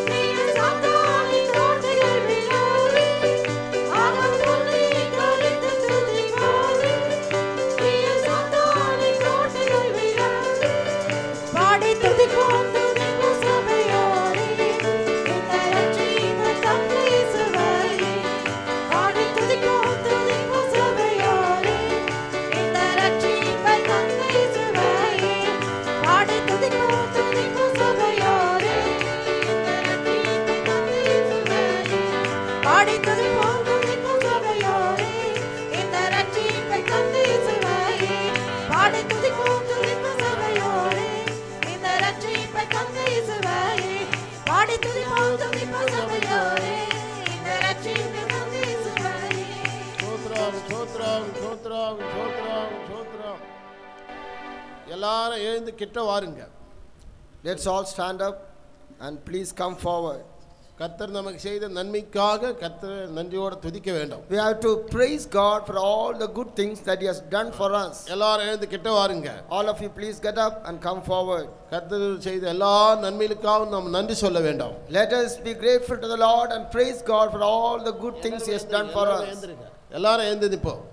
நீய சாத்தானி தோட்டில் வீரரே ஆனா பாட்டி கழித்து துதி போரே நீய சாத்தானி தோட்டில் வீரரே பாடி துதிப்போம் துதிப்போம் சபையோரே இந்த ரட்சிப்பை தந்த இயேசுவையே பாடி துதிப்போம் துதிப்போம் சபையோரே இந்த ரட்சிப்பை தந்த இயேசுவையே பாடி துதிப்போம் துதிப்போம் சபையோரே இந்த ரட்சிப்பை தந்த இயேசுவையே பாடி துதிப்போம் துதிப்போம் சபையோரே இந்த ரட்சிப்பை தந்த இயேசுவையே பாடி துதிப்போம் துதிப்போம் சபையோரே இந்த ரட்சிப்பை தந்த இயேசுவையே பாடி துதிப்போம் துதிப்போம் சபையோரே இந்த ரட்சிப்பை தந்த இயேசுவையே சோத்ரம் சோத்ரம் சோத்ரம் சோத்ரம் சோத்ரம் எல்லாரும் எழுந்து கிட்ட வாருங்க. Let's all stand up and please come forward. கர்த்தர் நமக்கு செய்த நன்மைக்காக கர்த்தரை நன்றியோட துதிக்க வேண்டும். We have to praise God for all the good things that He has done for us. எல்லாரும் எழுந்து கிட்ட வாருங்க. All of you please get up and come forward. கர்த்தர் செய்த எல்லா நன்மைகளுக்காகவும் நாம் நன்றி சொல்ல வேண்டும். Let us be grateful to the Lord and praise God for all the good things He has done for us. எல்லாரும் எழுந்து நிற்போம்.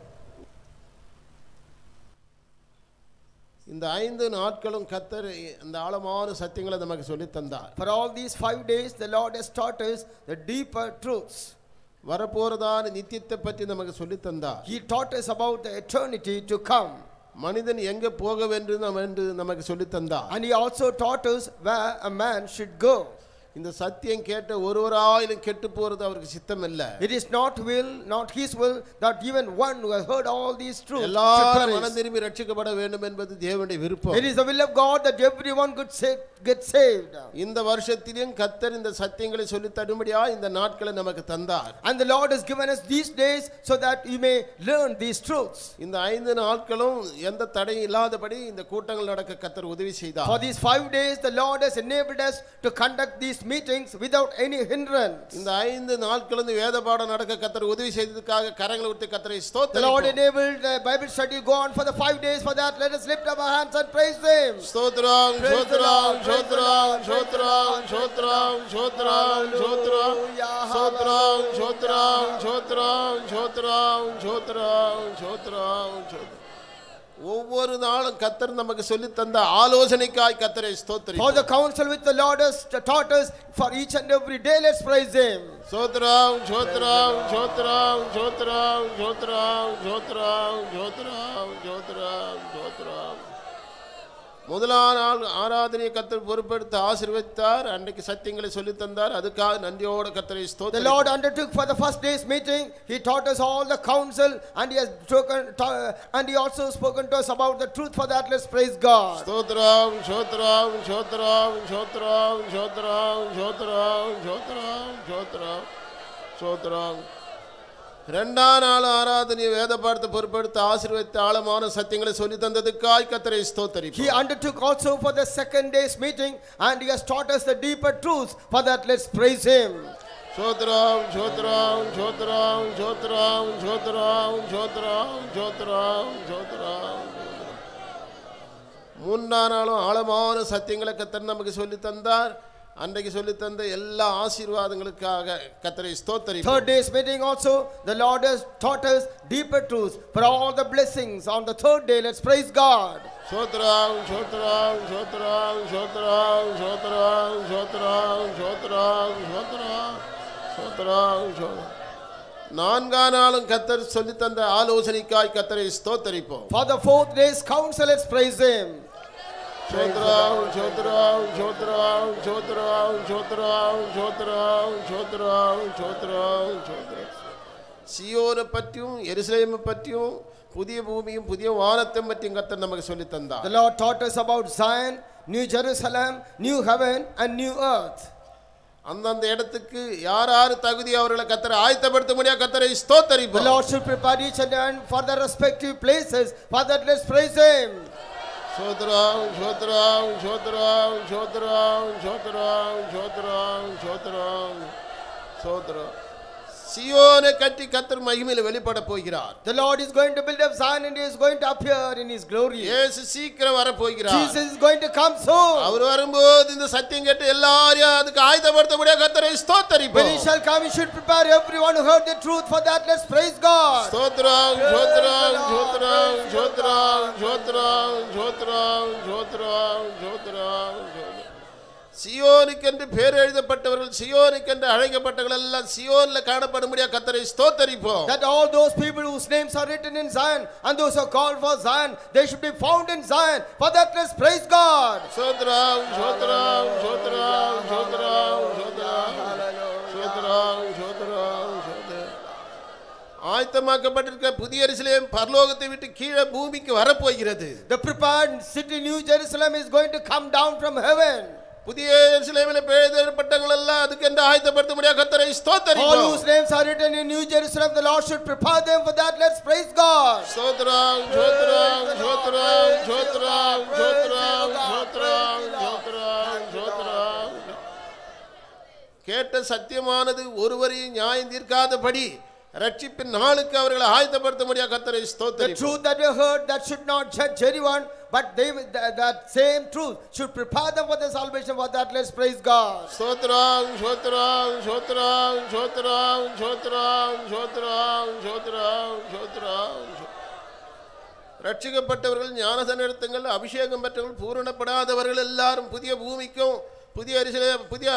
இந்த 5 நாட்களும் கர்த்தர் அந்த ஆழமான சத்தியங்களை நமக்கு சொல்லி தந்தார். For all these 5 days the Lord has taught us the deeper truths. வரப்போறதான நித்தியத்தை பற்றி நமக்கு சொல்லி தந்தார். He taught us about the eternity to come. மனிதன் எங்க போக வேண்டும் என்று நமக்கு சொல்லி தந்தார். And He also taught us where a man should go. இந்த சத்தியம் கேட்ட ஒருவராயிலும் கெட்டு போறது அவருக்கு சித்தம் இல்ல. It is not his will that even one who has heard all these truths எல்லாரும் மனம் திரும்பி ரட்சிக்கப்பட வேண்டும் என்பது தேவனுடைய விருப்பம். It is the will of God that everyone could get saved. இந்த வருஷத்திலும் கர்த்தர் இந்த சத்தியங்களை சொல்லி தரும்படியா இந்த நாட்களை நமக்கு தந்தார். And the Lord has given us these days so that you may learn these truths. இந்த 5 நாட்களும் எந்த தடையும் இல்லாதபடி இந்த கூட்டங்கள் நடக்க கர்த்தர் உதவி செய்தார். For these 5 days the Lord has enabled us to conduct these meetings without any hindrance. இந்த 5 நாட்களும் வேத பாடம் நடக்க கர்த்தர் உதவி செய்ததற்காக கரங்களை உயர்த்தி கர்த்தரை ஸ்தோத்திரிப்போம். The Lord enabled the Bible study go on for the 5 days. For that let us lift up our hands and praise Him. ஸ்தோத்திரம் ஸ்தோத்திரம் ஸ்தோத்திரம் ஸ்தோத்திரம் ஸ்தோத்திரம் ஸ்தோத்திரம் ஸ்தோத்திரம் ஸ்தோத்திரம் ஸ்தோத்திரம் ஸ்தோத்திரம் ஸ்தோத்திரம் ஸ்தோத்திரம் ஸ்தோத்திரம் ஒவ்வொரு நாளும் கர்த்தர் நமக்கு சொல்லி தந்த ஆலோசனைக்காய் கர்த்தரை ஸ்தோத்திரிப்போம். For the counsel which the Lord has taught us for each and every day, let's praise Him. ஸ்தோத்திரம் ஸ்தோத்திரம் ஸ்தோத்திரம் ஸ்தோத்திரம் ஸ்தோத்திரம் ஸ்தோத்திரம் ஸ்தோத்திரம் ஸ்தோத்திரம் ஸ்தோத்திரம். முதலாம் நாள் ஆராதனையை கர்த்தர் பொறுப்பெடுத்து ஆசீர்வதித்தார். அன்றைக்கு சத்தியங்களை சொல்லி தந்தார். அதுக்காக நன்றியோடு கர்த்தரை The ஸ்தோத்திரம். Lord undertook for the first day's meeting. He taught us all the counsel, and He has and He also spoken to us about the truth. For that, let's praise God. ஸ்தோத்திரம் ஸ்தோத்திரம் ஸ்தோத்திரம் ஸ்தோத்திரம் ஸ்தோத்திரம் ஸ்தோத்திரம் ஸ்தோத்திரம் ஸ்தோத்திரம் ஸ்தோத்திரம். இரண்டாம் நாள் ஆராதனை வேத பாடத்தை பொறுப்பெடுத்து ஆசீர்வதித்த ஆழமான சத்தியங்களை சொல்லி தந்ததுக்காய் கர்த்தரை ஸ்தோத்திரிப்போம். He undertook also for the second day's meeting, and He has taught us the deeper truths. For that, let's praise Him. ஸ்தோத்திரம் ஸ்தோத்திரம் ஸ்தோத்திரம் ஸ்தோத்திரம் ஸ்தோத்திரம் ஸ்தோத்திரம் ஸ்தோத்திரம் ஸ்தோத்திரம். மூன்றாம் நாளும் ஆழமான சத்தியங்களை கர்த்தர் நமக்கு சொல்லி தந்தார். அன்றைக்கு சொல்லி தந்த எல்லா ஆசீர்வாதங்களுக்காக கர்த்தரை ஸ்தோத்திரிப்போம். Third day's meeting also, the Lord has taught us deeper truths for all the blessings. On the third day, let's praise God. ஸ்தோத்திரம் ஸ்தோத்திரம் ஸ்தோத்திரம் ஸ்தோத்திரம் ஸ்தோத்திரம் ஸ்தோத்திரம் ஸ்தோத்திரம் ஸ்தோத்திரம் ஸ்தோத்திரம் ஸ்தோத்திரம். நான்காம் நாளும் கர்த்தர் சொல்லி தந்த ஆலோசனைக்காய் கர்த்தரை ஸ்தோத்திரிப்போம். For the fourth day's counsel, let's praise Him. ஸ்தோத்திரம் ஸ்தோத்திரம் ஸ்தோத்திரம் ஸ்தோத்திரம் ஸ்தோத்திரம் ஸ்தோத்திரம் ஸ்தோத்திரம் ஸ்தோத்திரம் ஸ்தோத்திரம். சியோனை பற்றியும் எருசலேமை பற்றியும் புதிய பூமியும் புதிய வானத்தையும் பற்றியும் கர்த்தர் நமக்கு சொல்லி தந்தார். The Lord taught us about Zion, New Jerusalem, new heaven, and new earth. அந்தந்த இடத்துக்கு யார் யார் தகுதி அவர்களை கர்த்தரை ஆயத்தப்படுத்த முடியாது கர்த்தரை ஸ்தோத்திரிப்போம். The Lord should prepare each and one for their respective places. For that, let's praise Him. ஸ்தோத்திரம் ஸ்தோத்திரம் ஸ்தோத்திரம் ஸ்தோத்திரம் ஸ்தோத்திரம் ஸ்தோத்திரம் ஸ்தோத்திரம் ஸ்தோத்திரம். சியோனை கட்டி கர்த்தர் மகிமையில வெளிப்பட போகிறார். The Lord is going to build up Zion, and He is going to appear in His glory. இயேசு சீக்கிரம் வர போகிறார். Jesus is going to come soon. அவர் வரும்போது இந்த சத்தியம் கேட்டு எல்லாரையும் அதுக்கு ஆயத்தப்படுத்த முடியாது கர்த்தரை ஸ்தோத்திரிப்போம். When He shall come, He should prepare everyone who heard the truth. For that, let's praise God. ஸ்தோத்திரம் ஸ்தோத்திரம் ஸ்தோத்திரம் ஸ்தோத்திரம் ஸ்தோத்திரம் ஸ்தோத்திரம் ஸ்தோத்திரம் ஸ்தோத்திரம். சியோனுக்கென்று பேர் எழுதப்பட்டவர்கள் சியோனுக்கென்று அழைக்கப்பட்டவர்கள் எல்லாம் சியோன்ல காணப்படும்படியாக கர்த்தரை ஸ்தோத்திரிப்போம். That all those people whose names are written in Zion and those who are called for Zion, they should be found in Zion. For that, let's praise God. ஸ்தோத்திரம் ஸ்தோத்திரம் ஸ்தோத்திரம் ஸ்தோத்திரம் ஸ்தோத்திரம் ஸ்தோத்திரம் ஸ்தோத்திரம் ஸ்தோத்திரம். ஆயத்தமாக்கப்பட்டிருக்கிற புதிய எருசலேம் பரலோகத்தை விட்டு கீழே பூமிக்கு வரப்போகிறது. The prepared city New Jerusalem is going to come down from heaven. புதிய எருசலேமிலே எழுதப்பட்டவர்கள் எல்லாம் அதுக்கென்று ஆயத்தப்படுத்த முடியாது கர்த்தரை All ஸ்தோத்திரிப்போம். whose names are written in New Jerusalem, the Lord should prepare them. For that, let's praise God. ஸ்தோத்திரம் ஸ்தோத்திரம் ஸ்தோத்திரம் ஸ்தோத்திரம் ஸ்தோத்திரம் ஸ்தோத்திரம் ஸ்தோத்திரம் ஸ்தோத்திரம். கேட்ட சத்தியமானது ஒருவரையும் நியாயம் தீர்க்காதபடி ரட்சிப்பின் நாளுக்கு அவர்களை ஆயத்தப்படுத்த முடியாது கர்த்தரை The ஸ்தோத்திரிப்போம். truth that we heard, that should not judge anyone, but that same truth should prepare them for the salvation. For that, let's praise God. ஸ்தோத்திரம் ஸ்தோத்திரம் ஸ்தோத்திரம் ஸ்தோத்திரம் ஸ்தோத்திரம் ஸ்தோத்திரம் ஸ்தோத்திரம் ஸ்தோத்திரம். ரட்சிக்கப்பட்டவர்கள் ஞானஸ்நானம் எடுத்தவர்கள் அபிஷேகம் பெற்றவர்கள் பூரணப்படாதவர்கள் எல்லாரும் புதிய பூமிக்கும் புதிய எருசலேம் புதிய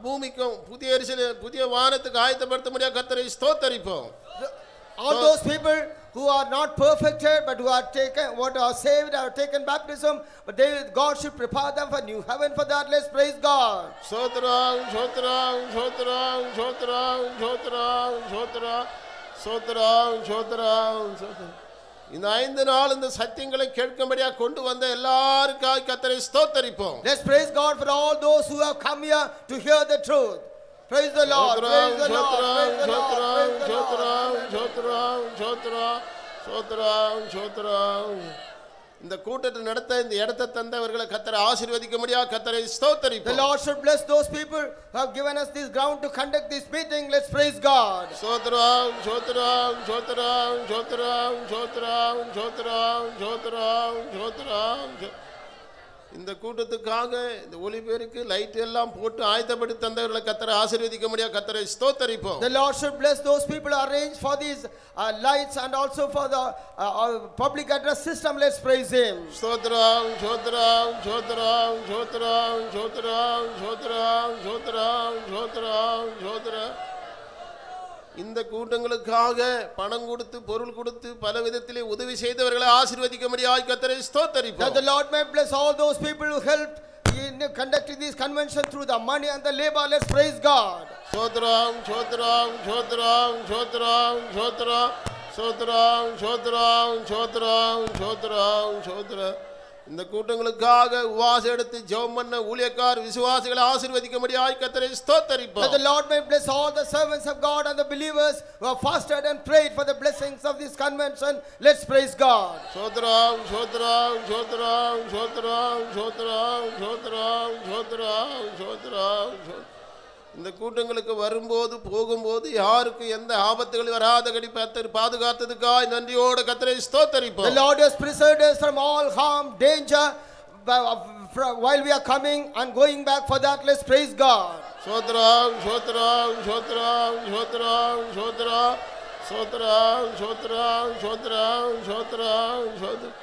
பூமிக்கும் புதிய எருசலேம் புதிய வானத்துக்கு ஆயத்தப்படுத்த முடியாது கர்த்தரை ஸ்தோத்திரிப்போம். All those people who are not perfected but who are taken, what are saved, are taken baptism, but God should prepare them for new heaven. For that, let's praise God. ஸ்தோத்திரம் ஸ்தோத்திரம் ஸ்தோத்திரம் ஸ்தோத்திரம் ஸ்தோத்திரம் ஸ்தோத்திரம் ஸ்தோத்திரம் ஸ்தோத்திரம் ஸ்தோத்திரம். இந்த 5 நாள் இந்த சத்தியங்களை கேட்கும்படியாக கொண்டு வந்த எல்லாருக்காக கர்த்தரை ஸ்தோத்திரிப்போம். Let's praise God for all those who have come here to hear the truth. Praise the Lord. Praise the Lord. Praise the Lord. Praise the Lord. ஸ்தோத்திரம் ஸ்தோத்திரம் ஸ்தோத்திரம் ஸ்தோத்திரம். இந்த கூட்டத்தை நடத்த இந்த இடத்தை தந்தவர்களை கர்த்தரை ஆசீர்வதிக்க முடியாது கர்த்தரை The ஸ்தோத்திரிப்போம். Lord should bless those people who have given us this ground to conduct this meeting. Let's praise God. ஸ்தோத்திரம் ஸ்தோத்திரம் ஸ்தோத்திரம் ஸ்தோத்திரம் ஸ்தோத்திரம் ஸ்தோத்திரம் ஸ்தோத்திரம் ஸ்தோத்திரம். இந்த கூட்டத்துக்காக இந்த ஒளிபேருக்கு லைட் எல்லாம் போட்டு ஆயத்தப்பட்டு தந்தவர்களை கர்த்தரை ஆசீர்வதிக்க முடியாது. கர்த்தரை ஸ்தோத்திரிப்போம். The Lord should bless those people arranged for these lights and also for the public address system. Let's praise Him. ஸ்தோத்திரம் ஸ்தோத்திரம் ஸ்தோத்திரம் ஸ்தோத்திரம் ஸ்தோத்திரம் ஸ்தோத்திரம் ஸ்தோத்திரம் ஸ்தோத்திரம் ஸ்தோத்திரம். இந்த கூட்டங்களுக்காக பணம் கொடுத்து பொருள் கொடுத்து பல விதத்திலே உதவி செய்தவர்களை ஆசீர்வதிக்க முடியாது. கர்த்தரை ஸ்தோத்திரிப்போம். That the Lord may bless all those people who helped in conducting this convention through the money and the labor. Let's praise God. ஸ்தோத்திரம் ஸ்தோத்திரம் ஸ்தோத்திரம் ஸ்தோத்திரம் ஸ்தோத்திரம் ஸ்தோத்திரம் ஸ்தோத்திரம் ஸ்தோத்திரம் ஸ்தோத்திரம் ஸ்தோத்திரம். இந்த கூட்டங்களுக்காக உபவாசம் எடுத்து ஜெபம் பண்ண ஊழியக்கார விசுவாசிகளை ஆசீர்வதிக்க முடியாது. கர்த்தரை ஸ்தோத்திரிப்போம். That the Lord may bless all the servants of God and the believers who have fasted and prayed for the blessings of this convention. Let's praise God. ஸ்தோத்திரம் ஸ்தோத்திரம் ஸ்தோத்திரம் ஸ்தோத்திரம் ஸ்தோத்திரம் ஸ்தோத்திரம் ஸ்தோத்திரம் ஸ்தோத்திரம். இந்த கூட்டங்களுக்கு வரும்போது போகும்போது யாருக்கு எந்த ஆபத்துகள் வராதபடி பாதுகாத்ததுக்காக நன்றியோடு கர்த்தரை ஸ்தோத்திரிப்போம். The Lord has preserved us from all harm, danger while we are coming and going back. For that, let's praise God. ஸ்தோத்திரம் ஸ்தோத்திரம் ஸ்தோத்திரம் ஸ்தோத்திரம் ஸ்தோத்திரம் ஸ்தோத்திரம் ஸ்தோத்திரம் ஸ்தோத்திரம் ஸ்தோத்திரம் ஸ்தோத்திரம்.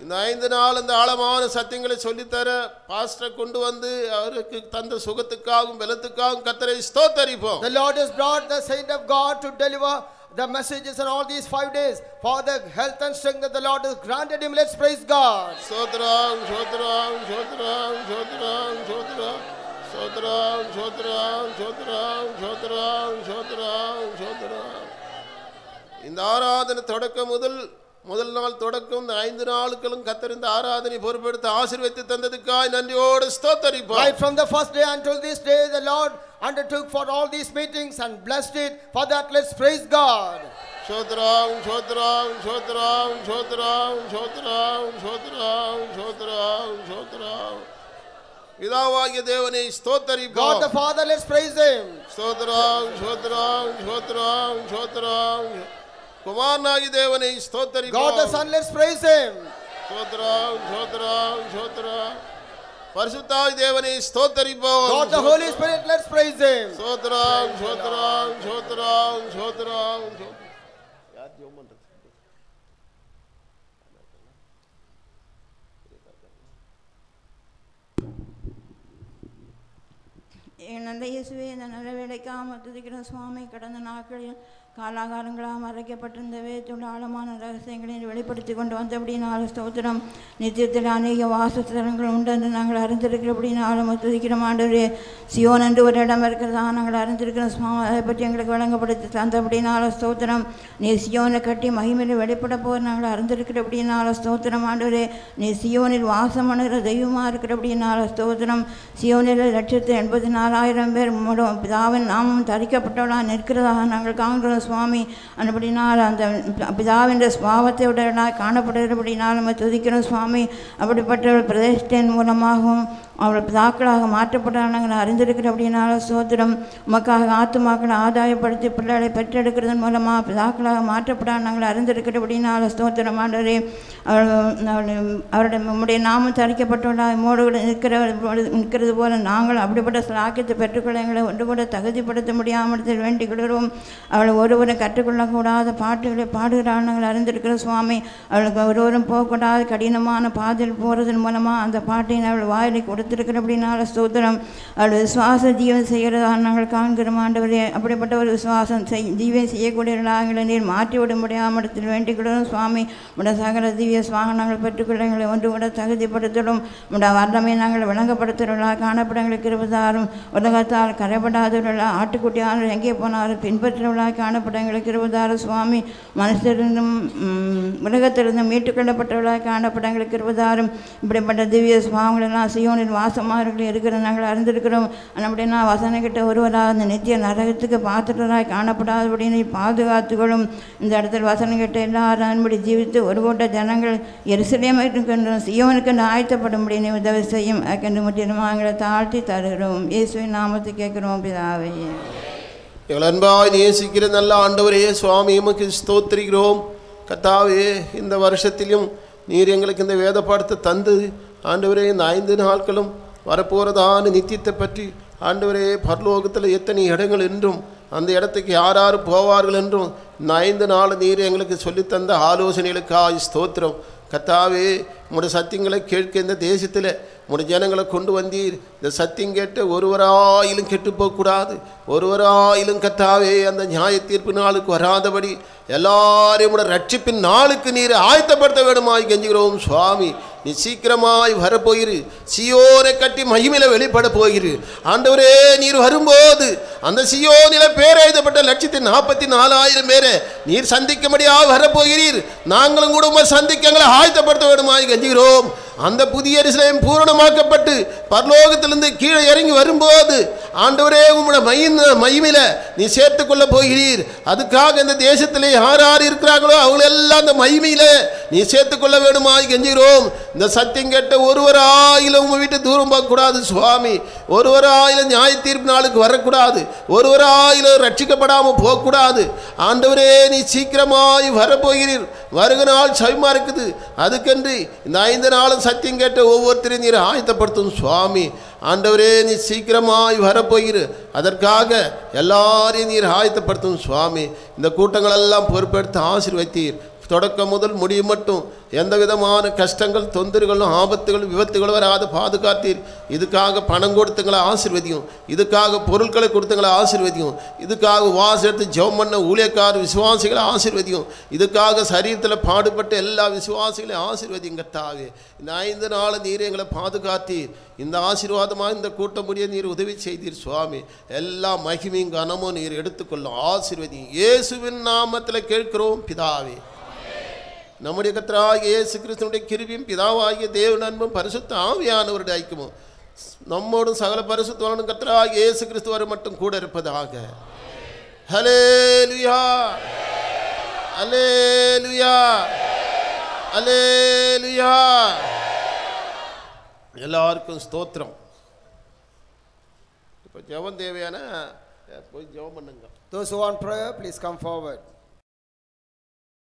இந்த 5 நாள் இந்த ஆழமான சத்தியங்களை சொல்லித்தர பாஸ்டர் கொண்டு வந்து அவருக்கு தந்த சுகத்துக்காகவும் பலத்துக்காகவும் கர்த்தரை ஸ்தோத்திரிப்போம். The Lord has brought the saint of God to deliver the messages in all these 5 days for the health and strength that the Lord has granted him. Let's praise God. ஸ்தோத்திரம் ஸ்தோத்திரம் ஸ்தோத்திரம் ஸ்தோத்திரம் ஸ்தோத்திரம் ஸ்தோத்திரம் ஸ்தோத்திரம் ஸ்தோத்திரம் ஸ்தோத்திரம் ஸ்தோத்திரம் ஸ்தோத்திரம். இந்த ஆராதனை தொடக்கம் முதல் நாள் தொடக்கம் இந்த 5 நாட்களும் கர்த்தர் இந்த ஆராதனை பொறுப்பெடுத்து ஆசீர்வதித்து தந்ததுக்காக நன்றியோடு ஸ்தோத்திரிப்போம். Right from the first day until this day, the Lord undertook for all these meetings and blessed it. For that, let's praise God. ஸ்தோத்திரம் ஸ்தோத்திரம் ஸ்தோத்திரம் ஸ்தோத்திரம் ஸ்தோத்திரம் ஸ்தோத்திரம் ஸ்தோத்திரம் ஸ்தோத்திரம். பிதாவாகிய தேவனை ஸ்தோத்திரிப்போம். God the Father, let's praise Him. ஸ்தோத்திரம் ஸ்தோத்திரம் ஸ்தோத்திரம் ஸ்தோத்திரம். குமாரனாகிய தேவனை ஸ்தோத்திரிப்போம். God the Son, let's praise Him. ஸ்தோத்திரம் ஸ்தோத்திரம் ஸ்தோத்திரம். பரிசுத்தாவிய தேவனை ஸ்தோத்திரிப்போம். God the Holy Spirit, let's praise Him. ஸ்தோத்திரம் ஸ்தோத்திரம் ஸ்தோத்திரம் ஸ்தோத்திரம். யார் ஜெபம் பண்றது? என் நல்ல இயேசுவே, இந்த நல்ல வேலைக்காக துதிக்கிற சுவாமி, கடந்த நாட்களில் காலாகாலங்களாக மறைக்கப்பட்டிருந்த வேற்றுள்ள ஆழமான ரகசியங்களை வெளிப்படுத்தி கொண்டு வந்தபடினாலும் ஸ்தோத்திரம். நித்தியத்தில் அநேக வாசஸ்தலங்கள் உண்டு என்று நாங்கள் அறிந்திருக்கிறபடினாலும் துதிக்கிற ஆண்டவரே, சியோன் என்று ஒரு இடம் இருக்கிறதா நாங்கள் அறிந்திருக்கிற சுவாமி, அதை பற்றி எங்களுக்கு வழங்கப்படுத்தி தந்தபடினாலும் ஸ்தோத்திரம். நீ சியோனை கட்டி மகிமையில் வெளிப்பட போகிற நாங்கள் அறிந்திருக்கிறபடினாலும் ஸ்தோத்திரம். ஆண்டவரே, நீ சியோனில் வாசம் பண்ணுகிற தெய்வமாக இருக்கிறபடினாலும் ஸ்தோத்திரம். சியோனில் 184,000 பேர் பிதாவின் நாமம் தரிக்கப்பட்டவளாக நிற்கிறதாக நாங்கள் காண்கிறோம் சுவாமி. அப்படினால் அந்த பிதாவின் சுபாவத்தை உடையவளாக காணப்படுகிறபடினால் நம்ம துதிக்கிறோம் சுவாமி. அப்படிப்பட்டவள் பிரதிஷ்டையின் மூலமாகவும் அவள் பிதாக்களாக மாற்றப்பட நாங்கள் அறிந்திருக்கிற அப்படின்னாலும் ஸ்தோத்திரம். உமக்காக ஆத்துமாக்களை ஆதாயப்படுத்தி பிள்ளைகளை பெற்றெடுக்கிறதன் மூலமாக பிதாக்களாக மாற்றப்பட நாங்கள் அறிந்திருக்கிற அப்படின்னாலும் ஸ்தோத்திரம். ஆண்டவரே, அவருடைய நம்முடைய நாமம் தரிக்கப்பட்டவர்களாக மோடு நிற்கிறது போல நாங்கள் அப்படிப்பட்ட சாக்கியத்தை பெற்றுக்கொள்ள எங்களை ஒன்று கூட தகுதிப்படுத்த முடியாமல் வேண்டிக் கொள்கிறோம். அவளை ஒருவரும் கற்றுக்கொள்ளக்கூடாத பாட்டுகளை பாடுகிறாள் நாங்கள் அறிந்திருக்கிற சுவாமி. அவளுக்கு ஒருவரும் போகக்கூடாத கடினமான பாதையில் போகிறதன் மூலமாக அந்த பாட்டை அவள் வாயிலை கொடுத்திருக்கிற அப்படின்னால ஸ்தோத்திரம். அவள் விசுவாச ஜீவன் செய்கிறதாக நாங்கள் காண்கிறோம். ஆண்டவரே, அப்படிப்பட்ட ஒரு விசுவாசம் ஜீவன் செய்யக்கூடியவர்களாக நீர் மாற்றிவிட முடியாமல் வேண்டிக் கொள்கிறோம் சுவாமி. உடைய சகல தீவிய சுவாகனங்கள் பெற்றுக்கொள்ள எங்களை ஒன்று கூட தகுதிப்படுத்தலும். உடைய வல்லமை நாங்கள் விளங்கப்படுத்துகிறவர்களாக காணப்படங்களுக்கு இருப்பதாலும் உலகத்தால் கரைப்படாதவர்களாக ஆட்டுக்குட்டியாளர் எங்கே போனாலும் பின்பற்றவர்களாக காணப்பட எங்களுக்கு இருப்பதாலும் சுவாமி. மனுஷரிலும் உலகத்திலிருந்து மீட்டுக்கொள்ளப்பட்டவர்களாக காணப்பட எங்களுக்கு இருப்பதாலும் இப்படிப்பட்ட திவ்ய சுவாங்களெல்லாம் சியோனில் வாசமார்கள் இருக்கிற நாங்கள் அறிந்திருக்கிறோம். நம்முடைய நான் வசனக்கிட்ட ஒருவராக அந்த நித்திய நரகத்துக்கு பாத்திரராக காணப்படாதபடின்னு பாதுகாத்துகளும். இந்த இடத்துல வசனம் கிட்ட எல்லாரும் அன்படி ஜீவித்து ஒரு கூட்ட ஜனங்கள் எருசலேமுக்கு சியோனுக்கு ஆயத்தப்படும்படி நீ உதவி செய்யும். அக்கென்று முற்றிலுமா எங்களை தாழ்த்தி தருகிறோம். இயேசுவின் நாமத்தை கேட்கிறோம் பிதாவே. எங்கள் அன்பாய் நேசிக்கிற நல்ல ஆண்டவரே சுவாமி, உமக்கு ஸ்தோத்திரிக்கிறோம். கர்த்தாவே, இந்த வருஷத்திலும் நீர் எங்களுக்கு இந்த வேத பாடத்தை தந்து ஆண்டவரே இந்த 5 நாட்களும் வரப்போகிறதான நித்தியத்தை பற்றி ஆண்டவரே பரலோகத்தில் எத்தனை இடங்கள் என்றும் அந்த இடத்துக்கு யார் யார் போவார்கள் என்றும் இந்த 5 நாள் நீர் எங்களுக்கு சொல்லித்தந்த ஆலோசனைகளுக்காக ஸ்தோத்திரம். கர்த்தாவே உம்முடைய சத்தியங்களை கேட்க இந்த தேசத்தில் உம்முடைய ஜனங்களை கொண்டு வந்தீர். இந்த சத்தியம் கேட்ட ஒருவராயிலும் கெட்டு போகக்கூடாது, ஒருவராயிலும் கர்த்தாவே அந்த நியாய தீர்ப்பு நாளுக்கு வராதபடி எல்லாரையும் ரட்சிப்பின் நாளுக்கு நீர் ஆயத்தப்படுத்த வேண்டுமாய் கெஞ்சுகிறோம் சுவாமி. நீ சீக்கிரமாய் வரப்போயிரு, சியோனை கட்டி மகிமையில வெளிப்பட போயிரு. ஆண்டவரே நீர் வரும்போது அந்த சியோனில பேரெழுதப்பட்ட 144,000 பேரை நீர் சந்திக்கும்படியாக வரப்போகிறீர். நாங்களும் கூட உம்மை சந்திக்க எங்களை ஆயத்தப்படுத்த வேண்டுமாய் கெஞ்சுகிறோம். அந்த புதிய எருசலேம் பூரணமாக்கப்பட்டு பரலோகத்திலிருந்து கீழே இறங்கி வரும்போது ஆண்டவரே உம்முடைய மகிமையில நீ சேர்த்துக்கொள்ள போகிறீர். அதுக்காக இந்த தேசத்திலே யார் யார் இருக்கிறார்களோ அவங்களெல்லாம் அந்த மகிமையில நீ சேர்த்துக்கொள்ள வேண்டுமாய் கெஞ்சுகிறோம். இந்த சத்தியம் கேட்ட ஒருவராயிலும் உங்கள் வீட்டு தூரம் போகக்கூடாது சுவாமி, ஒருவராயிலும் நியாய தீர்ப்பு நாளுக்கு வரக்கூடாது, ஒருவராயிலும் ரட்சிக்கப்படாமல் போகக்கூடாது. ஆண்டவரே நீ சீக்கிரமாய் வரப்போகிறீர். வருக நாள் சவிமா இருக்குது. அதுக்கென்று இந்த 5 நாளும் சத்தியம் கேட்ட ஒவ்வொருத்தரையும் நீர் ஆயத்தப்படுத்தும் சுவாமி. ஆண்டவரே நீ சீக்கிரமாய் வரப்போயிரு. அதற்காக எல்லாரையும் நீர் ஆயத்தப்படுத்தும் சுவாமி. இந்த கூட்டங்களெல்லாம் பொறுப்பெடுத்து ஆசீர்வதித்தீர். தொடக்கம் முதல் முடிவு மட்டும் எந்த விதமான கஷ்டங்கள் தொந்தரவுகளும் ஆபத்துகளும் விபத்துகளும் வராது பாதுகாத்தீர். இதுக்காக பணம் கொடுத்தங்களை ஆசீர்வதியும், இதுக்காக பொருட்களை கொடுத்தங்களை ஆசீர்வதியும், இதுக்காக வாசெடுத்து ஜெபம் பண்ண ஊழியக்கார விசுவாசிகளை ஆசீர்வதியும், இதுக்காக சரீரத்தில் பாடுபட்ட எல்லா விசுவாசிகளையும் ஆசீர்வதியும். கர்த்தாவே இந்த 5 நாள் நீர் எங்களை பாதுகாத்தீர். இந்த ஆசீர்வாதமாக இந்த கூட்டம் முடிய நீர் உதவி செய்தீர் சுவாமி. எல்லா மகிமையும் கனமும் நீர் எடுத்துக்கொள்ளும் ஆசீர்வதியும். இயேசுவின் நாமத்தில் கேட்கிறோம் பிதாவே. நம்முடைய கர்த்தராகிய இயேசு கிறிஸ்துவினுடைய கிருபையும் பிதாவாகிய தேவன் அன்பும் பரிசுத்த ஆவியானவருடைய ஐக்கியமும் நம்மோடும் சகல பரிசுத்தவானும் கர்த்தராகிய இயேசு கிறிஸ்துவர் மட்டும் கூட இருப்பதாக. ஹல்லேலூயா, ஹல்லேலூயா, ஹல்லேலூயா. எல்லாருக்கும் ஸ்தோத்திரம். இப்போ ஜெபம் தேவையான போய் ஜெபம் பண்ணுங்க. Those who want prayer, please come forward.